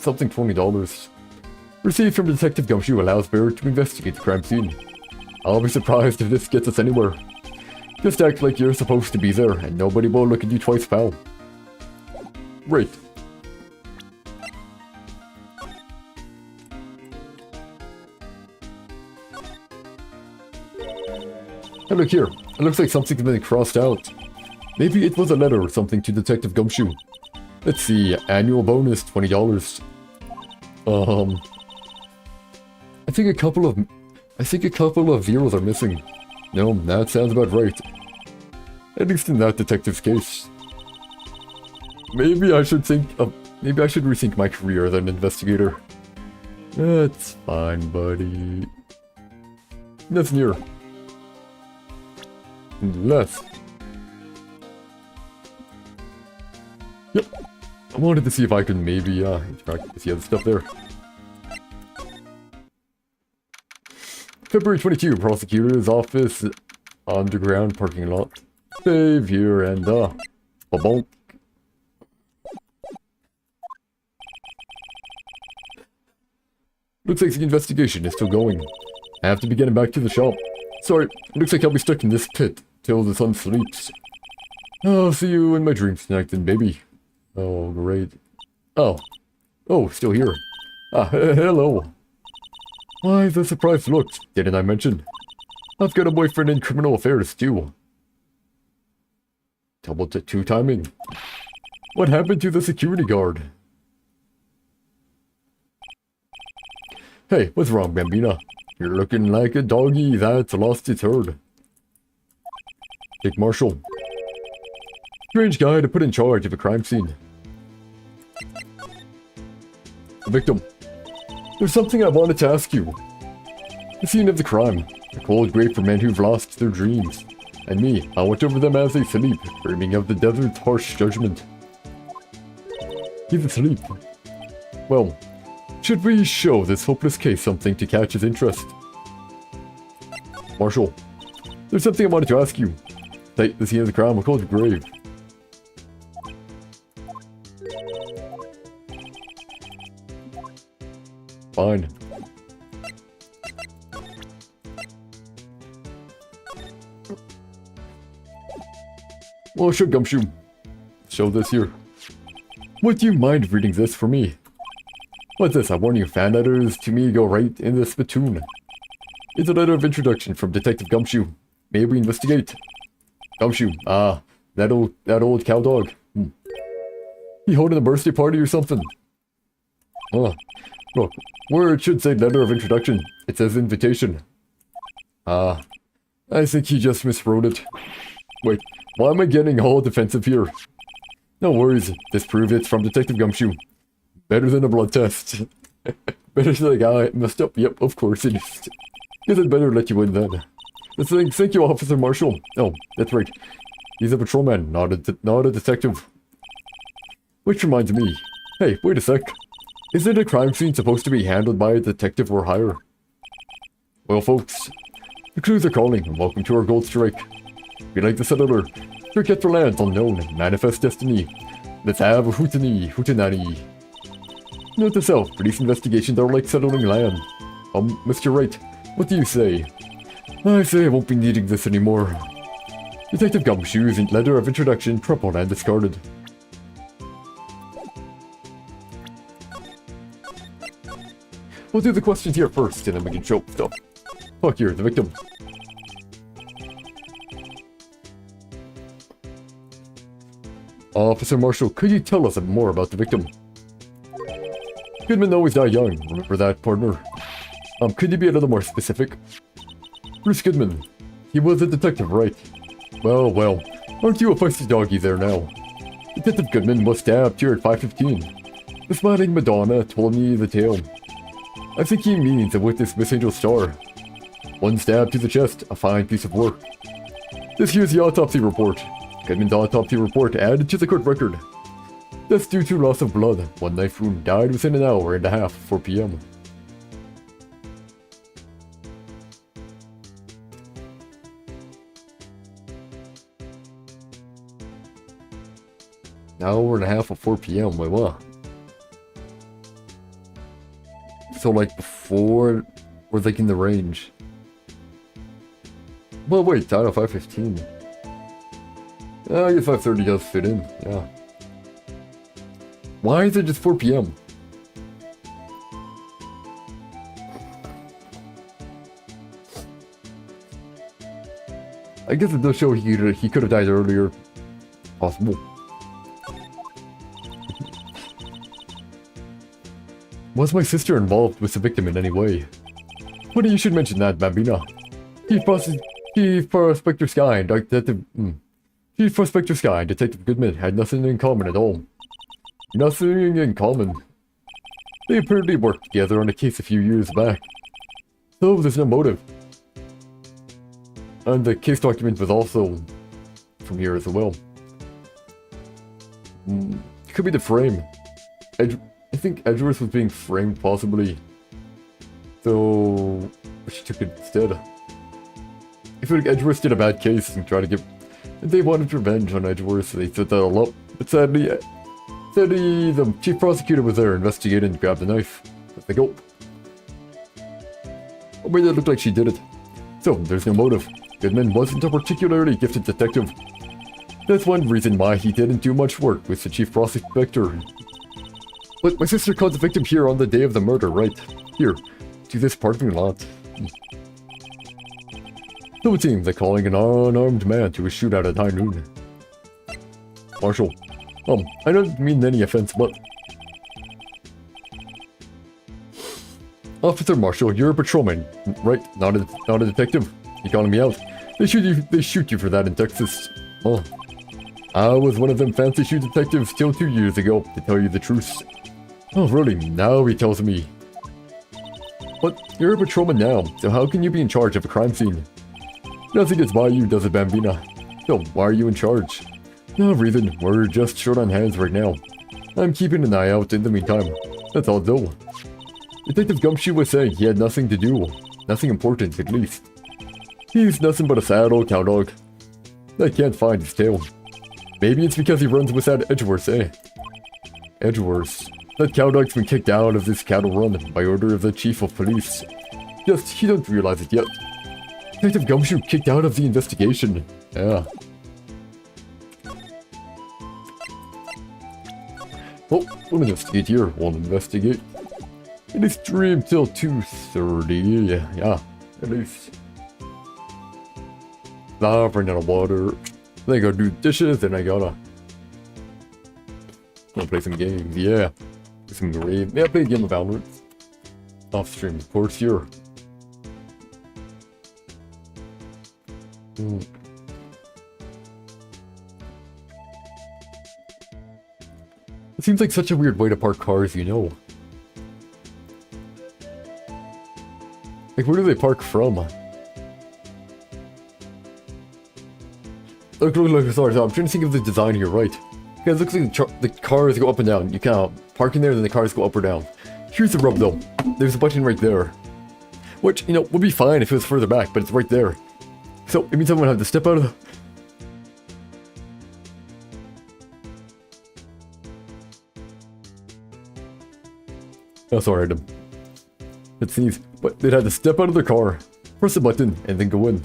[SPEAKER 1] something $20. Received from Detective Gumshoe allows bearer to investigate the crime scene. I'll be surprised if this gets us anywhere. Just act like you're supposed to be there, and nobody will look at you twice, pal. Right. Hey, look here. It looks like something's been crossed out. Maybe it was a letter or something to Detective Gumshoe. Let's see. Annual bonus, $20. I think a couple of zeros are missing. No, that sounds about right. At least in that detective's case. Maybe I should rethink my career as an investigator. That's fine, buddy. Nothing here. Unless... Yep. I wanted to see if I could maybe interact with the other stuff there. February 22, prosecutor's office, underground parking lot. Save here and ba-bonk. Looks like the investigation is still going. I have to be getting back to the shop. Sorry, looks like I'll be stuck in this pit till the sun sleeps. I'll see you in my dreams tonight then, baby. Oh, great. Oh, still here. Hello. Why the surprised look? Didn't I mention? I've got a boyfriend in criminal affairs, too. Double two timing. What happened to the security guard? Hey, what's wrong, Bambina? You're looking like a doggy that's lost its herd. Dick Marshall. Strange guy to put in charge of a crime scene. The victim. There's something I wanted to ask you. The scene of the crime. A cold grave for men who've lost their dreams. And me, I went over them as they sleep, dreaming of the desert's harsh judgment. He's asleep. Well, should we show this hopeless case something to catch his interest? Marshall, there's something I wanted to ask you. The scene of the crime, a cold grave. Fine. Well, sure, Gumshoe. Show this here. Would you mind reading this for me? What's this? I warn you, fan letters to me go right in the spittoon. It's a letter of introduction from Detective Gumshoe. May we investigate? Gumshoe, that old cow dog. He holding a birthday party or something? Look, where it should say letter of introduction, it says invitation. I think he just miswrote it. Wait, why am I getting all defensive here? No worries, this proves it's from Detective Gumshoe. Better than a blood test. Better than the guy messed up. Yep, of course it is. Guess I'd better let you in then. Thank you, Officer Marshall. Oh, that's right. He's a patrolman, not a detective. Which reminds me. Hey, wait a sec. Isn't a crime scene supposed to be handled by a detective or higher? Well, folks, the crews are calling, and welcome to our gold strike. We like the settler. Forget for lands unknown, manifest destiny. Let's have a hootenanny. Note to self, police investigations are like settling land. Mr. Wright, what do you say? I say I won't be needing this anymore. Detective Gumshoe's letter of introduction crumpled and discarded. We'll do the questions here first, and then we can show stuff. Fuck, you're the victim. Officer Marshall, could you tell us more about the victim? Goodman always die young, remember that, partner? Could you be a little more specific? Bruce Goodman. He was a detective, right? Well, aren't you a feisty doggy there now? Detective Goodman was stabbed here at 5:15. The smiling Madonna told me the tale. I think he means with this Miss Angel star. One stab to the chest, a fine piece of work. This here's the autopsy report. Goodman's autopsy report added to the court record. Death due to loss of blood. One knife wound, died within an hour and a half, 4 p.m. Hour and a half of 4 p.m. Wait, what? So like before, or like in the range. Well, wait, dial 5:15. Oh, yeah, 5:30 does fit in, yeah. Why is it just 4 p.m.? I guess it does show he could have died earlier. Possible. Was my sister involved with the victim in any way? Funny you should mention that, Bambina. Chief Prospector Sky and Chief Prospector Sky and Detective Goodman had nothing in common at all. Nothing in common. They apparently worked together on a case a few years back. So there's no motive. And the case document was also from here as well. Could be the frame. I think Edgeworth was being framed possibly. So she took it instead. I feel like Edgeworth did a bad case and tried to get... They wanted revenge on Edgeworth, so they set that all up. But sadly, the chief prosecutor was there investigating and grabbed the knife. Let they go. Oh, wait, that looked like she did it. So, there's no motive. Goodman wasn't a particularly gifted detective. That's one reason why he didn't do much work with the chief prosecutor. But my sister caught the victim here on the day of the murder, right? Here, to this parking lot. So it seems that calling an unarmed man to a shootout at high noon. Marshal, I don't mean any offense, but... Officer Marshal, you're a patrolman, right? Not a detective. You calling me out? They shoot you for that in Texas. Oh. I was one of them fancy shoe detectives till 2 years ago, to tell you the truth. Oh, really? Now he tells me. But you're a patrolman now, so how can you be in charge of a crime scene? Nothing gets by you, does it, Bambina? So, why are you in charge? No reason, we're just short on hands right now. I'm keeping an eye out in the meantime. That's all though. Detective Gumshoe was saying he had nothing to do. Nothing important, at least. He's nothing but a sad old cowdog. I can't find his tail. Maybe it's because he runs with that Edgeworth, eh? Edgeworth. That cowdog's been kicked out of this cattle run by order of the chief of police. Just, he don't realize it yet. Detective Gumshoe kicked out of the investigation. Yeah. Well, we'll investigate here. We'll investigate. It is stream till 2:30. Yeah, at least. Now, bring out water. Then I gotta do dishes, then I gotta play some games. Yeah. Play some Grave. Yeah, play a game of Valorant. Off stream, of course, here. It seems like such a weird way to park cars, you know. Like, where do they park from? Look, sorry, I'm trying to think of the design here, right? Because it looks like the cars go up and down. You can't park in there, then the cars go up or down. Here's the rub, though. There's a button right there. Which, you know, would be fine if it was further back, but it's right there. So, it means I'm gonna have to step out of the... Oh, sorry, Adam. Let's sneeze. But they'd have to step out of their car, press the button, and then go in.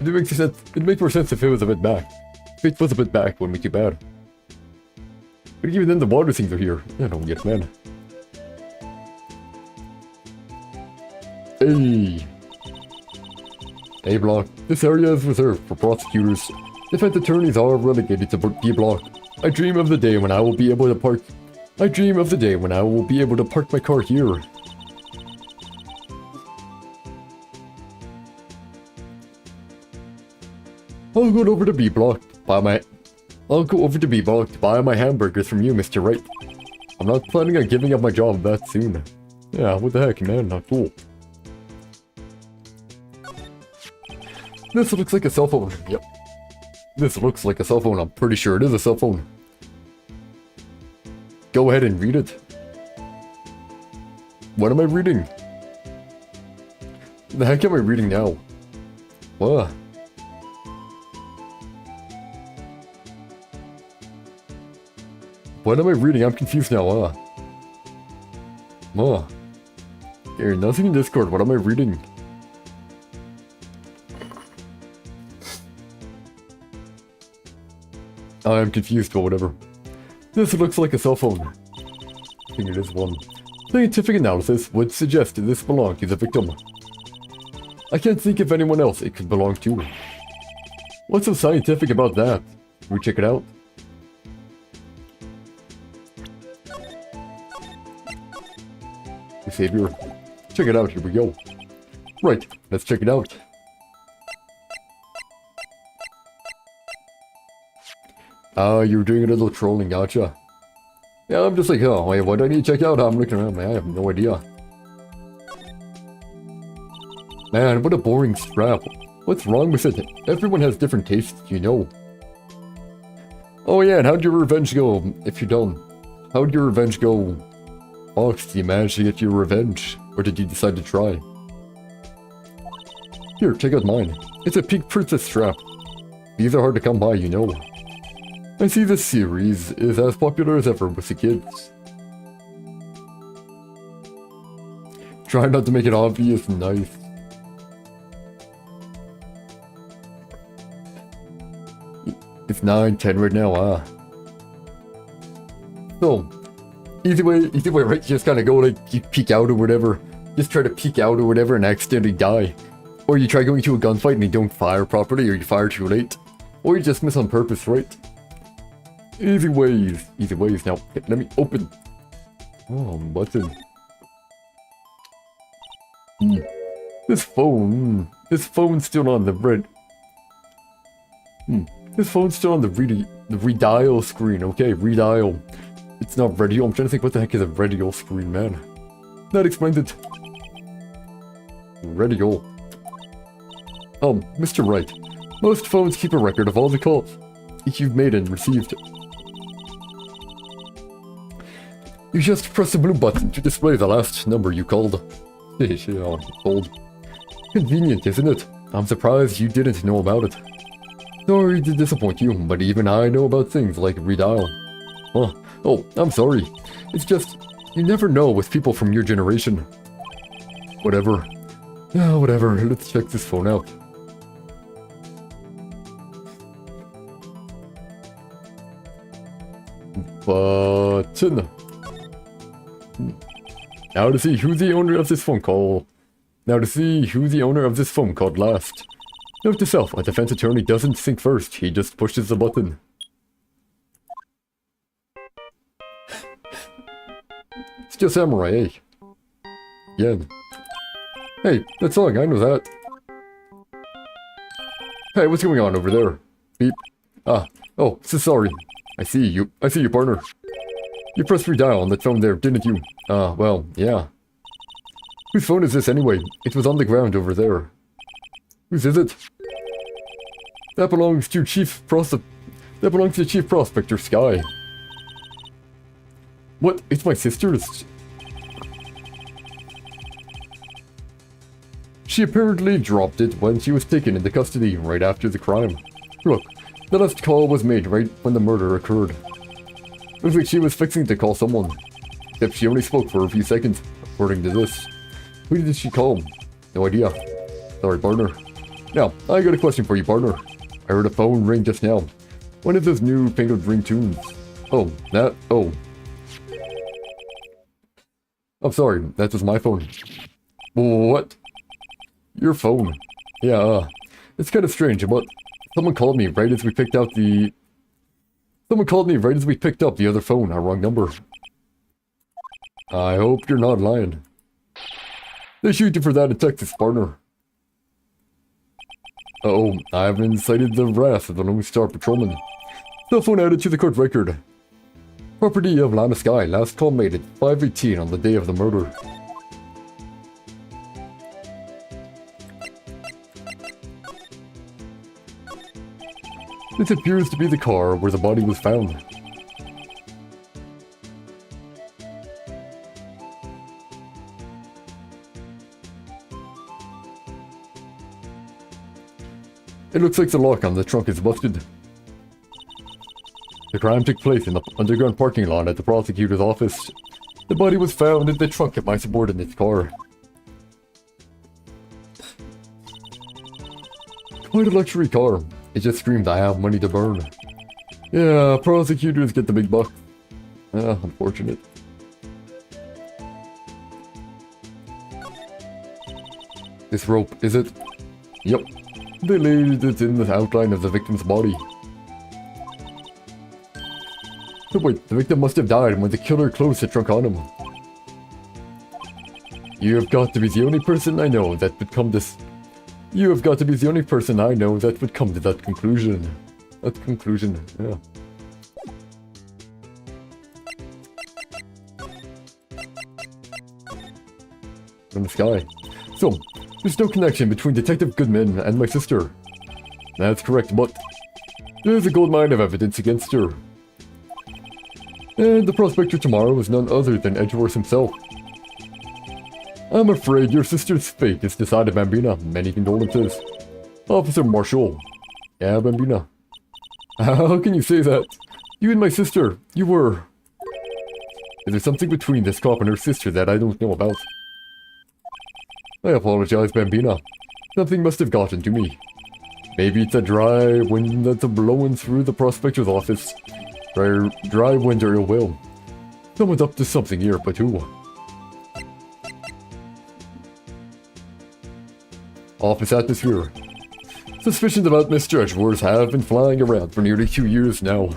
[SPEAKER 1] It makes sense. It makes more sense if it was a bit back. If it was a bit back, wouldn't make you bad. But even then, the water things are here. I don't get man. Hey! A block. This area is reserved for prosecutors. Defense attorneys are relegated to B block. I dream of the day when I will be able to park. I dream of the day when I will be able to park my car here. I'll go over to B block to buy my hamburgers from you, Mr. Wright. I'm not planning on giving up my job that soon. Yeah, what the heck, man? Not cool. This looks like a cell phone. Yep. This looks like a cell phone. I'm pretty sure it is a cell phone. Go ahead and read it. What am I reading? The heck am I reading now? What? What am I reading? I'm confused now, Oh. Here, nothing in Discord. What am I reading? I'm confused, but whatever. This looks like a cell phone. I think it is one. Scientific analysis would suggest this belonged to the victim. I can't think of anyone else it could belong to. What's so scientific about that? Can we check it out? Savior. Check it out, here we go. Right, let's check it out. You're doing a little trolling, gotcha. Yeah, I'm just like, oh, wait, what do I need to check out? I'm looking around, man, I have no idea. Man, what a boring strap. What's wrong with it? Everyone has different tastes, you know. Oh yeah, and how'd your revenge go, if you're done? How'd your revenge go? Fox, did you manage to get your revenge? Or did you decide to try? Here, check out mine. It's a pink princess strap. These are hard to come by, you know. I see this series is as popular as ever with the kids. Try not to make it obvious and nice. It's 9:10 right now, So, easy way, right? Just kind of go like, you peek out or whatever. Just try to peek out or whatever and accidentally die. Or you try going to a gunfight and you don't fire properly, or you fire too late. Or you just miss on purpose, right? Easy ways. Now, let me open. Oh, button. This phone's still on the red. This phone's still on the redial screen. Okay, redial. It's not radio. I'm trying to think what the heck is a radio screen, man. That explains it. Radio. Mr. Wright. Most phones keep a record of all the calls you've made and received. You just press the blue button to display the last number you called. Cold. Convenient, isn't it? I'm surprised you didn't know about it. Sorry to disappoint you, but even I know about things like redial. Huh. Oh, I'm sorry. It's just, you never know with people from your generation. Whatever. Yeah, whatever. Let's check this phone out. Button. Now to see who the owner of this phone call. Called last. Note to self, a defense attorney doesn't think first, he just pushes the button. Still samurai, eh? Yeah. Hey, that song, I know that. Hey, what's going on over there? Beep. Oh, so sorry. I see you, partner. You pressed redial on that phone there, didn't you? Well, yeah. Whose phone is this anyway? It was on the ground over there. Whose is it? That belongs to Chief Prospector Sky. What? It's my sister's? She apparently dropped it when she was taken into custody right after the crime. Look, the last call was made right when the murder occurred. Looks like she was fixing to call someone. Except she only spoke for a few seconds, according to this. Who did she call? No idea. Sorry, partner. Now, I got a question for you, partner. I heard a phone ring just now. One of those new painted ringtones. Oh. I'm sorry, that was my phone. What? Your phone? Yeah, it's kind of strange, but someone called me right as we picked up the other phone, our wrong number. I hope you're not lying. They shoot you for that in Texas, partner. Uh-oh, I have incited the wrath of the Lone Star Patrolman. Cell phone added to the court record. Property of Lana Sky, last call made at 5:18 on the day of the murder. This appears to be the car where the body was found. It looks like the lock on the trunk is busted. The crime took place in the underground parking lot at the prosecutor's office. The body was found in the trunk of my subordinate's car. Quite a luxury car. It just screamed, I have money to burn. Yeah, prosecutors get the big buck. Unfortunate. This rope, is it? Yep. They laid it in the outline of the victim's body. So wait, the victim must have died when the killer closed the trunk on him. You have got to be the only person I know that would come this... You have got to be the only person I know that would come to that conclusion. That conclusion, yeah. From the sky. So, there's no connection between Detective Goodman and my sister. That's correct, but there's a gold mine of evidence against her. And the prospector tomorrow is none other than Edgeworth himself. I'm afraid your sister's fate is decided, Bambina. Many condolences. Officer Marshall. Yeah, Bambina. How can you say that? You and my sister, you were... Is there something between this cop and her sister that I don't know about? I apologize, Bambina. Something must have gotten to me. Maybe it's a dry wind that's blowing through the prospector's office. Dry wind or ill will. Someone's up to something here, but who? Office atmosphere. Suspicions about Mr. Edgeworth have been flying around for nearly 2 years now.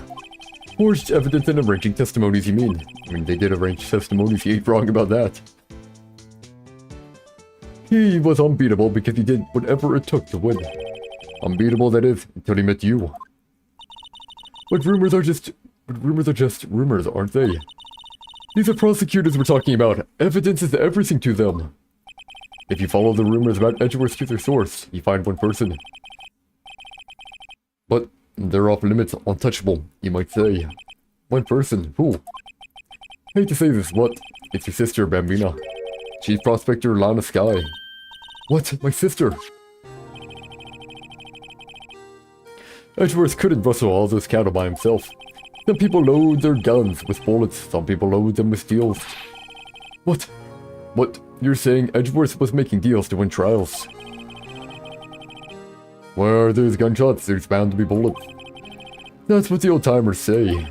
[SPEAKER 1] Forged evidence and arranging testimonies, you mean? I mean, they did arrange testimonies, he ain't wrong about that. He was unbeatable because he did whatever it took to win. Unbeatable, that is, until he met you. But rumors are just rumors, aren't they? These are prosecutors we're talking about. Evidence is everything to them. If you follow the rumors about Edgeworth to their source, you find one person. But they're off limits, untouchable, you might say. One person, who? Hate to say this, but it's your sister, Bambina. Chief Prospector Lana Sky. What? My sister? Edgeworth couldn't rustle all those cattle by himself. Some people load their guns with bullets, some people load them with steels. What? What? You're saying Edgeworth was making deals to win trials? Where there's gunshots, there's bound to be bullets. That's what the old-timers say.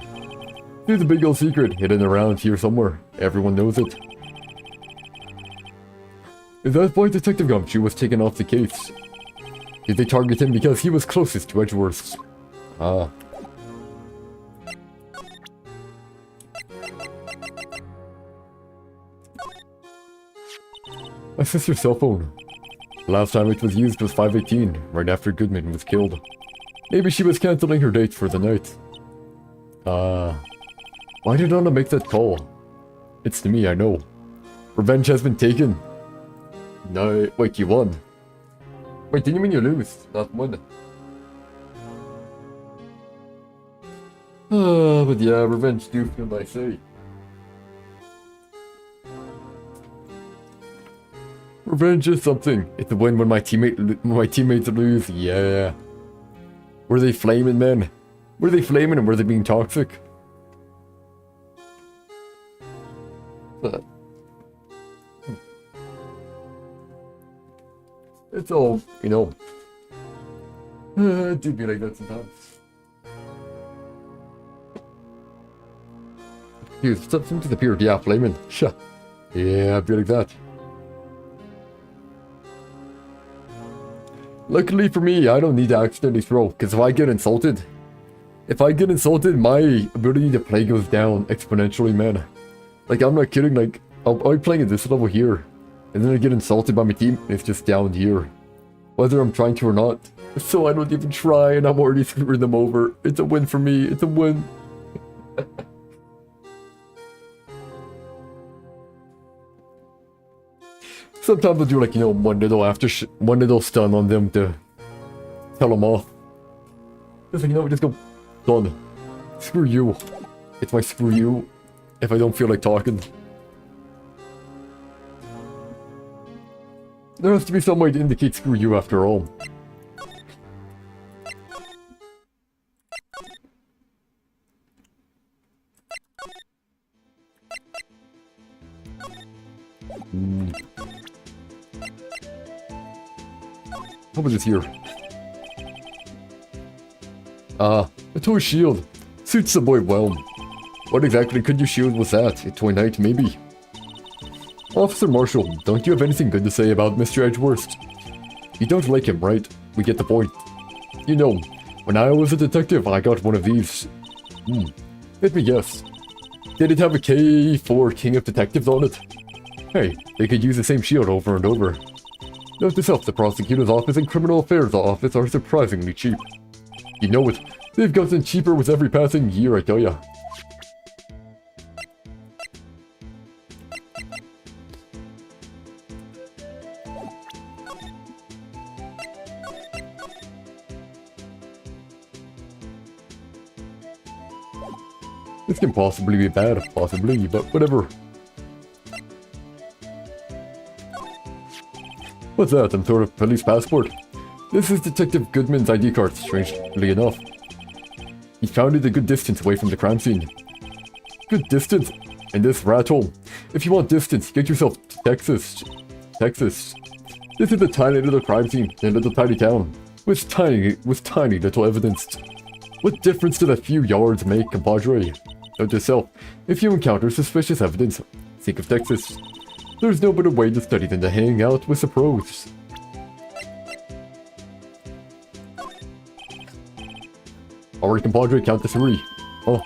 [SPEAKER 1] There's a big old secret hidden around here somewhere. Everyone knows it. Is that why Detective Gumshoe was taken off the case? Did they target him because he was closest to Edgeworth? Ah. My sister's cell phone. Last time it was used was 5:18, right after Goodman was killed. Maybe she was cancelling her date for the night. Why did Anna make that call? It's to me, I know. Revenge has been taken. No, wait, you won. Wait, didn't you mean you lose? Not win. But yeah, revenge do feel nice, eh? Revenge is something. It's a win when my teammates lose. Yeah. Were they flaming, men? Were they flaming and were they being toxic? It's all, you know. It do be like that sometimes. Dude, something disappeared. Yeah, flaming. Sure. Yeah, be like that. Luckily for me, I don't need to accidentally throw, because if I get insulted, my ability to play goes down exponentially, man. Like, I'm not kidding, like, I'll be playing at this level here, and then I get insulted by my team, and it's just down here. Whether I'm trying to or not. So I don't even try, and I'm already screwing them over. It's a win for me, it's a win. Sometimes I'll do like, you know, one little stun on them to tell them off. Just like, you know, just go, done. Screw you. It's my screw you if I don't feel like talking. There has to be some way to indicate screw you after all. How about this here? Ah, a toy shield. Suits the boy well. What exactly could you shield with that? A toy knight, maybe? Officer Marshall, don't you have anything good to say about Mr. Edgeworth? You don't like him, right? We get the point. You know, when I was a detective, I got one of these. Let me guess. Did it have a K for King of Detectives on it? Hey, they could use the same shield over and over. Note to self, the prosecutor's office and criminal affairs office are surprisingly cheap. You know it. They've gotten cheaper with every passing year, I tell ya. This can possibly be bad, possibly, but whatever. What's that, some sort of police passport? This is Detective Goodman's ID card, strangely enough. He found it a good distance away from the crime scene. Good distance? In this rat hole. If you want distance, get yourself to Texas. Texas. This is a tiny little crime scene in a little tiny town. With tiny little evidence. What difference did a few yards make, compadre? Note to self, if you encounter suspicious evidence, think of Texas. There's no better way to study than to hang out with the pros. Alright, compadre, count to 3. Oh,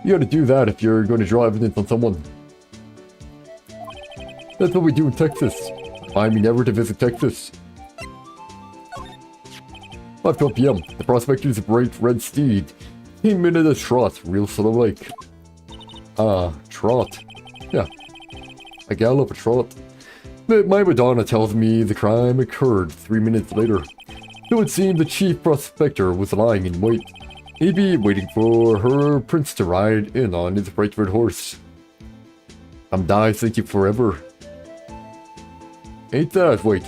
[SPEAKER 1] you gotta do that if you're going to draw evidence on someone. That's what we do in Texas. I mean, never to visit Texas. 5:12 p.m. The prospector's bright red steed came in at a trot, real slow like. Trot. Yeah. A gallop, a trot. But my Madonna tells me the crime occurred 3 minutes later. So it seemed the chief prospector was lying in wait. Maybe waiting for her prince to ride in on his bright red horse. I'm dying thinking forever. Ain't that? Wait.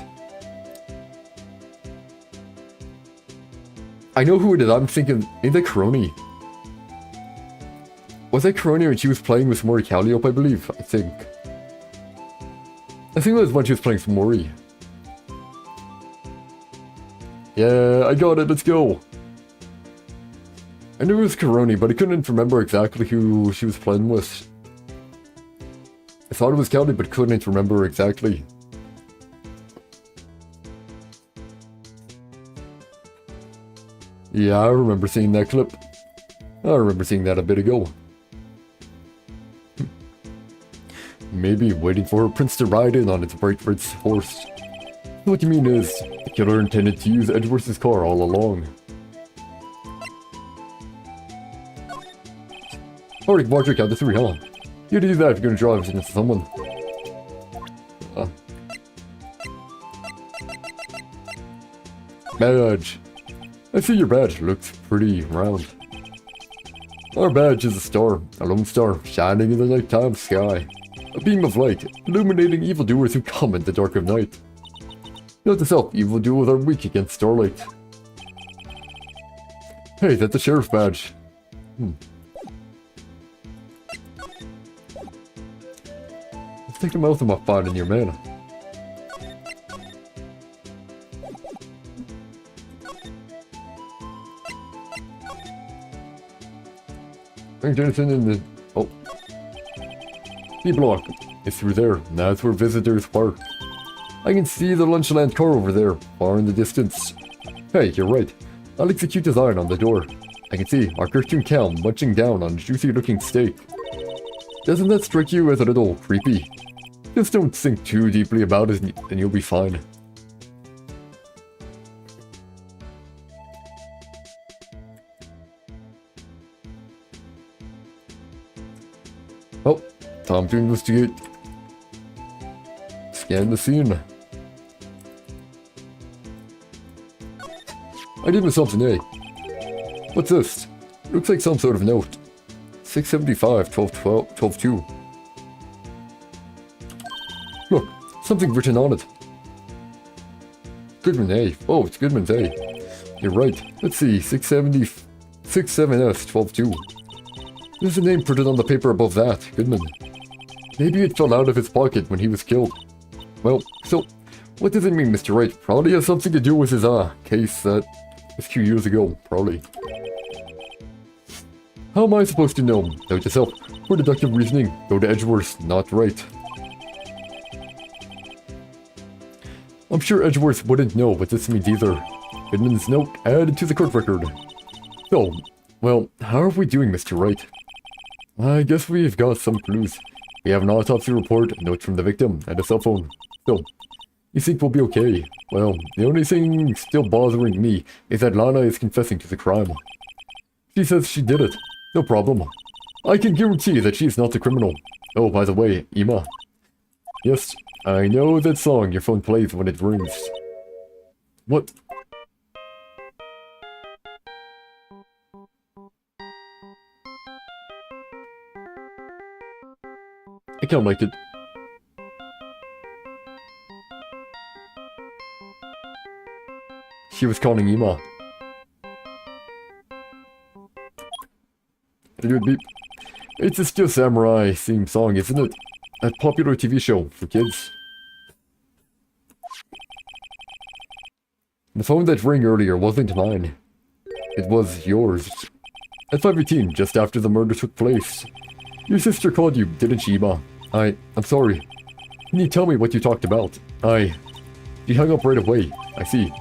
[SPEAKER 1] I know who it is. I'm thinking, ain't that Crony? Was that Crony when she was playing with Mori Calliope, I believe? I think it was when she was playing some Mori. Yeah, I got it. Let's go. I knew it was Crony, but I couldn't remember exactly who she was playing with. I thought it was Calliope, but couldn't remember exactly. Yeah, I remember seeing that clip. I remember seeing that a bit ago. Maybe waiting for her prince to ride in on its bright red horse. What you mean is, the killer intended to use Edgeworth's car all along. Alright, watch your count to 3, huh? You do that if you're gonna draw everything to someone. Badge. I see your badge looks pretty round. Our badge is a star, a lone star, shining in the nighttime sky. A beam of light, illuminating evildoers who come in the dark of night. Note to self, evildoers are weak against starlight. Hey, that's a sheriff's badge. Let's take the mouth of my fine in your man. Jensen in the... Oh. B-block. It's through there. That's where visitors park. I can see the Lunchland car over there, far in the distance. Hey, you're right. I'll execute design on the door. I can see our cartoon cow munching down on a juicy-looking steak. Doesn't that strike you as a little creepy? Just don't think too deeply about it and you'll be fine. Oh, time to investigate. Scan the scene. I did myself an A. What's this? Looks like some sort of note. 675, 12-2. Look, something written on it. Goodman A. Oh, it's Goodman's A. You're right. Let's see, 67S, 12-2. There's a name printed on the paper above that, Goodman. Maybe it fell out of his pocket when he was killed. Well, so, What does it mean, Mr. Wright? Probably has something to do with his, case that was a few years ago, probably. How am I supposed to know? Doubt yourself. For deductive reasoning, go to Edgeworth, not Wright. I'm sure Edgeworth wouldn't know what this means either. Goodman's note added to the court record. So, well, how are we doing, Mr. Wright? I guess we've got some clues. We have an autopsy report, a note from the victim, and a cell phone. So, you think we'll be okay? Well, the only thing still bothering me is that Lana is confessing to the crime. She says she did it. No problem. I can guarantee that she's not the criminal. Oh, by the way, Emma. Yes, I know that song your phone plays when it rings. What? I kinda liked it. She was calling Emma. It would be... It's a Steel Samurai theme song, isn't it? A popular TV show for kids. The phone that rang earlier wasn't mine. It was yours. At 5:18, just after the murder took place. Your sister called you, didn't she, Emma? I'm sorry. Can you tell me what you talked about? She hung up right away. I see.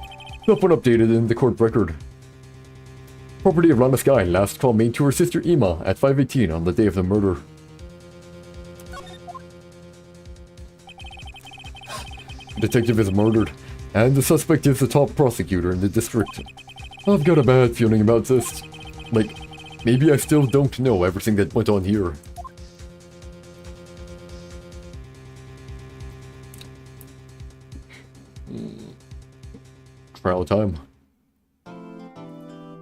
[SPEAKER 1] Cell phone updated in the court record. Property of Lana Sky, last call made to her sister Emma at 5:18 on the day of the murder. The detective is murdered, and the suspect is the top prosecutor in the district. I've got a bad feeling about this. Like, maybe I still don't know everything that went on here. Trial time.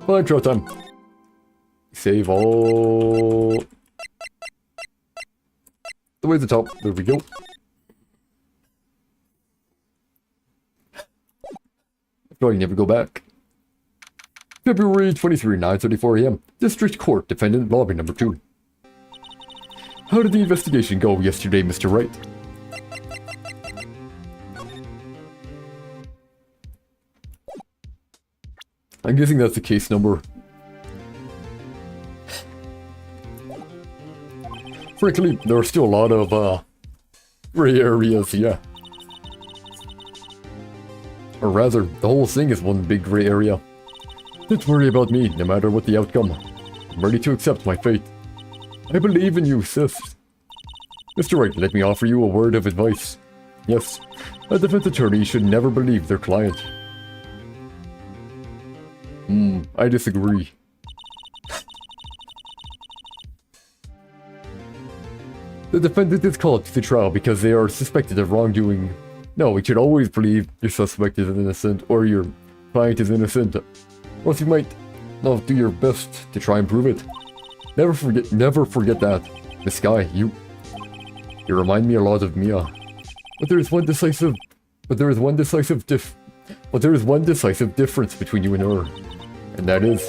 [SPEAKER 1] Fine, trial time. Save all... the way to the top. There we go. Probably never go back. February 23, 9:34 AM. District Court, Defendant Lobby number 2. How did the investigation go yesterday, Mr. Wright? I'm guessing that's the case number. Frankly, there are still a lot of, gray areas, yeah. Or rather, the whole thing is one big gray area. Don't worry about me, no matter what the outcome. I'm ready to accept my fate. I believe in you, sis. Mr. Wright, let me offer you a word of advice. Yes, a defense attorney should never believe their client. I disagree. The defendant is called to the trial because they are suspected of wrongdoing. No, we should always believe your suspect is innocent or your client is innocent. Or else you might not do your best to try and prove it. Never forget that. This guy, you remind me a lot of Mia. But there is one decisive difference between you and her. And that is,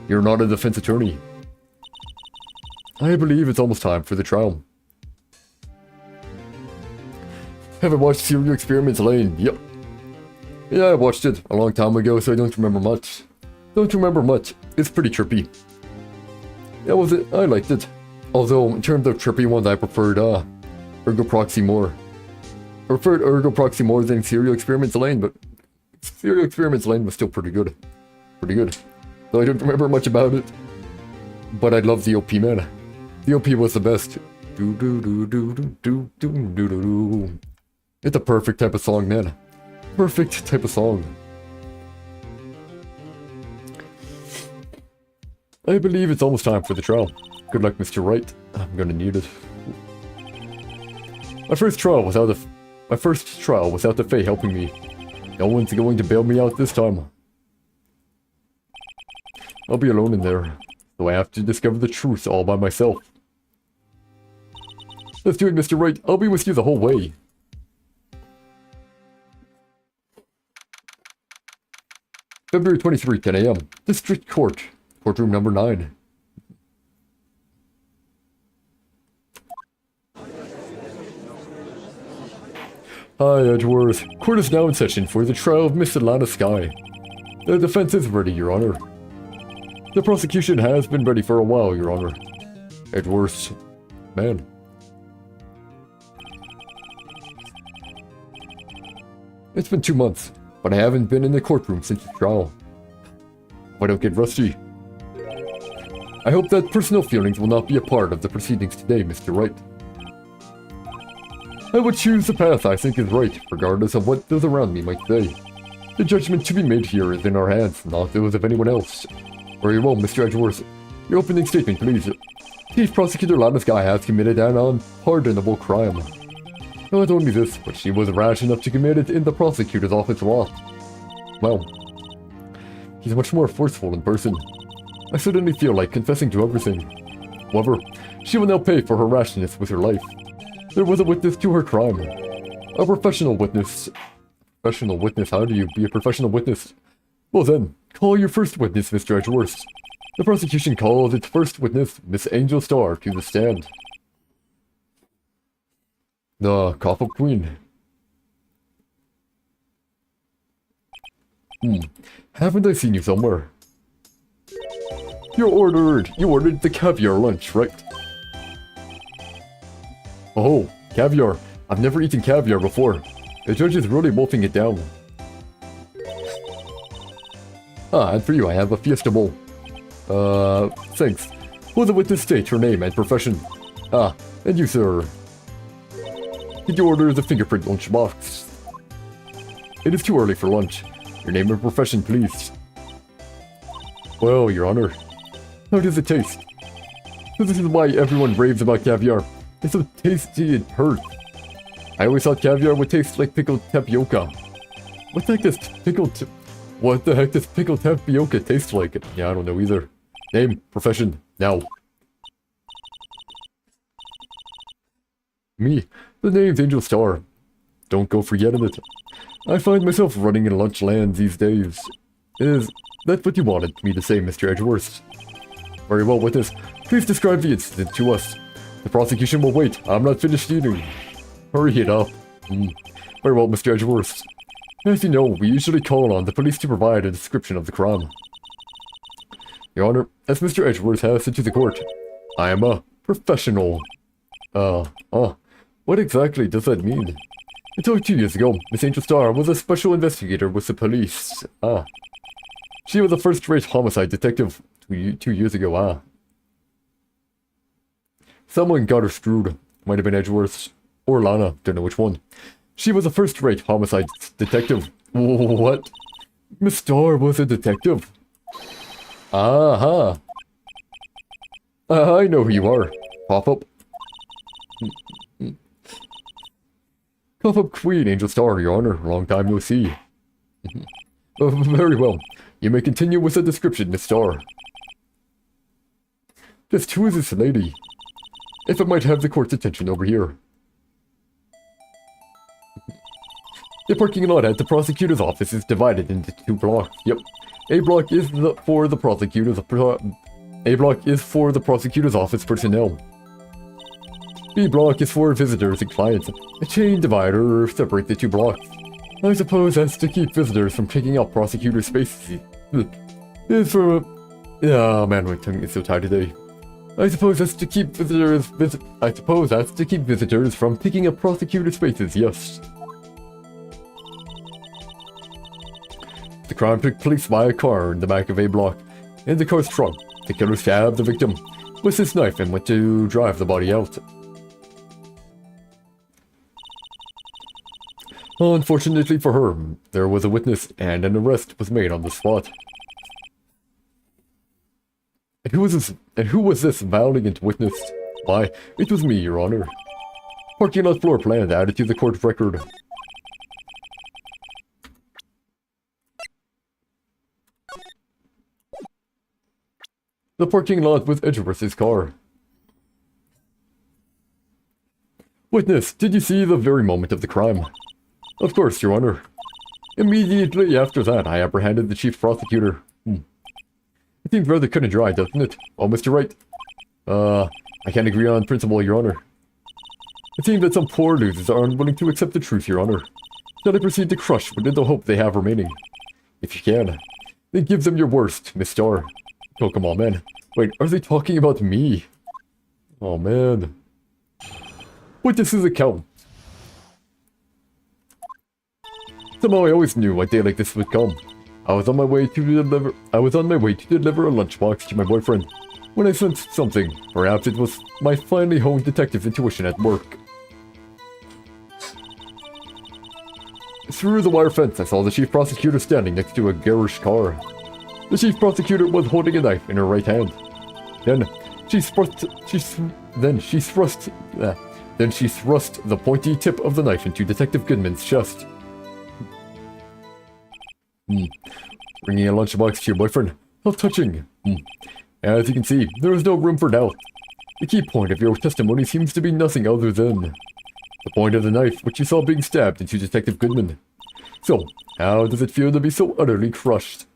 [SPEAKER 1] you're not a defense attorney. I believe it's almost time for the trial. Haven't watched Serial Experiments Lane. Yep. Yeah, I watched it a long time ago, so I don't remember much. It's pretty trippy. That was it. I liked it. Although, in terms of trippy ones, I preferred, Ergo Proxy more. I preferred Ergo Proxy more than Serial Experiments Lane, but Serial Experiments Lane was still pretty good. Though I don't remember much about it. But I love the OP, man. The OP was the best. It's a perfect type of song, man. Perfect type of song. I believe it's almost time for the trial. Good luck, Mr. Wright. I'm gonna need it. My first trial without the Fae helping me. No one's going to bail me out this time. I'll be alone in there, so I have to discover the truth all by myself. Let's do it, Mr. Wright. I'll be with you the whole way. February 23, 10 AM. District Court. Courtroom number 9. Hi, Edgeworth. Court is now in session for the trial of Miss Atlanta Sky. The defense is ready, Your Honor. The prosecution has been ready for a while, Your Honor. Edgeworth. Man. It's been 2 months, but I haven't been in the courtroom since the trial. Why don't get rusty? I hope that personal feelings will not be a part of the proceedings today, Mr. Wright. I would choose the path I think is right, regardless of what those around me might say. The judgment to be made here is in our hands, not those of anyone else. Very well, Mr. Edgeworth. Your opening statement, please. Chief Prosecutor Atlanta Sky has committed an unpardonable crime. Not only this, but she was rash enough to commit it in the prosecutor's office lot. Well, he's much more forceful in person. I suddenly feel like confessing to everything. However, she will now pay for her rashness with her life. There was a witness to her crime. A professional witness. Professional witness? How do you be a professional witness? Well then, call your first witness, Mr. Edgeworth. The prosecution calls its first witness, Miss Angel Starr, to the stand. The Cough-Up Queen. Haven't I seen you somewhere? You ordered the caviar lunch, right? Oh, caviar. I've never eaten caviar before. The judge is really wolfing it down. And for you, I have a Fiesta Bowl. Thanks. Will the witness state her name and profession? And you, sir? Did you order the fingerprint lunchbox? It is too early for lunch. Your name and profession, please. Well, Your Honor. How does it taste? So this is why everyone raves about caviar. It's so tasty it hurts. I always thought caviar would taste like pickled tapioca. What the heck does pickled tapioca taste like? Yeah, I don't know either. Name, profession, now. Me. The name's Angel Starr. Don't go forgetting it. I find myself running in lunch land these days. Is that what you wanted me to say, Mr. Edgeworth? Very well, witness. Please describe the incident to us. The prosecution will wait. I'm not finished eating. Hurry it up. Very well, Mr. Edgeworth. As you know, we usually call on the police to provide a description of the crime. Your Honor, as Mr. Edgeworth has said to the court, I am a professional. What exactly does that mean? Until 2 years ago, Miss Angel Starr was a special investigator with the police. She was a first-rate homicide detective 2 years ago. Someone got her screwed. Might have been Edgeworth or Lana, don't know which one. She was a first-rate homicide detective. What? Miss Starr was a detective? I know who you are. Pop-up. Cough-Up Queen, Angel Starr, Your Honor. Long time no see. Very well. You may continue with the description, Miss Starr. Just who is this lady? If it might have the court's attention over here. The parking lot at the prosecutor's office is divided into 2 blocks. Yep. A block is for the prosecutor's office personnel. B block is for visitors and clients. A chain divider separates the 2 blocks. I suppose that's to keep visitors from taking up prosecutor spaces. Is for... Oh man, my tongue is so tired today. I suppose that's to keep visitors from taking up prosecutor spaces, yes. The crime took place by a car in the back of A block. In the car's trunk, the killer stabbed the victim with his knife and went to drive the body out. Unfortunately for her, there was a witness and an arrest was made on the spot. And who was this valiant witness? Why, it was me, Your Honor. Parking lot floor plan added to the court record. The parking lot with Edgeworth's car. Witness, did you see the very moment of the crime? Of course, Your Honor. Immediately after that, I apprehended the chief prosecutor. It seems rather cut and dry, doesn't it? Oh, Mr. Wright. I can't agree on principle, Your Honor. It seems that some poor losers are unwilling to accept the truth, Your Honor. Shall I proceed to crush what little hope they have remaining? If you can, then give them your worst, Miss Star. Oh, come on, man. Wait, are they talking about me? Oh, man. But this is a count. Somehow I always knew a day like this would come. I was on my way to deliver a lunchbox to my boyfriend when I sensed something. Perhaps it was my finely honed detective intuition at work. Through the wire fence, I saw the chief prosecutor standing next to a garish car. The chief prosecutor was holding a knife in her right hand. Then she thrust the pointy tip of the knife into Detective Goodman's chest. Bringing a lunchbox to your boyfriend. How touching. As you can see, there is no room for doubt. The key point of your testimony seems to be nothing other than the point of the knife which you saw being stabbed into Detective Goodman. So, how does it feel to be so utterly crushed?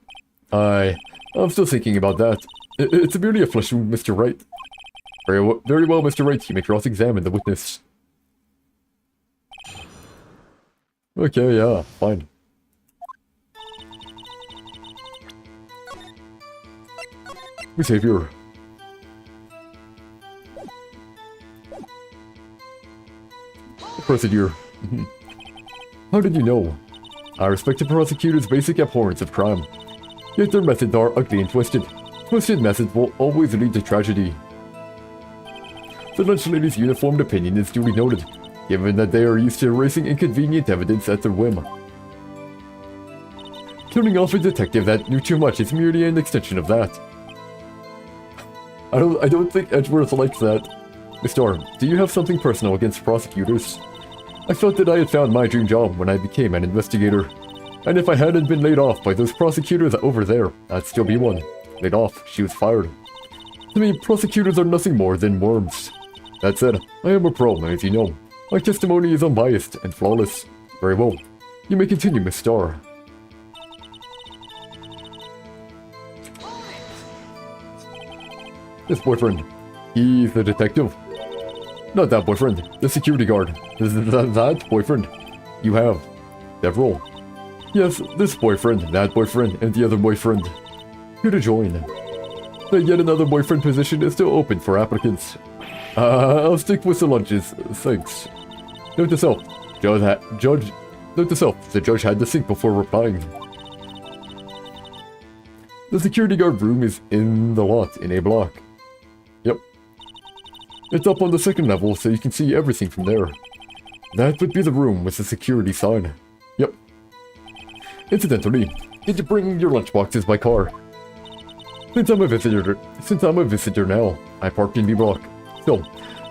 [SPEAKER 1] I'm still thinking about that. It's merely a flesh wound, Mr. Wright. Very well, Mr. Wright. You may cross-examine the witness. Okay, yeah, fine. We save here. Procedure. How did you know? I respect the prosecutor's basic abhorrence of crime. Yet their methods are ugly and twisted. Twisted methods will always lead to tragedy. The lunch lady's uniformed opinion is duly noted, given that they are used to erasing inconvenient evidence at their whim. Killing off a detective that knew too much is merely an extension of that. I don't think Edgeworth likes that. Miss Storm, do you have something personal against prosecutors? I felt that I had found my dream job when I became an investigator. And if I hadn't been laid off by those prosecutors over there, I'd still be one. Laid off, she was fired. To me, prosecutors are nothing more than worms. That said, I am a pro, as you know. My testimony is unbiased and flawless. Very well. You may continue, Miss Starr. This boyfriend. He's the detective. Not that boyfriend. The security guard. That boyfriend. You have several. Yes, this boyfriend, that boyfriend, and the other boyfriend. Here to join. The yet another boyfriend position is still open for applicants. I'll stick with the lunches, thanks. Note to self, note to self, the judge had to think before replying. The security guard room is in the lot in A block. Yep. It's up on the second level, so you can see everything from there. That would be the room with the security sign. Yep. Incidentally, did you bring your lunchboxes by car? Since I'm a visitor now, I parked in B block. So,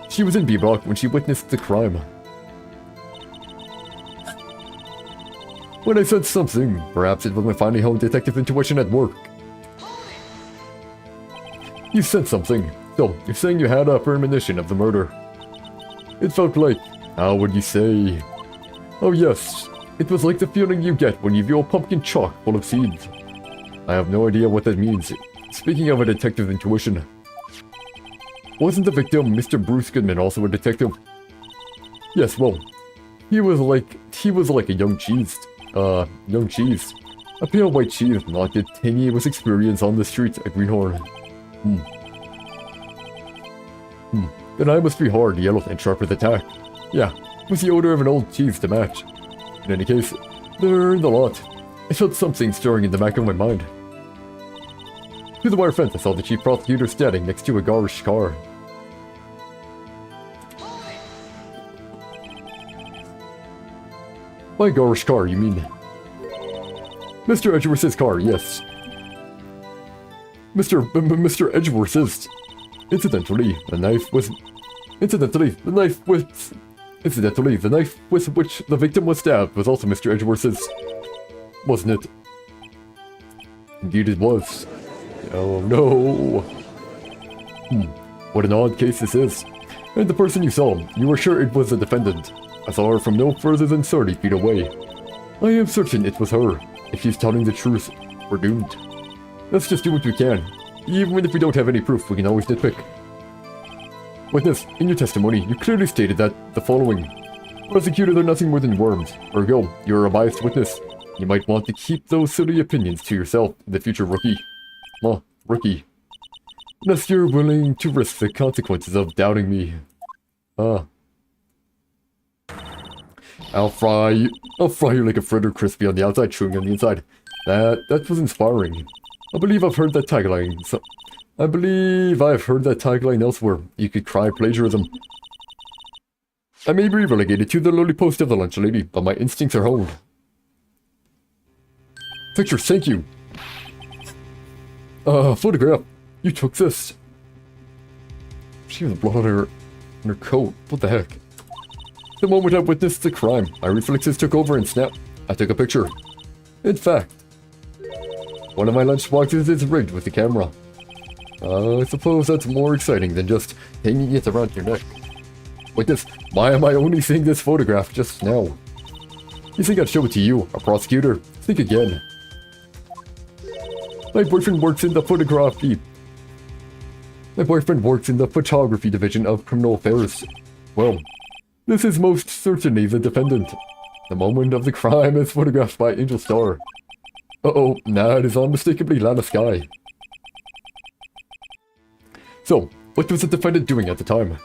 [SPEAKER 1] she was in B block when she witnessed the crime. When I said something, perhaps it was my finely honed detective intuition at work. You said something, so you're saying you had a premonition of the murder. It felt like, how would you say? Oh yes, it was like the feeling you get when you view a pumpkin chock full of seeds. I have no idea what that means. Speaking of a detective intuition, wasn't the victim Mr. Bruce Goodman also a detective? Yes, well, he was like a young cheese. A pale white cheese, not yet tangy with experience on the streets at Greenhorn. Then I must be hard, yellow, and sharp with attack. Yeah, with the odor of an old cheese to match. In any case, they're in the lot. I felt something stirring in the back of my mind. Through the wire fence, I saw the chief prosecutor standing next to a garish car. By garish car, you mean? Mr. Edgeworth's car, yes. Mr. Edgeworth's. Incidentally, the knife with which the victim was stabbed was also Mr. Edgeworth's. Wasn't it? Indeed it was. Oh no. What an odd case this is. And the person you saw, you were sure it was the defendant. I saw her from no further than 30 feet away. I am certain it was her. If she's telling the truth, we're doomed. Let's just do what we can. Even if we don't have any proof, we can always nitpick. Witness, in your testimony, you clearly stated that the following. Prosecutor, they're nothing more than worms. Ergo, you're a biased witness. You might want to keep those silly opinions to yourself in the future, rookie. Rookie. Unless you're willing to risk the consequences of doubting me. I'll fry you like a fritter crispy on the outside, chewing on the inside. That was inspiring. I believe I've heard that tagline. I believe I've heard that tagline elsewhere. You could cry plagiarism. I may be relegated to the lowly post of the lunch lady, but my instincts are honed. Picture, thank you. Photograph. You took this. She has blood on her coat. What the heck? The moment I witnessed the crime, my reflexes took over and snapped. I took a picture. In fact, one of my lunchboxes is rigged with the camera. I suppose that's more exciting than just hanging it around your neck. Witness, why am I only seeing this photograph just now? You think I'd show it to you, a prosecutor? Think again. My boyfriend works in the photography division of criminal affairs. Well, this is most certainly the defendant. The moment of the crime is photographed by Angel Star. Uh-oh, nah, it is unmistakably Lana Sky. So, what was the defendant doing at the time?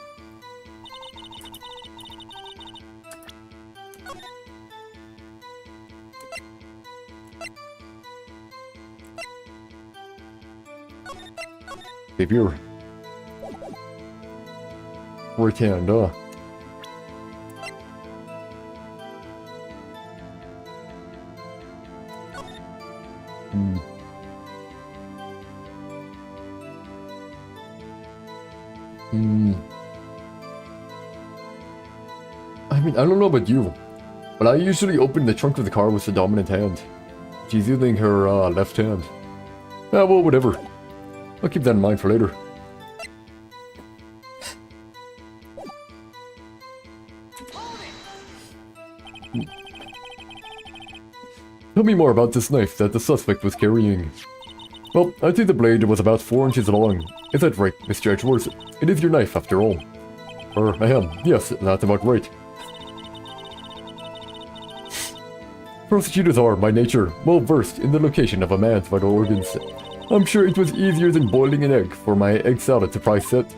[SPEAKER 1] Behavior. Right hand, I mean, I don't know about you, but I usually open the trunk of the car with the dominant hand. She's using her left hand. Ah, well, whatever. I'll keep that in mind for later. Tell me more about this knife that the suspect was carrying. Well, I think the blade was about 4 inches long. Is that right, Mr. Edgeworth? It is your knife, after all. Yes, that's about right. Prosecutors are, by nature, well versed in the location of a man's vital organs. I'm sure it was easier than boiling an egg for my egg salad surprise set.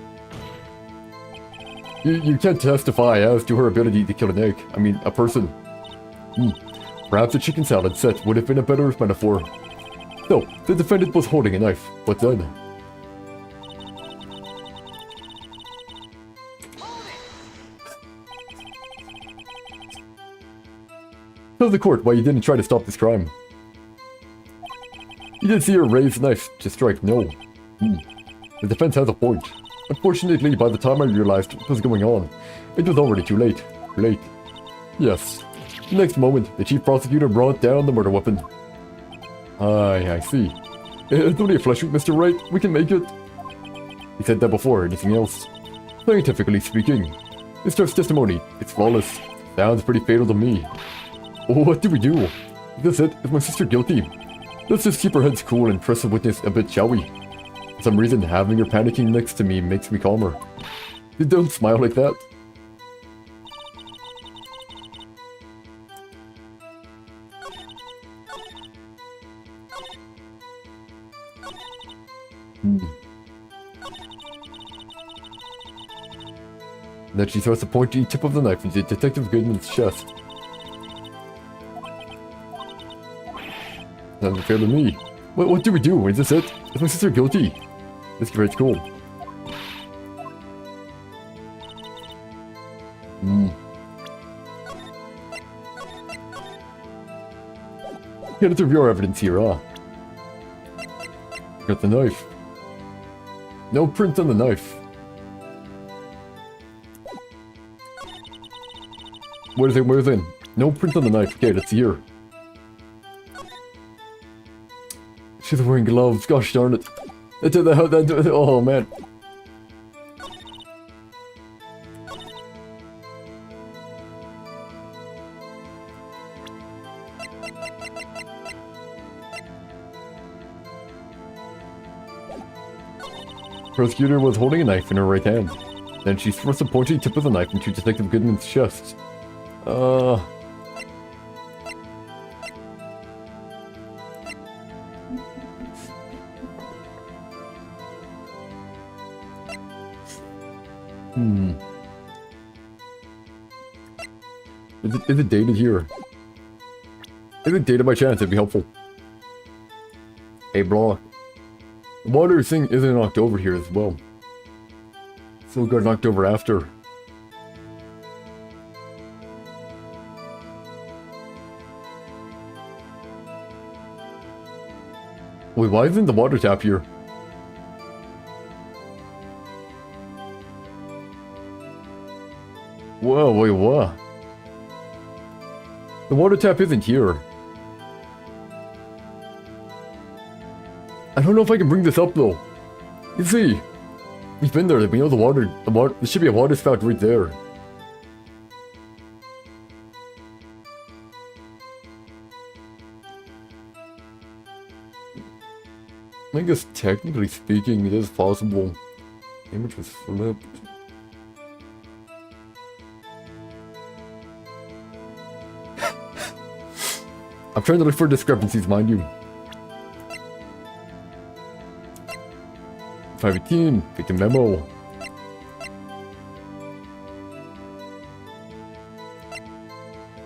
[SPEAKER 1] You can't testify as to her ability to kill an egg. I mean, a person. Perhaps a chicken salad set would have been a better metaphor. So, the defendant was holding a knife. What then? Tell the court why you didn't try to stop this crime. You didn't see her raise the knife to strike, no. The defense has a point. Unfortunately, by the time I realized what was going on, it was already too late. Yes. The next moment, the chief prosecutor brought down the murder weapon. I see. It's only a flesh wound, Mr. Wright. We can make it. He said that before anything else. Scientifically speaking, Mr. testimony, it's flawless. Sounds pretty fatal to me. What do we do? Is this it? Is my sister guilty? Let's just keep our heads cool and press the witness a bit, shall we? For some reason, having her panicking next to me makes me calmer. Don't smile like that. Then she throws the pointy tip of the knife into Detective Goodman's chest. Sounds fair to me. What do we do? Is this it? Is my sister guilty? This is cool. Get into your evidence here, huh? Got the knife. No print on the knife. Where's it? No print on the knife. Okay, let's see here. She's wearing gloves. Gosh darn it. Oh man. Prosecutor was holding a knife in her right hand. Then she thrust the pointy tip of the knife into Detective Goodman's chest. Is it dated here? Is it dated by chance? It'd be helpful. Hey, blah. The water thing isn't knocked over here as well. So it got knocked over after. Wait, why isn't the water tap here? Whoa, wait, what? The water tap isn't here. I don't know if I can bring this up though. You see, we've been there, we know the water, there should be a water spout right there. I guess technically speaking, it is possible. The image was flipped. I'm trying to look for discrepancies, mind you. 518, take the memo.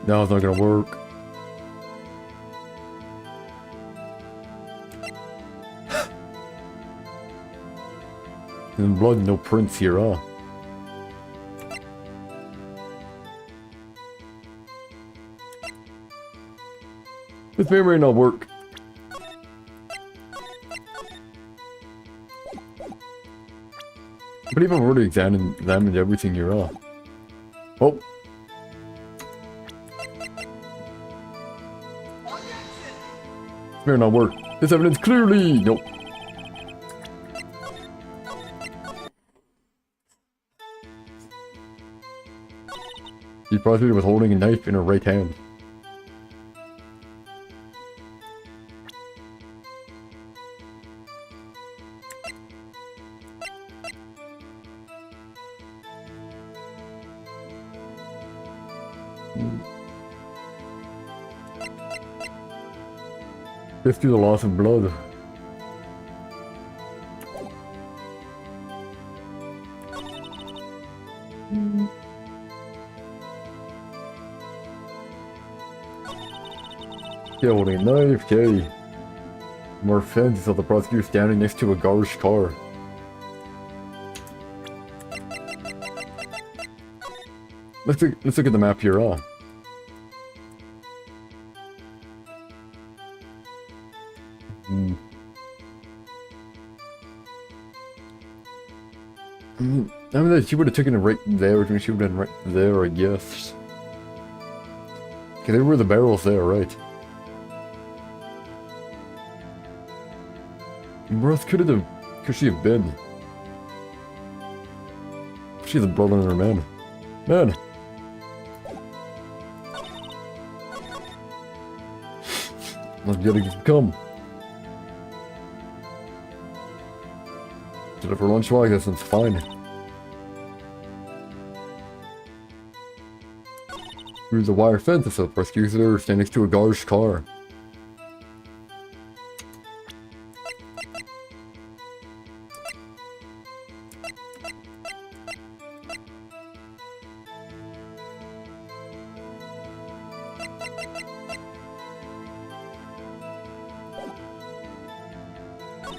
[SPEAKER 1] Now it's not gonna work. And blood, no prints here, huh? This may or may not work. But even I've already examined everything here, huh? Oh. This may or not work. This evidence clearly... Nope. The prosecutor was holding a knife in her right hand. This due to the loss of blood. Yeah, holding a knife, okay. More fence, saw the prosecutor standing next to a garbage car. Let's look at the map here, huh? I mean, she would have taken it right there, which means she would have been right there, I guess. Okay, there were the barrels there, right? Where else could she have been? She has blood on her, man. Man! Let's get it come. Did it for lunch, well, I guess it's fine. Through the wire fence, the prosecutor standing next to a garbage car.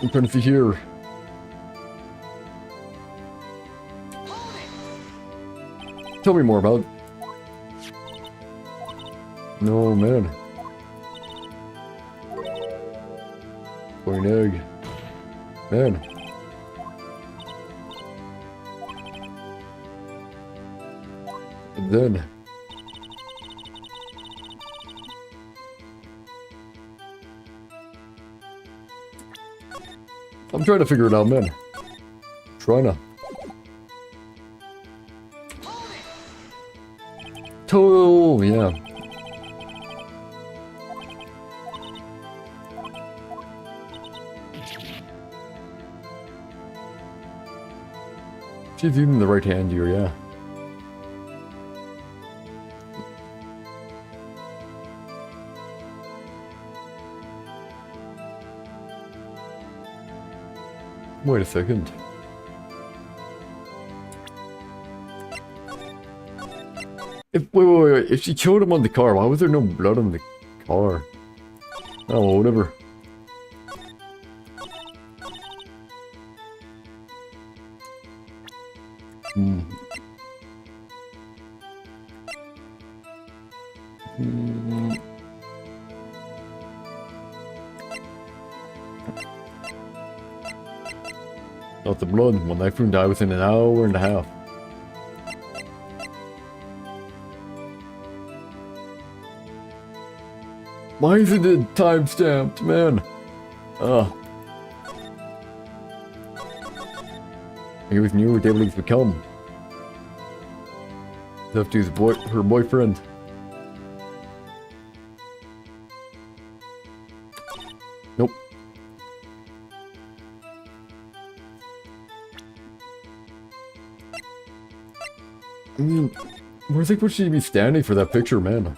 [SPEAKER 1] I'm trying to see here. Tell me more about it. No, man. Point egg. Man. And then... I'm trying to figure it out, man. Trying to. Total, yeah. She's using the right hand here, yeah. Wait a second. Wait. If she killed him on the car, why was there no blood on the car? Oh, whatever. Not the blood. When knife wound died within an hour and a half. Why isn't it time-stamped, man? He always knew what David would become. Left to her boyfriend. Nope. I mean, where do you think would she be standing for that picture, man?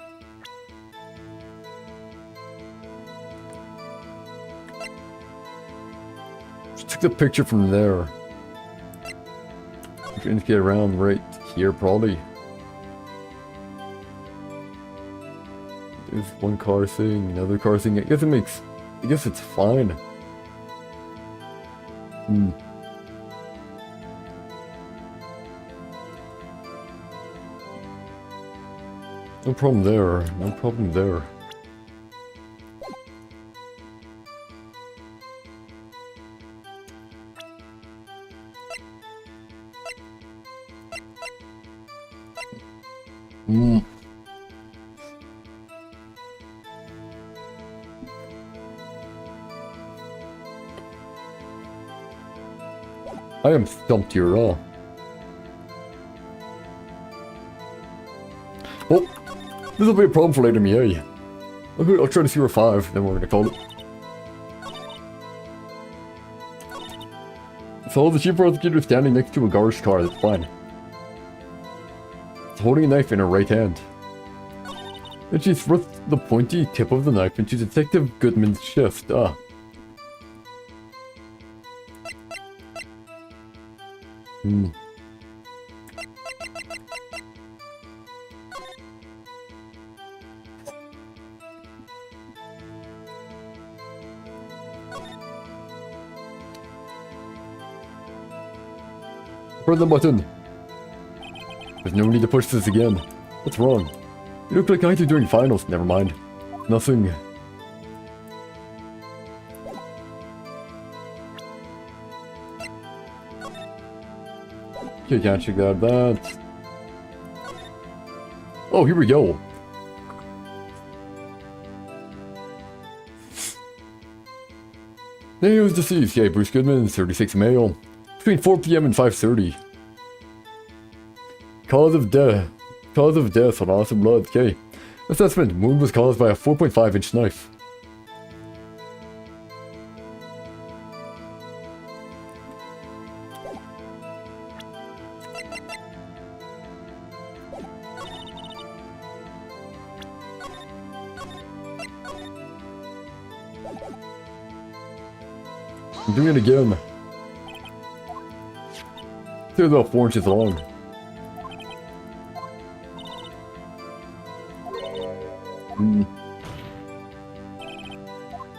[SPEAKER 1] She took the picture from there. Trying to get around right here, probably. There's one car thing, another car thing. I guess it's fine. No problem there. No problem there. I am stumped here, Oh, this will be a problem for later, Mia. I'll try to see her 5, then we're gonna call it. So the chief prosecutor is standing next to a garbage car, that's fine. It's holding a knife in her right hand. And she thrusts the pointy tip of the knife into Detective Goodman's chest. Press the button. There's no need to push this again. What's wrong? You look like I do during finals. Never mind. Nothing. Okay, can't check that. Oh, here we go. Name was deceased. Yeah, Bruce Goodman, 36 male. Between 4 PM and 5:30. Cause of death on loss of blood. Okay. Assessment. Wound was caused by a 4.5-inch knife. I'm doing it again. It's about 4 inches long.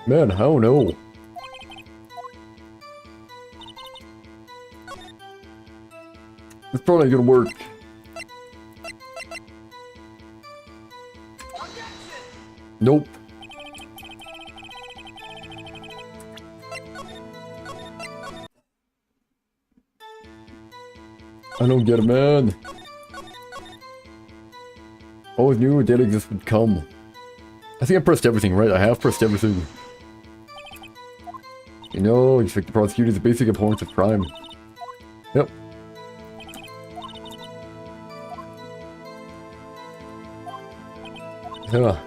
[SPEAKER 1] Man, I don't know. It's probably gonna work. Nope. I don't get it, man. Always knew a daily exist would come. I think I pressed everything, right? I have pressed everything. You know, expect the prosecutor's basic abhorrence of crime. Yep. Yeah.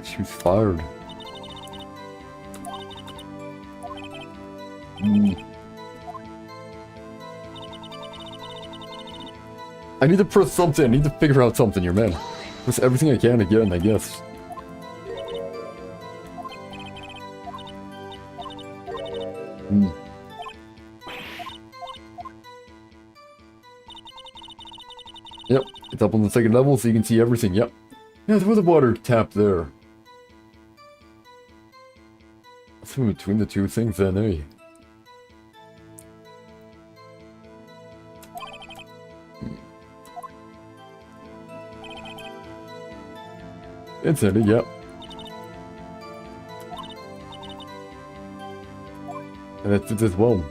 [SPEAKER 1] She was fired. I need to press something. I need to figure out something here, man. Press everything I can again, I guess. Yep, it's up on the second level so you can see everything, yep. Yeah, there was a water tap there. Swim between the two things then, eh? It's in it, yep. And that fits as well.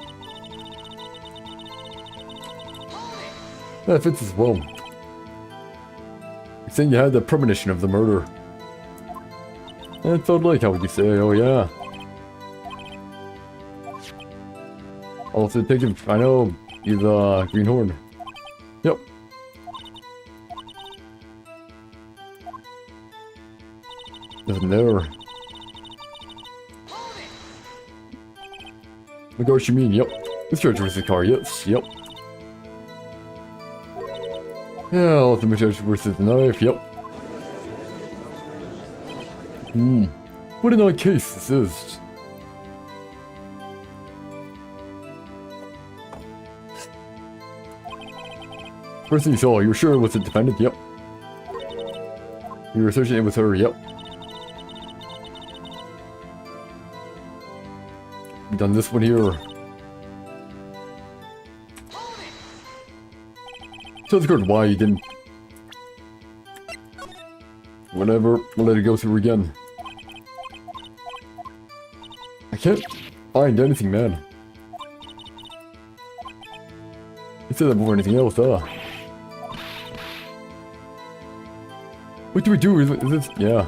[SPEAKER 1] That fits as well. You're saying you had the premonition of the murder. And it felt like, how would you say? Oh yeah. Also, detective, I know he's greenhorn. Yep. Nothing there. I know what you mean, yep. This charger was the car, yes, yep. Yeah, ultimate charger versus the knife, yep. What an odd case this is. First thing you saw, you were sure it was the defendant, yep. You were associated with her, yep. We've done this one here. So it's good why you didn't. Whatever, we'll let it go through again. I can't find anything, man. You said that before anything else, huh? What do we do? Is this? Yeah.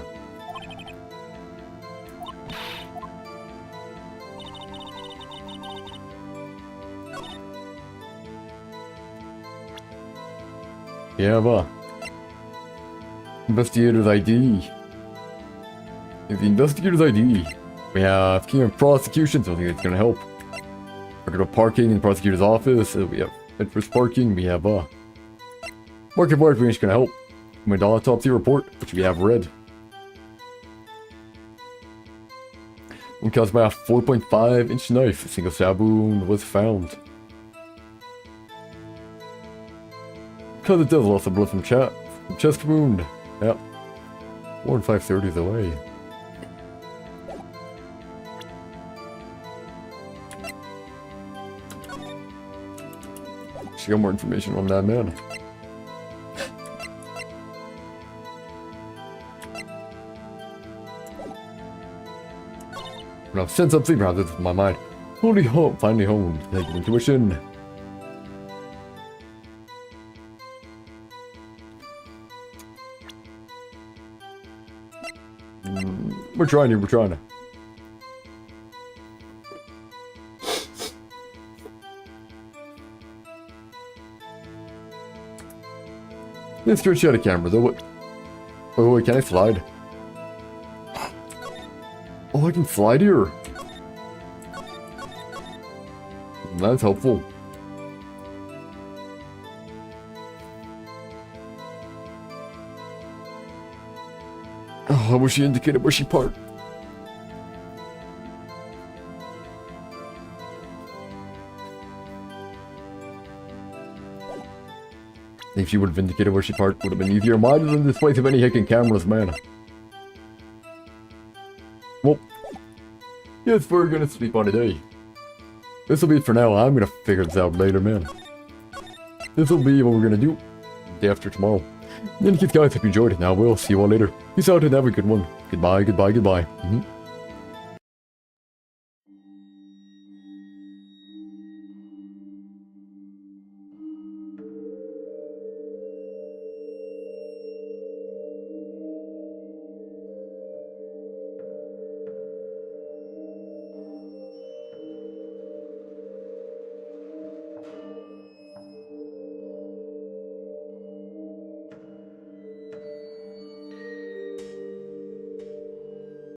[SPEAKER 1] Yeah, but investigator's ID. If the investigator's ID, we have key of prosecution, so I think it's gonna help. Record of parking in the prosecutor's office. We have interest parking. We have market bar range gonna help. My autopsy report, which we have read. One caused by a 4.5-inch knife. A single stab wound was found. Because it does lots of blood from chest wound. Yep. 4 and 530 is away. She got more information on that man. Now, sense up sleep around this with my mind. Holy hope, finally home. Thank you, intuition. We're trying here, we're trying to. Let's go shut a camera though. What? Oh, wait, can I slide? Oh, I can slide here. That's helpful. Oh, I wish she indicated where she parked. If she would have indicated where she parked, would have been easier. Might than this place of any hacking cameras, man. Well, yes, we're gonna sleep on today. This will be it for now. I'm gonna figure this out later, man. This will be what we're gonna do day after tomorrow. In any case, guys, hope you enjoyed it. Now we'll see you all later. Peace out and have a good one. Goodbye, goodbye, goodbye.